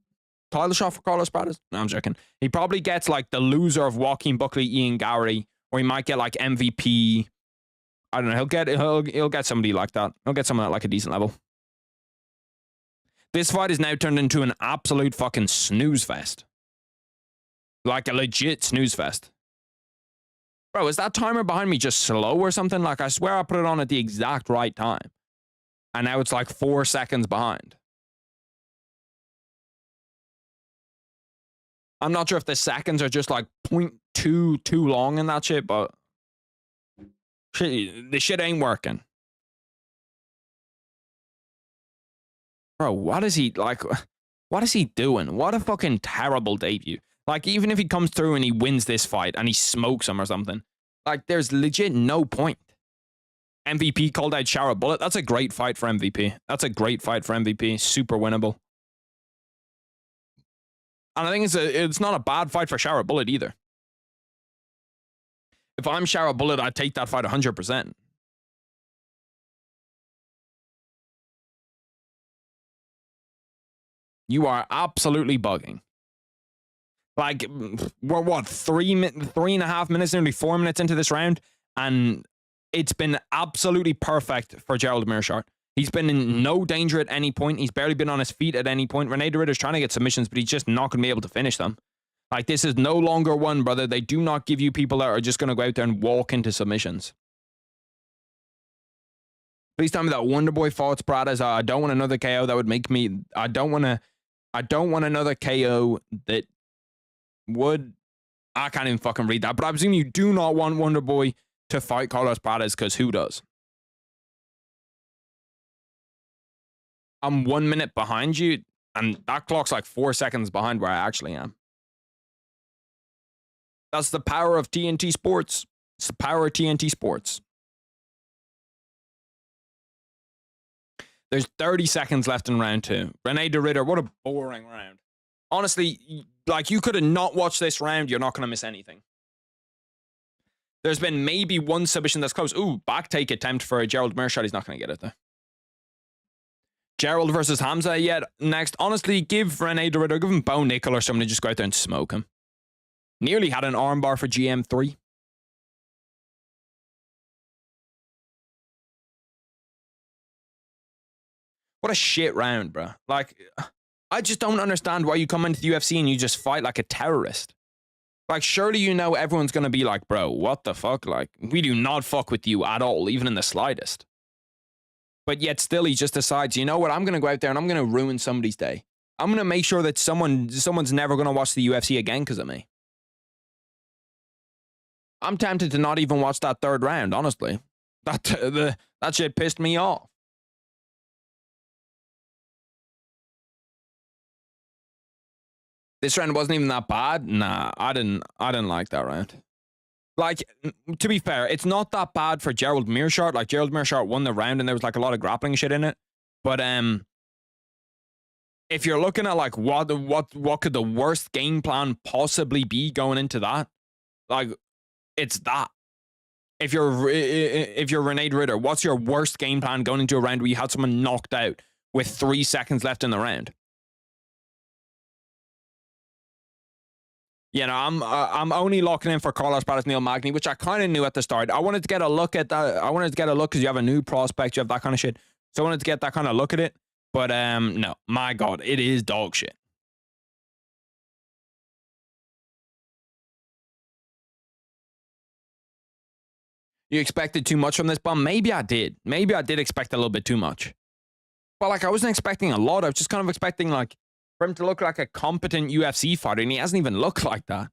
Title shot for Carlos Prates? No, I'm joking. He probably gets like the loser of Joaquin Buckley, Ian Gowrie, or he might get like MVP. I don't know. He'll get somebody like that. He'll get someone at like a decent level. This fight is now turned into an absolute fucking snooze fest. Like a legit snooze fest. Bro, is that timer behind me just slow or something? Like, I swear I put it on at the exact right time. And now it's like 4 seconds behind. I'm not sure if the seconds are just like 0.2 too long in that shit, but the shit ain't working. Bro, what is he doing? What a fucking terrible debut. Like, even if he comes through and he wins this fight and he smokes him or something, like, there's legit no point. MVP called out Shower Bullet. That's a great fight for MVP. That's a great fight for MVP. Super winnable. And I think it's not a bad fight for Shower Bullet either. If I'm Shower Bullet, I'd take that fight 100%. You are absolutely bugging. Like, we're what, 3.5 minutes, nearly 4 minutes into this round, and it's been absolutely perfect for Gerald Mirart. He's been in no danger at any point. He's barely been on his feet at any point. Ritter's trying to get submissions, but he's just not going to be able to finish them. Like, this is no longer one, brother. They do not give you people that are just going to go out there and walk into submissions. Please tell me that Wonderboy fought Prates. I don't want another KO that would make me... I don't want another KO that would... I can't even fucking read that. But I presume you do not want Wonderboy to fight Carlos Prates, because who does? I'm 1 minute behind you, and that clock's like 4 seconds behind where I actually am. That's the power of TNT Sports. It's the power of TNT Sports. There's 30 seconds left in round 2. Ritter, what a boring round. Honestly, like, you could have not watched this round. You're not going to miss anything. There's been maybe one submission that's close. Ooh, back take attempt for Gerald Mirart. He's not going to get it, though. Gerald versus Hamza yet. Next, honestly, give Ritter, give him Bo Nickel or someone to just go out there and smoke him. Nearly had an armbar for GM3. What a shit round, bro. Like, I just don't understand why you come into the UFC and you just fight like a terrorist. Like, surely you know everyone's going to be like, bro, what the fuck? Like, we do not fuck with you at all, even in the slightest. But yet still he just decides, you know what, I'm going to go out there and I'm going to ruin somebody's day. I'm going to make sure that someone's never going to watch the UFC again because of me. I'm tempted to not even watch that third round, honestly. That shit pissed me off. This round wasn't even that bad. Nah, I didn't like that round. Like, to be fair, it's not that bad for Gerald Mirart. Like, Gerald Mirart won the round and there was like a lot of grappling shit in it. But if you're looking at like what could the worst game plan possibly be going into that, like, it's that. If you're Ritter, what's your worst game plan going into a round where you had someone knocked out with 3 seconds left in the round? You know, I'm only locking in for Carlos Prates, Neil Magny, which I kind of knew at the start. I wanted to get a look at that. I wanted to get a look because you have a new prospect, you have that kind of shit. So I wanted to get that kind of look at it. But no, my God, it is dog shit. You expected too much from this bum? Maybe I did. Maybe I did expect a little bit too much. But like, I wasn't expecting a lot. I was just kind of expecting like for him to look like a competent UFC fighter, and he hasn't even looked like that.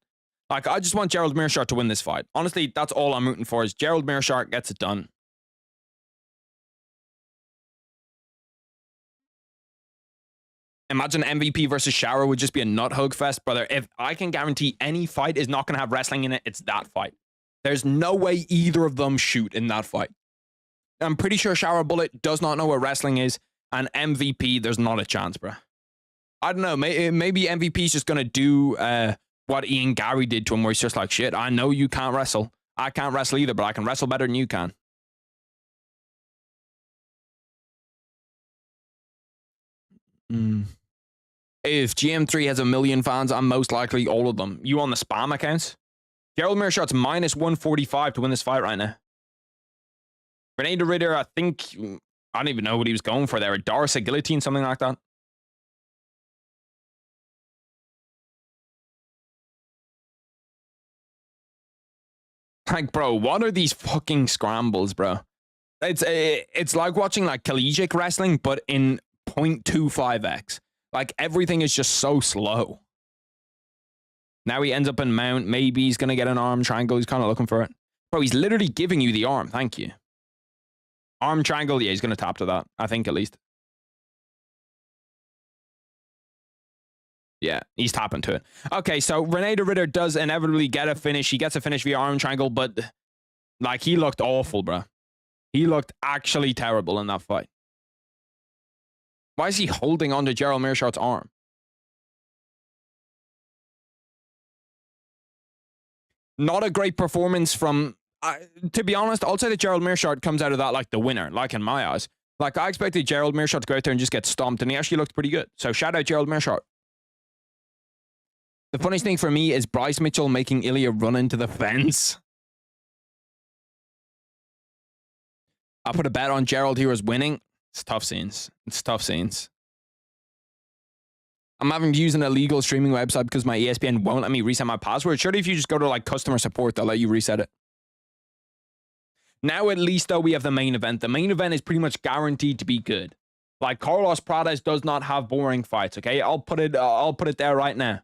Like, I just want Gerald Mirart to win this fight. Honestly, that's all I'm rooting for, is Gerald Mirart gets it done. Imagine MVP versus Shower would just be a nut hug fest, brother. If I can guarantee any fight is not going to have wrestling in it, it's that fight. There's no way either of them shoot in that fight. I'm pretty sure Shower Bullet does not know what wrestling is, and MVP, there's not a chance, bro. I don't know. Maybe MVP's just going to do what Ian Gary did to him, where he's just like, shit, I know you can't wrestle. I can't wrestle either, but I can wrestle better than you can. If GM3 has 1 million fans, I'm most likely all of them. You on the spam accounts? Gerald Meerschaert's minus 145 to win this fight right now. Rene de Ritter, I think, I don't even know what he was going for there. A Darce, a guillotine, something like that. Like, bro, what are these fucking scrambles, bro? It's like watching like collegiate wrestling, but in 0.25x. Like, everything is just so slow. Now he ends up in mount. Maybe he's going to get an arm triangle. He's kind of looking for it. Bro, he's literally giving you the arm. Thank you. Arm triangle. Yeah, he's going to tap to that. I think at least. Yeah, he's tapping to it. Okay, so Rene de Ritter does inevitably get a finish. He gets a finish via arm triangle, but like, he looked awful, bro. He looked actually terrible in that fight. Why is he holding on to Gerald Meerschaert's arm? Not a great performance from... to be honest, I'll say that Gerald Meerschaert comes out of that like the winner, like in my eyes. Like, I expected Gerald Meerschaert to go out there and just get stomped, and he actually looked pretty good. So shout out Gerald Meerschaert. The funniest thing for me is Bryce Mitchell making Ilya run into the fence. I put a bet on Gerald here as winning. It's tough scenes. It's tough scenes. I'm having to use an illegal streaming website because my ESPN won't let me reset my password. Surely if you just go to like customer support, they'll let you reset it. Now at least though we have the main event. The main event is pretty much guaranteed to be good. Like, Carlos Prates does not have boring fights, okay? I'll put it there right now.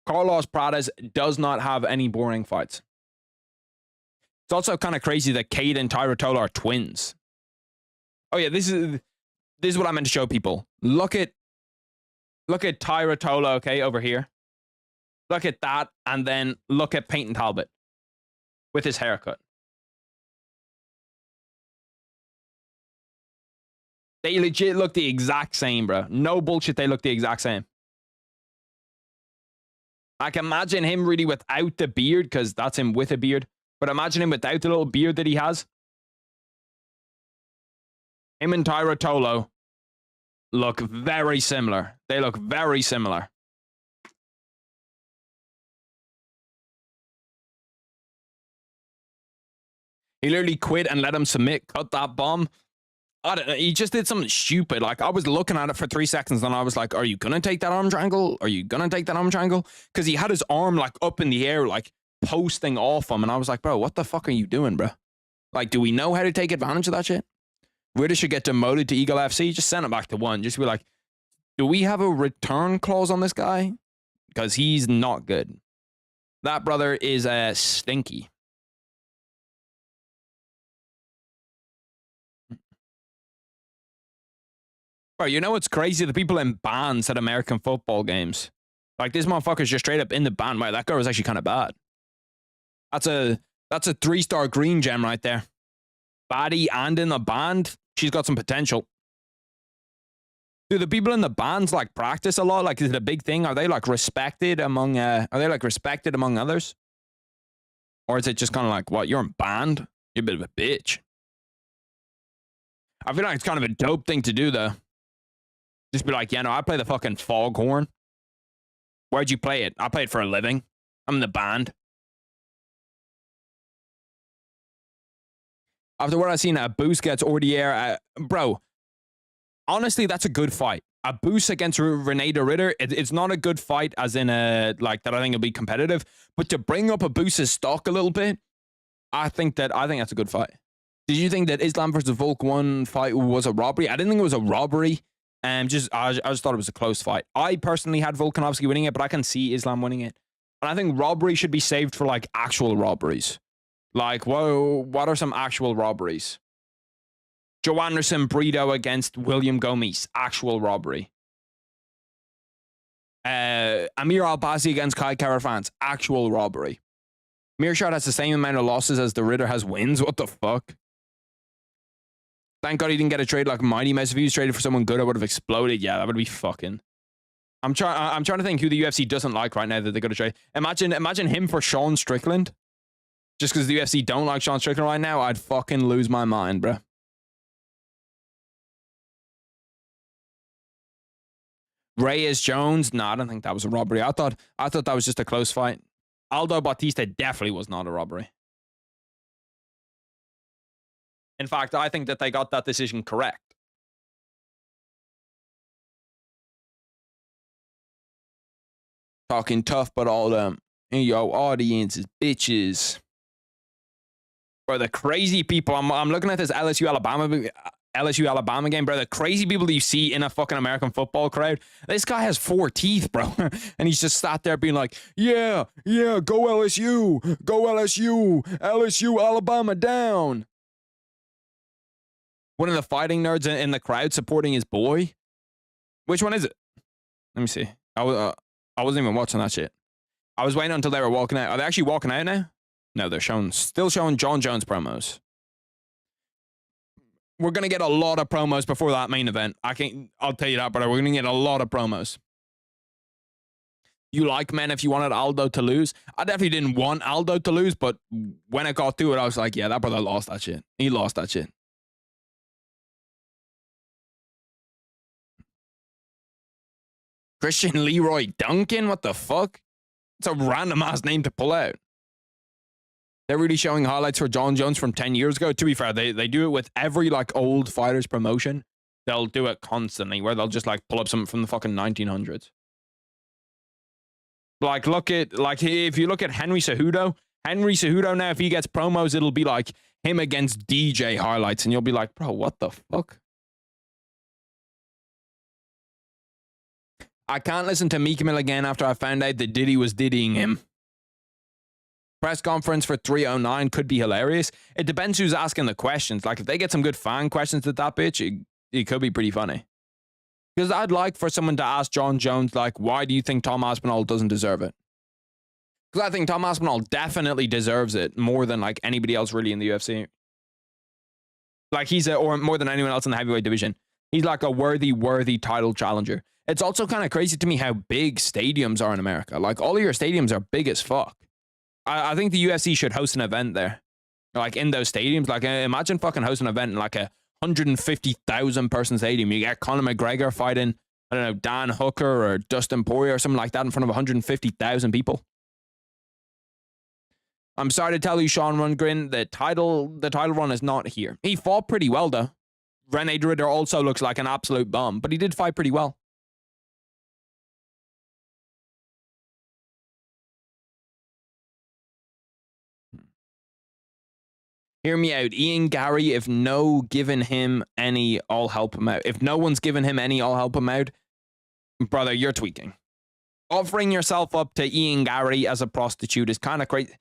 Carlos Prates does not have any boring fights. It's also kind of crazy that Cade and Tyra Tola are twins. Oh yeah, this is what I meant to show people. Look at Tyra Tola, okay, over here. Look at that, and then look at Peyton Talbot with his haircut. They legit look the exact same, bro. No bullshit, they look the exact same. I can imagine him really without the beard, because that's him with a beard. But imagine him without the little beard that he has. Him and Tyra Tola look very similar. They look very similar. He literally quit and let him submit, cut that bomb. I don't know. He just did something stupid. Like, I was looking at it for 3 seconds and I was like, are you going to take that arm triangle? Are you going to take that arm triangle? Because he had his arm like up in the air, like posting off him. And I was like, bro, what the fuck are you doing, bro? Like, do we know how to take advantage of that shit? Ritter should get demoted to Eagle FC. Just send him back to one. Just be like, do we have a return clause on this guy? Because he's not good. That brother is stinky. Bro, you know what's crazy? The people in bands at American football games. Like, this motherfucker's just straight up in the band. Wow, that girl was actually kind of bad. That's a 3-star green gem right there. Baddie and in the band, she's got some potential. Do the people in the bands like practice a lot? Like, is it a big thing? Are they like respected among others? Or is it just kind of like, what, you're in band? You're a bit of a bitch. I feel like it's kind of a dope thing to do though. Just be like, yeah, no, I play the fucking foghorn. Where'd you play it? I play it for a living. I'm in the band. After what I've seen, Busquets, Ordier, bro, honestly, that's a good fight. A Bus against Rene de Ritter, it's not a good fight as in like that I think it'll be competitive, but to bring up a Bus's stock a little bit, I think that's a good fight. Did you think that Islam versus Volk 1 fight was a robbery? I didn't think it was a robbery. I just thought it was a close fight. I personally had Volkanovski winning it, but I can see Islam winning it. And I think robbery should be saved for like actual robberies. Like, whoa, what are some actual robberies? Joe Anderson Brito against William Gomes, actual robbery. Amir Albazi against Kai Kara-France, actual robbery. Meerschaert has the same amount of losses as the Ritter has wins. What the fuck? Thank God he didn't get a trade like Mighty Mouse. If he was traded for someone good, I would have exploded. Yeah, that would be fucking. I'm trying to think who the UFC doesn't like right now that they got to trade. Imagine him for Sean Strickland. Just because the UFC don't like Sean Strickland right now, I'd fucking lose my mind, bro. Reyes Jones? No, I don't think that was a robbery. I thought that was just a close fight. Aldo Bautista definitely was not a robbery. In fact, I think that they got that decision correct. Talking tough, but all them in your audience is bitches. Bro, the crazy people. I'm looking at this LSU Alabama game, bro. The crazy people that you see in a fucking American football crowd. This guy has 4 teeth, bro. And he's just sat there being like, yeah, go LSU. Go LSU. LSU, Alabama down. One of the fighting nerds in the crowd supporting his boy. Which one is it? Let me see. I wasn't even watching that shit. I was waiting until they were walking out. Are they actually walking out now? No, they're still showing Jon Jones promos. We're going to get a lot of promos before that main event. I'll tell you that, brother. We're going to get a lot of promos. You like men if you wanted Aldo to lose? I definitely didn't want Aldo to lose, but when it got to it, I was like, yeah, that brother lost that shit. He lost that shit. Christian Leroy Duncan? What the fuck? It's a random ass name to pull out. They're really showing highlights for Jon Jones from 10 years ago. To be fair, they do it with every like old fighters promotion. They'll do it constantly where they'll just like pull up something from the fucking 1900s. Like if you look at Henry Cejudo now, if he gets promos, it'll be like him against DJ highlights, and you'll be like, bro, what the fuck? I can't listen to Meek Mill again after I found out that Diddy was diddying him. Press conference for 309 could be hilarious. It depends who's asking the questions. Like, if they get some good fan questions at that bitch, it could be pretty funny. Because I'd like for someone to ask Jon Jones, like, why do you think Tom Aspinall doesn't deserve it? Because I think Tom Aspinall definitely deserves it more than, like, anybody else really in the UFC. Like, or more than anyone else in the heavyweight division. He's like a worthy title challenger. It's also kind of crazy to me how big stadiums are in America. Like, all of your stadiums are big as fuck. I think the UFC should host an event there. Like, in those stadiums. Like, imagine fucking hosting an event in, like, a 150,000 person stadium. You get Conor McGregor fighting, I don't know, Dan Hooker or Dustin Poirier or something like that in front of 150,000 people. I'm sorry to tell you, Sean Rundgren, the title run is not here. He fought pretty well, though. Rene Ritter also looks like an absolute bomb, but he did fight pretty well. Hear me out. Ian Gary, if no given him any, I'll help him out. If no one's given him any, I'll help him out. Brother, you're tweaking. Offering yourself up to Ian Gary as a prostitute is kind of crazy.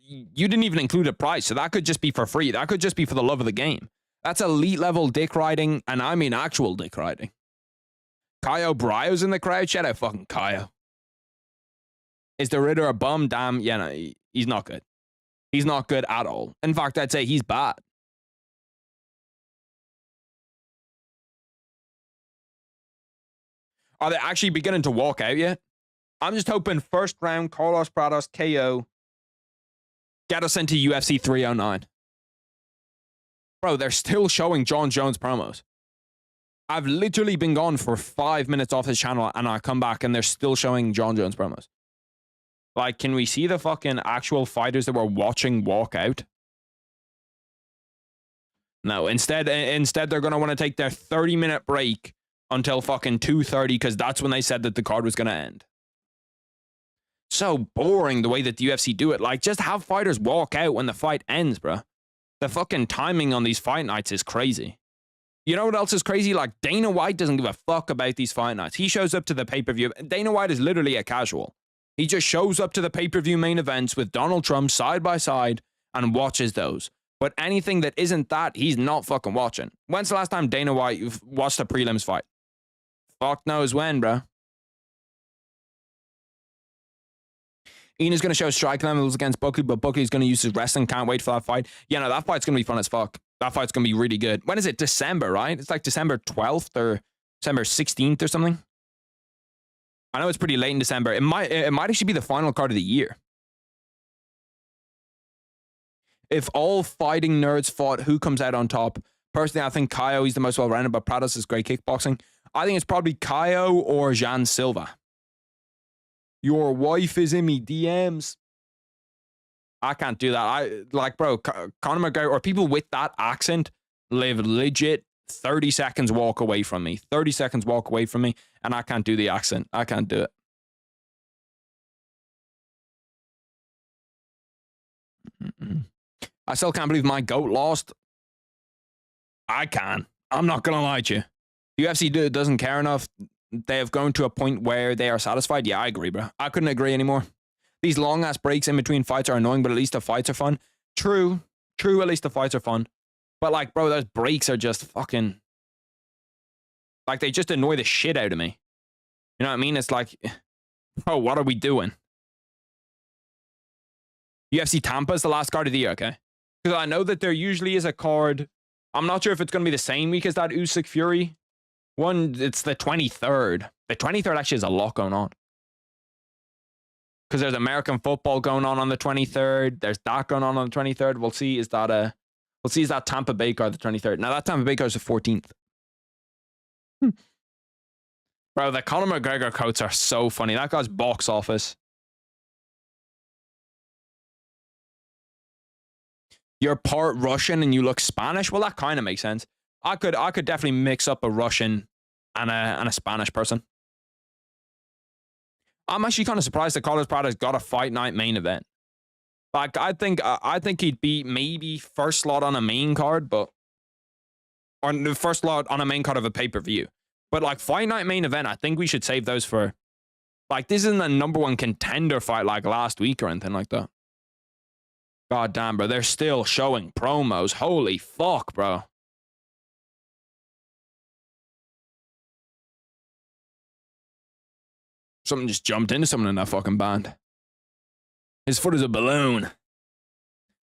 You didn't even include a price, so that could just be for free. That could just be for the love of the game. That's elite level dick riding, and I mean actual dick riding. Caio Brio's in the crowd? Shout out fucking Caio. Is the Ritter a bum? Damn, yeah, no, he's not good. He's not good at all. In fact, I'd say he's bad. Are they actually beginning to walk out yet? I'm just hoping first round, Carlos Prates, KO, get us into UFC 309. Bro, they're still showing Jon Jones promos. I've literally been gone for 5 minutes off his channel, and I come back and they're still showing Jon Jones promos. Like, can we see the fucking actual fighters that we're watching walk out? No, instead they're going to want to take their 30-minute break until fucking 2:30 because that's when they said that the card was going to end. So boring the way that the UFC do it. Like, just have fighters walk out when the fight ends, bro. The fucking timing on these fight nights is crazy. You know what else is crazy? Like, Dana White doesn't give a fuck about these fight nights. He shows up to the pay-per-view. Dana White is literally a casual. He just shows up to the pay-per-view main events with Donald Trump side by side and watches those. But anything that isn't that, he's not fucking watching. When's the last time Dana White watched a prelims fight? Fuck knows when, bro. Ian is going to show strike levels against Buckley, but Buckley's going to use his wrestling. Can't wait for that fight. Yeah, no, that fight's going to be fun as fuck. That fight's going to be really good. When is it? December, right? It's like December 12th or December 16th or something. I know it's pretty late in December. It might actually be the final card of the year. If all fighting nerds fought, who comes out on top? Personally, I think Caio, he's the most well-rounded, but Prates is great kickboxing. I think it's probably Caio or Jean Silva. Your wife is in me DMs. I can't do that. Bro, Conor McGregor, or people with that accent live legit 30 seconds walk away from me. 30 seconds walk away from me, and I can't do the accent. I can't do it. I still can't believe my GOAT lost. I can. I'm not going to lie to you. The UFC doesn't care enough. They have grown to a point where they are satisfied. Yeah, I agree, bro. I couldn't agree anymore. These long-ass breaks in between fights are annoying, but at least the fights are fun. True, at least the fights are fun. But, like, bro, those breaks are just fucking... Like, they just annoy the shit out of me. You know what I mean? It's like, bro, what are we doing? UFC Tampa is the last card of the year, okay? Because I know that there usually is a card... I'm not sure if it's going to be the same week as that Usyk Fury one. It's the 23rd. The 23rd actually has a lot going on. Because there's American football going on the 23rd. There's that going on the 23rd. We'll see. Is that Tampa Bay card the 23rd? Now that Tampa Bay card is the 14th. Bro, the Conor McGregor quotes are so funny. That guy's box office. You're part Russian and you look Spanish. Well, that kind of makes sense. I could definitely mix up a Russian and a Spanish person. I'm actually kind of surprised that Carlos Prates got a fight night main event. Like, I think he'd be maybe first slot on a main card, or the first slot on a main card of a pay-per-view. But like fight night main event, I think we should save those for, like, this isn't a number one contender fight like last week or anything like that. God damn, bro, they're still showing promos. Holy fuck, bro. Something just jumped into someone in that fucking band. His foot is a balloon.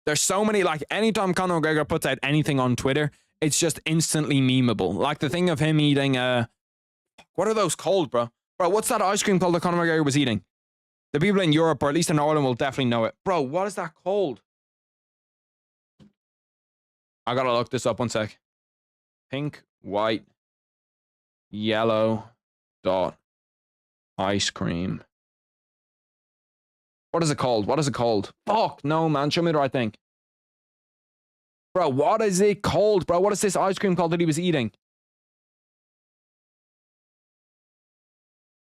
There's so many, like, anytime Conor McGregor puts out anything on Twitter, it's just instantly memeable. Like the thing of him eating, what are those called, bro? Bro, what's that ice cream called that Conor McGregor was eating? The people in Europe, or at least in Ireland, will definitely know it. Bro, what is that called? I gotta look this up 1 sec. Pink, white, yellow, dot, ice cream. What is it called? What is it called? Fuck, no, man. Show me the right thing. Bro, what is it called, bro? What is this ice cream called that he was eating?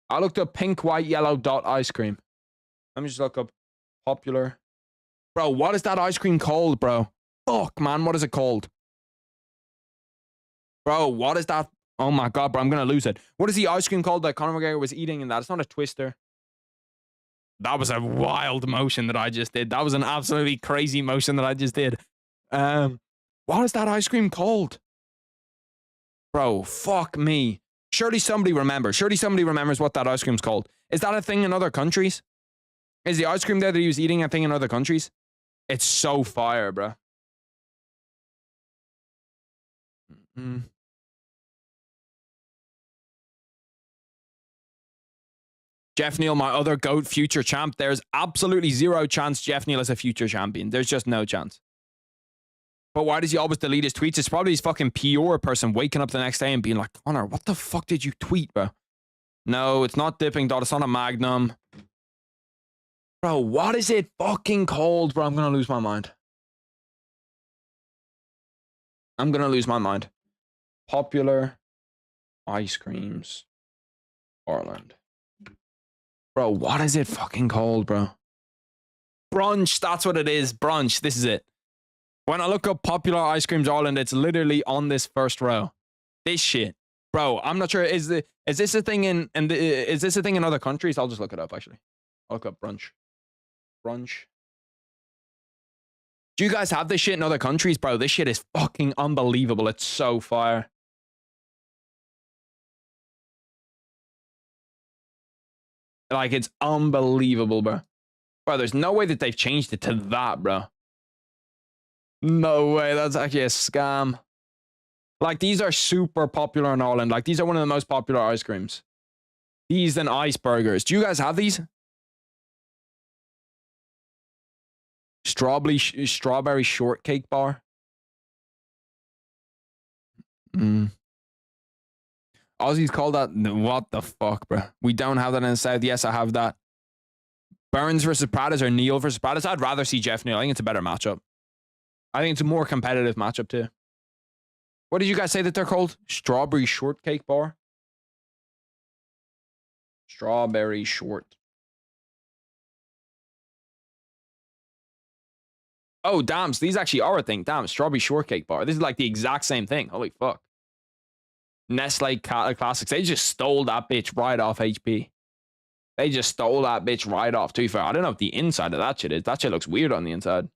I looked up pink, white, yellow, dot, ice cream. Let me just look up popular. Bro, what is that ice cream called, bro? Fuck, man. What is it called? Bro, what is that? Oh my God, bro. I'm going to lose it. What is the ice cream called that Conor McGregor was eating in that? It's not a twister. That was a wild motion that I just did. That was an absolutely crazy motion that I just did. What is that ice cream called? Bro, fuck me. Surely somebody remembers. Surely somebody remembers what that ice cream's called. Is that a thing in other countries? Is the ice cream there that he was eating a thing in other countries? It's so fire, bro. Jeff Neal, my other GOAT, future champ. There's absolutely zero chance Jeff Neal is a future champion. There's just no chance. But why does he always delete his tweets? It's probably his fucking PR person waking up the next day and being like, Conor, what the fuck did you tweet, bro? No, it's not Dipping Dot. It's not a Magnum. Bro, what is it fucking called, bro? I'm going to lose my mind. I'm going to lose my mind. Popular ice creams. Ireland. Bro, what is it fucking called, bro? Brunch, that's what it is. Brunch, this is it. When I look up popular ice creams Ireland, it's literally on this first row. This shit. Bro, I'm not sure. Is this a thing is this a thing in other countries? I'll just look it up, actually. I'll look up brunch. Brunch. Do you guys have this shit in other countries, bro? This shit is fucking unbelievable. It's so fire. Like, it's unbelievable, bro. Bro, there's no way that they've changed it to that, bro. No way. That's actually a scam. Like, these are super popular in Ireland. Like, these are one of the most popular ice creams. These and ice burgers. Do you guys have these? Strawberry shortcake bar. Aussies call that, what the fuck, bro? We don't have that in the South. Yes, I have that. Burns versus Prates or Neal versus Prates. I'd rather see Jeff Neal. I think it's a better matchup. I think it's a more competitive matchup too. What did you guys say that they're called? Strawberry shortcake bar? Strawberry short. Oh, damn. So these actually are a thing. Damn, strawberry shortcake bar. This is like the exact same thing. Holy fuck. Nestle Classics. They just stole that bitch right off HP. They just stole that bitch right off. To be fair, I don't know what the inside of that shit is. That shit looks weird on the inside.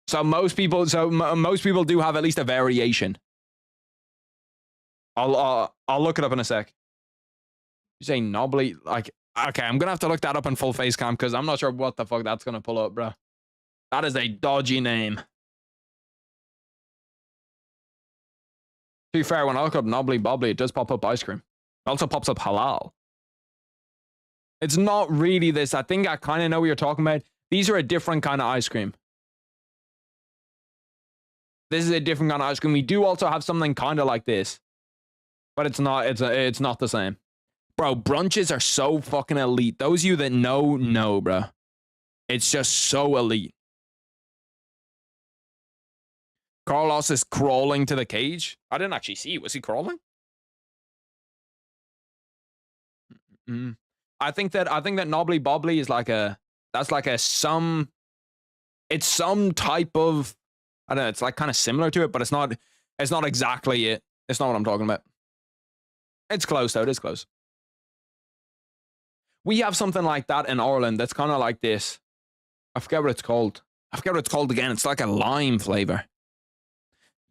So most people do have at least a variation. I'll look it up in a sec. You say knobbly, like, okay, I'm gonna have to look that up on full face cam because I'm not sure what the fuck that's gonna pull up, bro. That is a dodgy name. To be fair, when I look up knobbly bobbly, it does pop up ice cream. It also pops up halal. It's not really this. I think I kind of know what you're talking about. These are a different kind of ice cream. This is a different kind of ice cream. We do also have something kind of like this, but it's not. It's not the same, bro. Brunches are so fucking elite. Those of you that know, bro. It's just so elite. Carlos is crawling to the cage. I didn't actually see. Was he crawling? I think that knobbly bobbly is like it's some type of, I don't know, it's like kind of similar to it, but it's not exactly it. It's not what I'm talking about. It's close though. It is close. We have something like that in Ireland that's kind of like this. I forget what it's called. I forget what it's called again. It's like a lime flavor.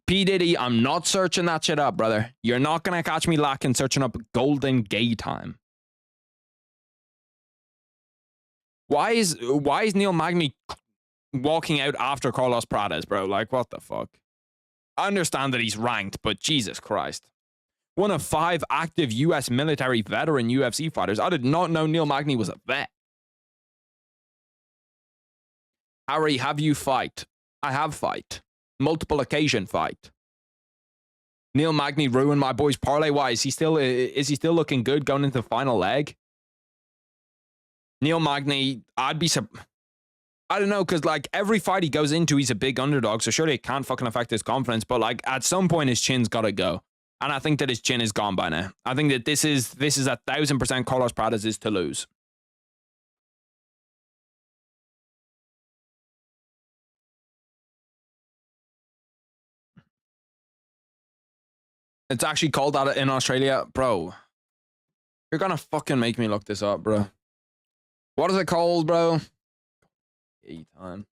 P. Diddy, I'm not searching that shit up, brother. You're not going to catch me lacking searching up golden gay time. Why is Neil Magny walking out after Carlos Prates, bro? Like, what the fuck? I understand that he's ranked, but Jesus Christ. One of 5 active U.S. military veteran UFC fighters. I did not know Neil Magny was a vet. Harry, have you fight? I have fight. Multiple occasion fight. Neil Magny ruined my boy's parlay. Why? Is he still looking good going into the final leg? Neil Magny, I don't know, because like every fight he goes into, he's a big underdog, so surely it can't fucking affect his confidence, but like at some point his chin's got to go. And I think that his chin is gone by now. I think that this is 1,000% Carlos Prates is to lose. It's actually called that in Australia. Bro, you're gonna fucking make me look this up, bro. What is it called, bro? Gay time.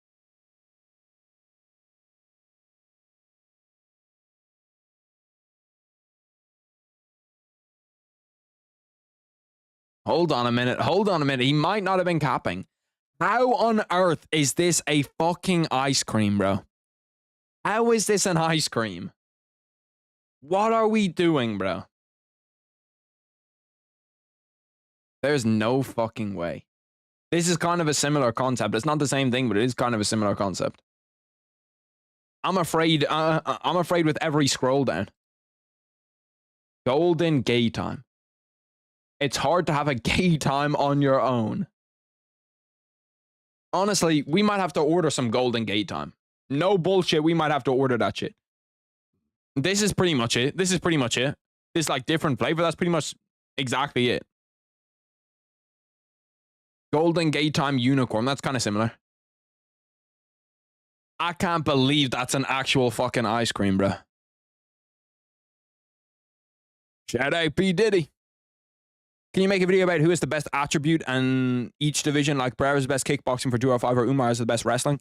Hold on a minute. Hold on a minute. He might not have been capping. How on earth is this a fucking ice cream, bro? How is this an ice cream? What are we doing, bro? There's no fucking way. This is kind of a similar concept. It's not the same thing, but it is kind of a similar concept. I'm afraid with every scroll down. Golden gay time. It's hard to have a gay time on your own. Honestly, we might have to order some golden gay time. No bullshit, we might have to order that shit. This is pretty much it. This is pretty much it. This like different flavor, that's pretty much exactly it. Golden gay time unicorn, that's kind of similar. I can't believe that's an actual fucking ice cream, bro. Shout out P. Diddy. Can you make a video about who is the best attribute in each division? Like Pereira is the best kickboxing for 205 or Umar is the best wrestling?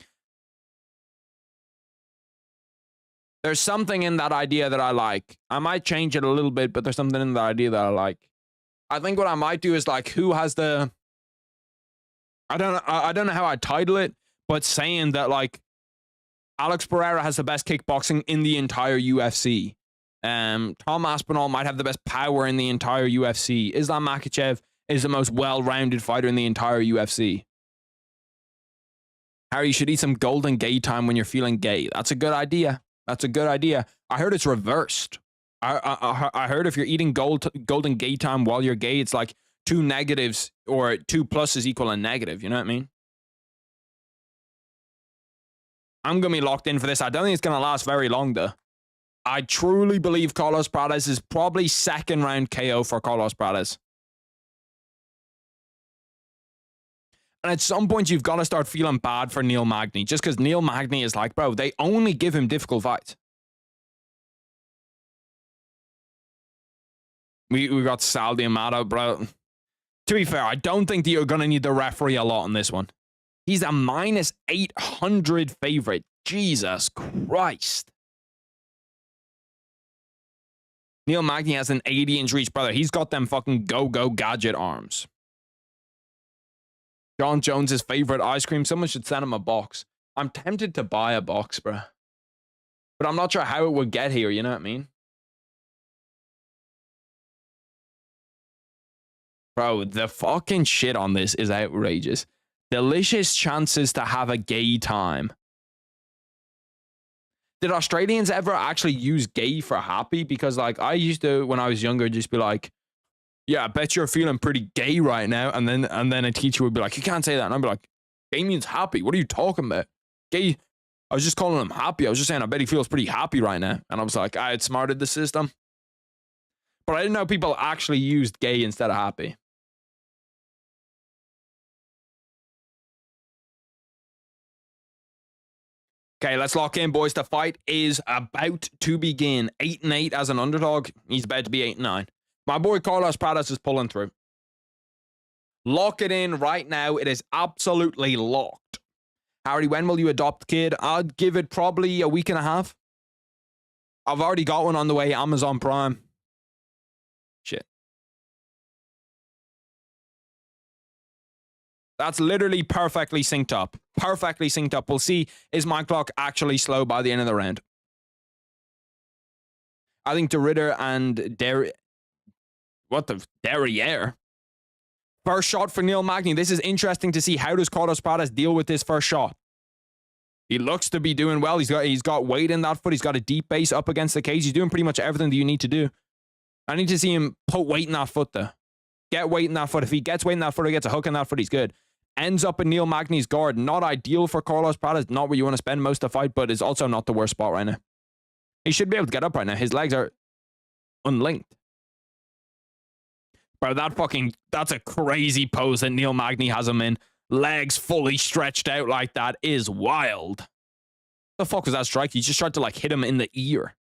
There's something in that idea that I like. I might change it a little bit, but there's something in that idea that I like. I think what I might do is like who has the... I don't know how I title it, but saying that like Alex Pereira has the best kickboxing in the entire UFC. Tom Aspinall might have the best power in the entire UFC. Islam Makhachev is the most well-rounded fighter in the entire UFC. Harry, you should eat some golden gay time when you're feeling gay. That's a good idea. That's a good idea. I heard it's reversed. I heard if you're eating golden gay time while you're gay, it's like two negatives or two pluses equal a negative. You know what I mean? I'm going to be locked in for this. I don't think it's going to last very long, though. I truly believe Carlos Prates is probably second round KO for Carlos Prates. And at some point, you've got to start feeling bad for Neil Magny. Just because Neil Magny is like, bro, they only give him difficult fights. We got Sal D'Amato, bro. To be fair, I don't think that you're going to need the referee a lot on this one. He's a minus 800 favorite. Jesus Christ. Neil Magny has an 80-inch reach, brother. He's got them fucking go-go gadget arms. John Jones's favorite ice cream. Someone should send him a box. I'm tempted to buy a box, bro. But I'm not sure how it would get here, you know what I mean? Bro, the fucking shit on this is outrageous. Delicious chances to have a gay time. Did Australians ever actually use gay for happy? Because, like, I used to, when I was younger, just be like, yeah, I bet you're feeling pretty gay right now. And then a teacher would be like, you can't say that. And I'd be like, gay means happy. What are you talking about? Gay, I was just calling him happy. I was just saying, I bet he feels pretty happy right now. And I was like, I outsmarted the system. But I didn't know people actually used gay instead of happy. Okay, let's lock in, boys. The fight is about to begin. 8-8 as an underdog. He's about to be 8-9. My boy Carlos Prates is pulling through. Lock it in right now. It is absolutely locked. Harry, when will you adopt kid? I'd give it probably a week and a half. I've already got one on the way, Amazon Prime. Shit. That's literally perfectly synced up. Perfectly synced up. We'll see, is my clock actually slow by the end of the round? I think the Ritter and Derriere. First shot for Neil Magny. This is interesting to see. How does Carlos Prates deal with this first shot? He looks to be doing well. He's got weight in that foot. He's got a deep base up against the cage. He's doing pretty much everything that you need to do. I need to see him put weight in that foot, though. Get weight in that foot. If he gets weight in that foot or gets a hook in that foot, he's good. Ends up in Neil Magny's guard. Not ideal for Carlos Prates. Not where you want to spend most of the fight, but is also not the worst spot right now. He should be able to get up right now. His legs are unlinked. Bro, that's a crazy pose that Neil Magny has him in. Legs fully stretched out like that is wild. The fuck was that strike? He just tried to like hit him in the ear.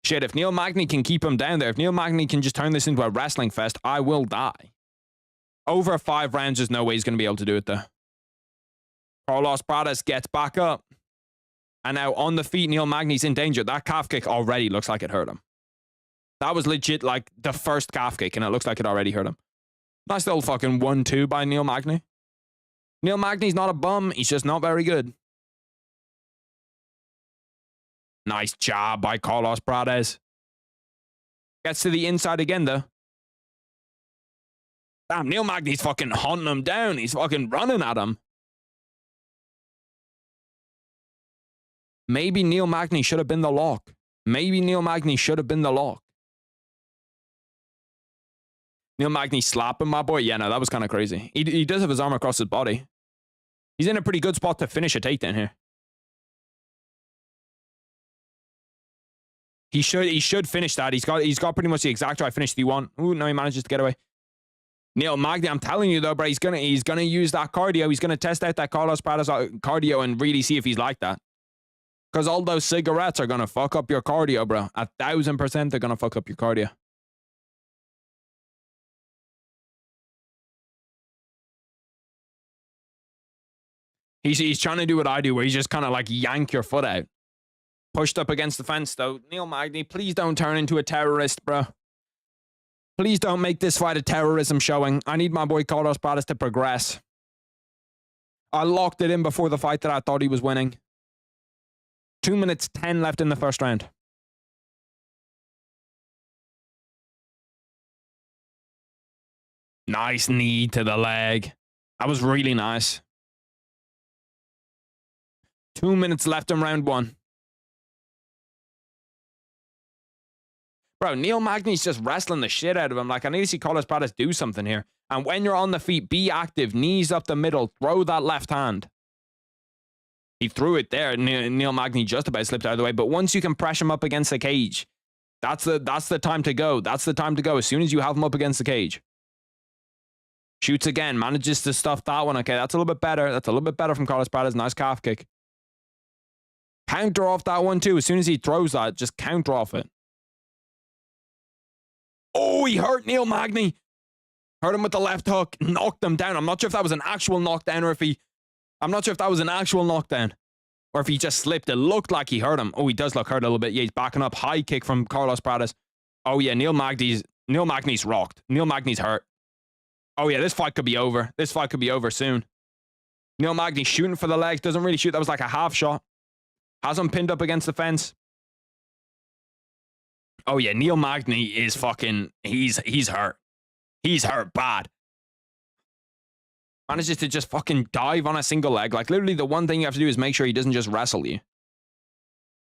Shit, if Neil Magny can keep him down there, if Neil Magny can just turn this into a wrestling fest, I will die. Over 5 rounds, there's no way he's going to be able to do it, though. Carlos Prates gets back up. And now on the feet, Neil Magny's in danger. That calf kick already looks like it hurt him. That was legit like the first calf kick, and it looks like it already hurt him. Nice little fucking 1-2 by Neil Magny. Neil Magny's not a bum. He's just not very good. Nice job by Carlos Prates. Gets to the inside again, though. Damn, Neil Magny's fucking hunting him down. He's fucking running at him. Maybe Neil Magny should have been the lock. Maybe Neil Magny should have been the lock. Neil Magny slapping my boy. Yeah, no, that was kind of crazy. He does have his arm across his body. He's in a pretty good spot to finish a takedown here. He should finish that. He's got pretty much the exact right finish that you want. Ooh, no, he manages to get away. Neil Magny, I'm telling you though, bro, he's gonna use that cardio. He's gonna test out that Carlos Prates cardio and really see if he's like that. Because all those cigarettes are gonna fuck up your cardio, bro. 1000% they're gonna fuck up your cardio. He's trying to do what I do, where he's just kind of like yank your foot out. Pushed up against the fence, though. Neil Magny, please don't turn into a terrorist, bro. Please don't make this fight a terrorism showing. I need my boy Carlos Prates to progress. I locked it in before the fight that I thought he was winning. 2 minutes 10 left in the first round. Nice knee to the leg. That was really nice. 2 minutes left in round 1. Bro, Neil Magny's just wrestling the shit out of him. Like, I need to see Carlos Prates do something here. And when you're on the feet, be active. Knees up the middle. Throw that left hand. He threw it there. Neil Magny just about slipped out of the way. But once you can press him up against the cage, that's the time to go. That's the time to go. As soon as you have him up against the cage. Shoots again. Manages to stuff that one. Okay, that's a little bit better. That's a little bit better from Carlos Prates. Nice calf kick. Counter off that one too. As soon as he throws that, just counter off it. Oh, he hurt Neil Magny. Hurt him with the left hook. Knocked him down. I'm not sure if that was an actual knockdown or if he... I'm not sure if that was an actual knockdown or if he just slipped. It looked like he hurt him. Oh, he does look hurt a little bit. Yeah, he's backing up. High kick from Carlos Prates. Oh, yeah, Neil Magny's rocked. Neil Magny's hurt. Oh, yeah, this fight could be over. This fight could be over soon. Neil Magny shooting for the legs. Doesn't really shoot. That was like a half shot. Has him pinned up against the fence. Oh, yeah, Neil Magny is fucking... He's hurt. He's hurt bad. Manages to just fucking dive on a single leg. Like, literally, the one thing you have to do is make sure he doesn't just wrestle you.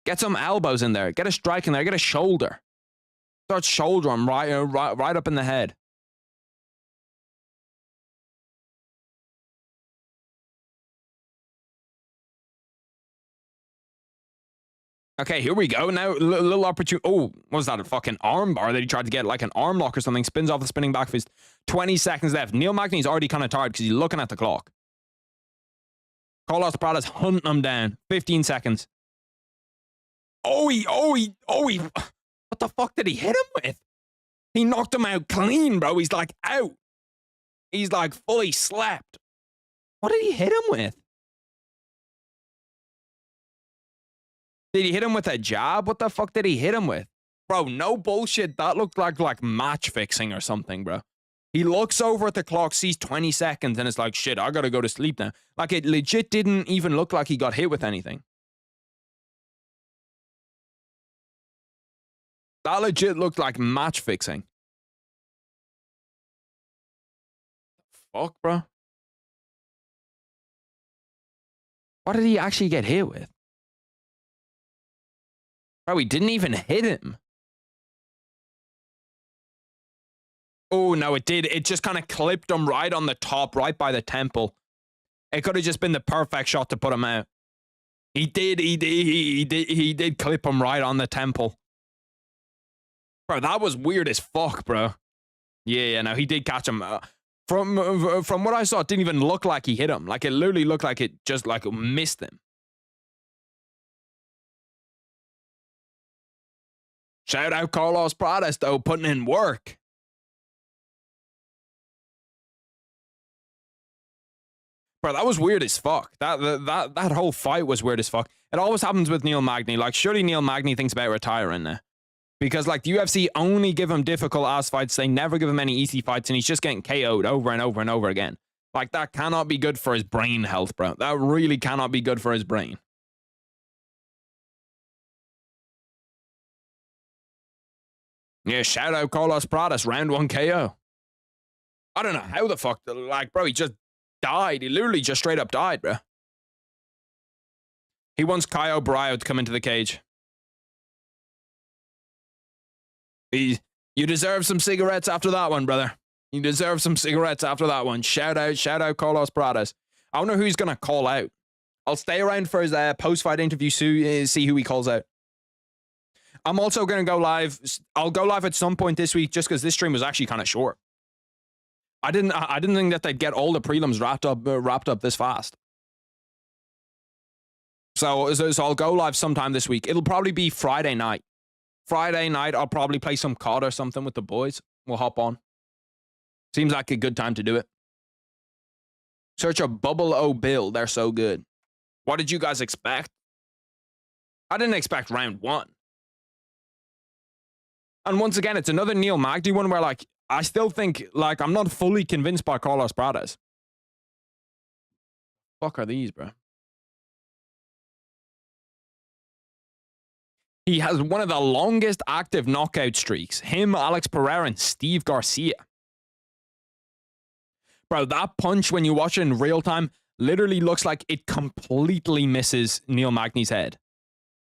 Get some elbows in there. Get a strike in there. Get a shoulder. Start shoulder him right up in the head. Okay, here we go. Now, little opportunity. Oh, what was that? A fucking arm bar that he tried to get, like an arm lock or something. Spins off the spinning back fist. 20 seconds left. Neil Magny's already kind of tired because he's looking at the clock. Carlos Prates hunting him down. 15 seconds. Oh, what the fuck did he hit him with? He knocked him out clean, bro. He's like out. He's like fully slept. What did he hit him with? Did he hit him with a jab? What the fuck did he hit him with? Bro, no bullshit. That looked like match fixing or something, bro. He looks over at the clock, sees 20 seconds, and it's like, shit, I gotta go to sleep now. Like, it legit didn't even look like he got hit with anything. That legit looked like match fixing. Fuck, bro. What did he actually get hit with? Bro, he didn't even hit him. Oh, no, it did. It just kind of clipped him right on the top, right by the temple. It could have just been the perfect shot to put him out. He did clip him right on the temple. Bro, that was weird as fuck, bro. Yeah, no, he did catch him. From what I saw, it didn't even look like he hit him. Like, it literally looked like it just, like, missed him. Shout out Carlos Prates, though, putting in work. Bro, that was weird as fuck. That whole fight was weird as fuck. It always happens with Neil Magny. Like, surely Neil Magny thinks about retiring now. Because, like, the UFC only give him difficult ass fights. They never give him any easy fights, and he's just getting KO'd over and over and over again. Like, that cannot be good for his brain health, bro. That really cannot be good for his brain. Yeah, shout out Carlos Prates, round 1 KO. I don't know how the fuck, like, bro, he just died. He literally just straight up died, bro. He wants Caio Barrio to come into the cage. You deserve some cigarettes after that one, brother. You deserve some cigarettes after that one. Shout out Carlos Prates. I wonder who he's going to call out. I'll stay around for his post-fight interview, see who he calls out. I'm also going to go live. I'll go live at some point this week just because this stream was actually kind of short. I didn't think that they'd get all the prelims wrapped up this fast. So I'll go live sometime this week. It'll probably be Friday night. Friday night, I'll probably play some COD or something with the boys. We'll hop on. Seems like a good time to do it. Search a Bubble O Bill. They're so good. What did you guys expect? I didn't expect round 1. And once again, it's another Neil Magny one where, like, I still think, like, I'm not fully convinced by Carlos Prates. Fuck are these, bro? He has one of the longest active knockout streaks. Him, Alex Pereira, and Steve Garcia. Bro, that punch, when you watch it in real time, literally looks like it completely misses Neil Magny's head.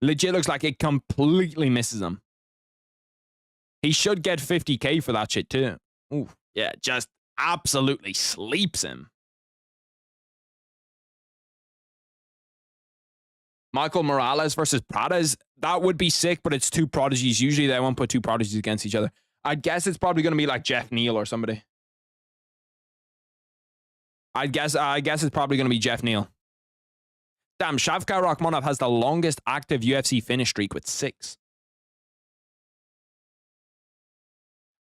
Legit looks like it completely misses him. He should get 50K for that shit too. Ooh, yeah, just absolutely sleeps him. Michael Morales versus Prates. That would be sick, but it's two prodigies. Usually they won't put two prodigies against each other. I guess it's probably going to be like Jeff Neal or somebody. I guess it's probably going to be Jeff Neal. Damn, Shavkat Rakhmonov has the longest active UFC finish streak with 6.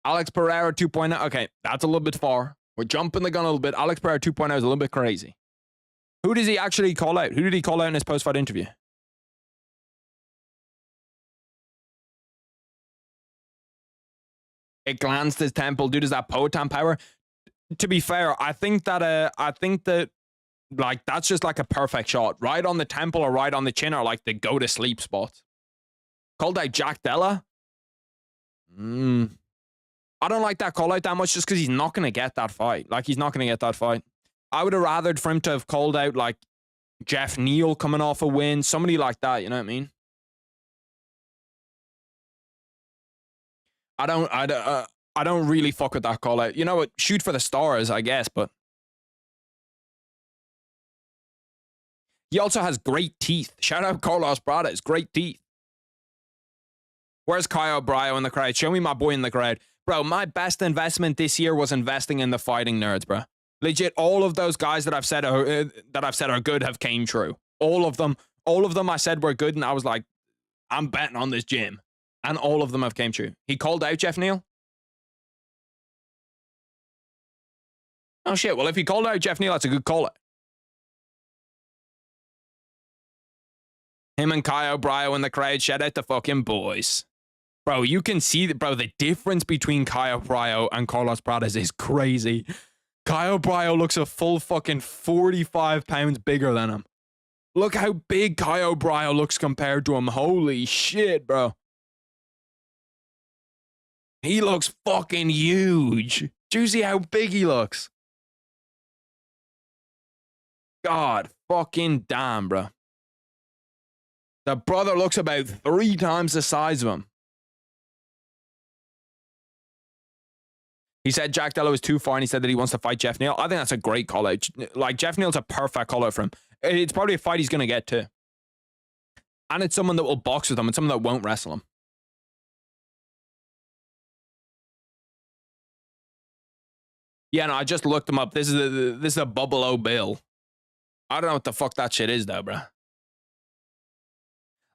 Alex Pereira 2.0. Okay, that's a little bit far. We're jumping the gun a little bit. Alex Pereira 2.0 is a little bit crazy. Who does he actually call out? Who did he call out in his post-fight interview? It glanced his temple. Dude, is that Poatan power? To be fair, I think that like that's just like a perfect shot. Right on the temple or right on the chin are like the go to sleep spots. Called out Jack Della. I don't like that call out that much just because he's not going to get that fight. Like, he's not going to get that fight. I would have rathered for him to have called out like Jeff Neal coming off a win. Somebody like that, you know what I mean? I don't really fuck with that call out. You know what? Shoot for the stars, I guess, but he also has great teeth. Shout out Carlos Prates, great teeth. Where's Caio Bryo in the crowd? Show me my boy in the crowd. Bro, my best investment this year was investing in the fighting nerds, bro. Legit, all of those guys that I've said are good have came true. All of them I said were good, and I was like, I'm betting on this gym. And all of them have came true. He called out Jeff Neal? Oh shit, well if he called out Jeff Neal, that's a good call out. Him and Caio Bryo in the crowd, shout out the fucking boys. Bro, you can see that, bro, the difference between Caio Bryo and Carlos Prates is crazy. Caio Bryo looks a full fucking 45 pounds bigger than him. Look how big Caio Bryo looks compared to him. Holy shit, bro. He looks fucking huge. Do you see how big he looks? God fucking damn, bro. The brother looks about 3 times the size of him. He said Jack Della was too far, and he said that he wants to fight Jeff Neal. I think that's a great call out. Like, Jeff Neal's a perfect call out for him. It's probably a fight he's going to get too. And it's someone that will box with him and someone that won't wrestle him. Yeah, no, I just looked him up. This is a Bubble O Bill. I don't know what the fuck that shit is though, bro.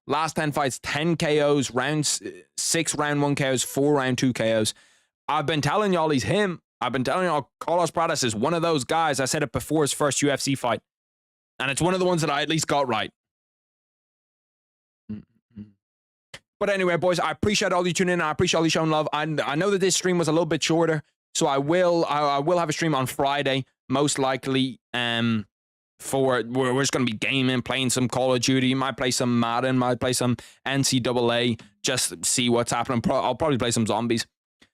Last 10 fights, 10 KOs, rounds 6 round 1 KOs, 4 round 2 KOs. I've been telling y'all he's him. I've been telling y'all Carlos Prates is one of those guys. I said it before his first UFC fight. And it's one of the ones that I at least got right. But anyway, boys, I appreciate all you tuning in. I appreciate all you showing love. I know that this stream was a little bit shorter, so I will have a stream on Friday, most likely. We're just going to be gaming, playing some Call of Duty. Might play some Madden, might play some NCAA, just see what's happening. I'll probably play some zombies.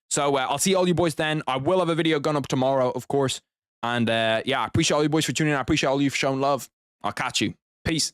So I'll see all you boys then. I will have a video going up tomorrow, of course. And yeah, I appreciate all you boys for tuning in. I appreciate all you for showing love. I'll catch you. Peace.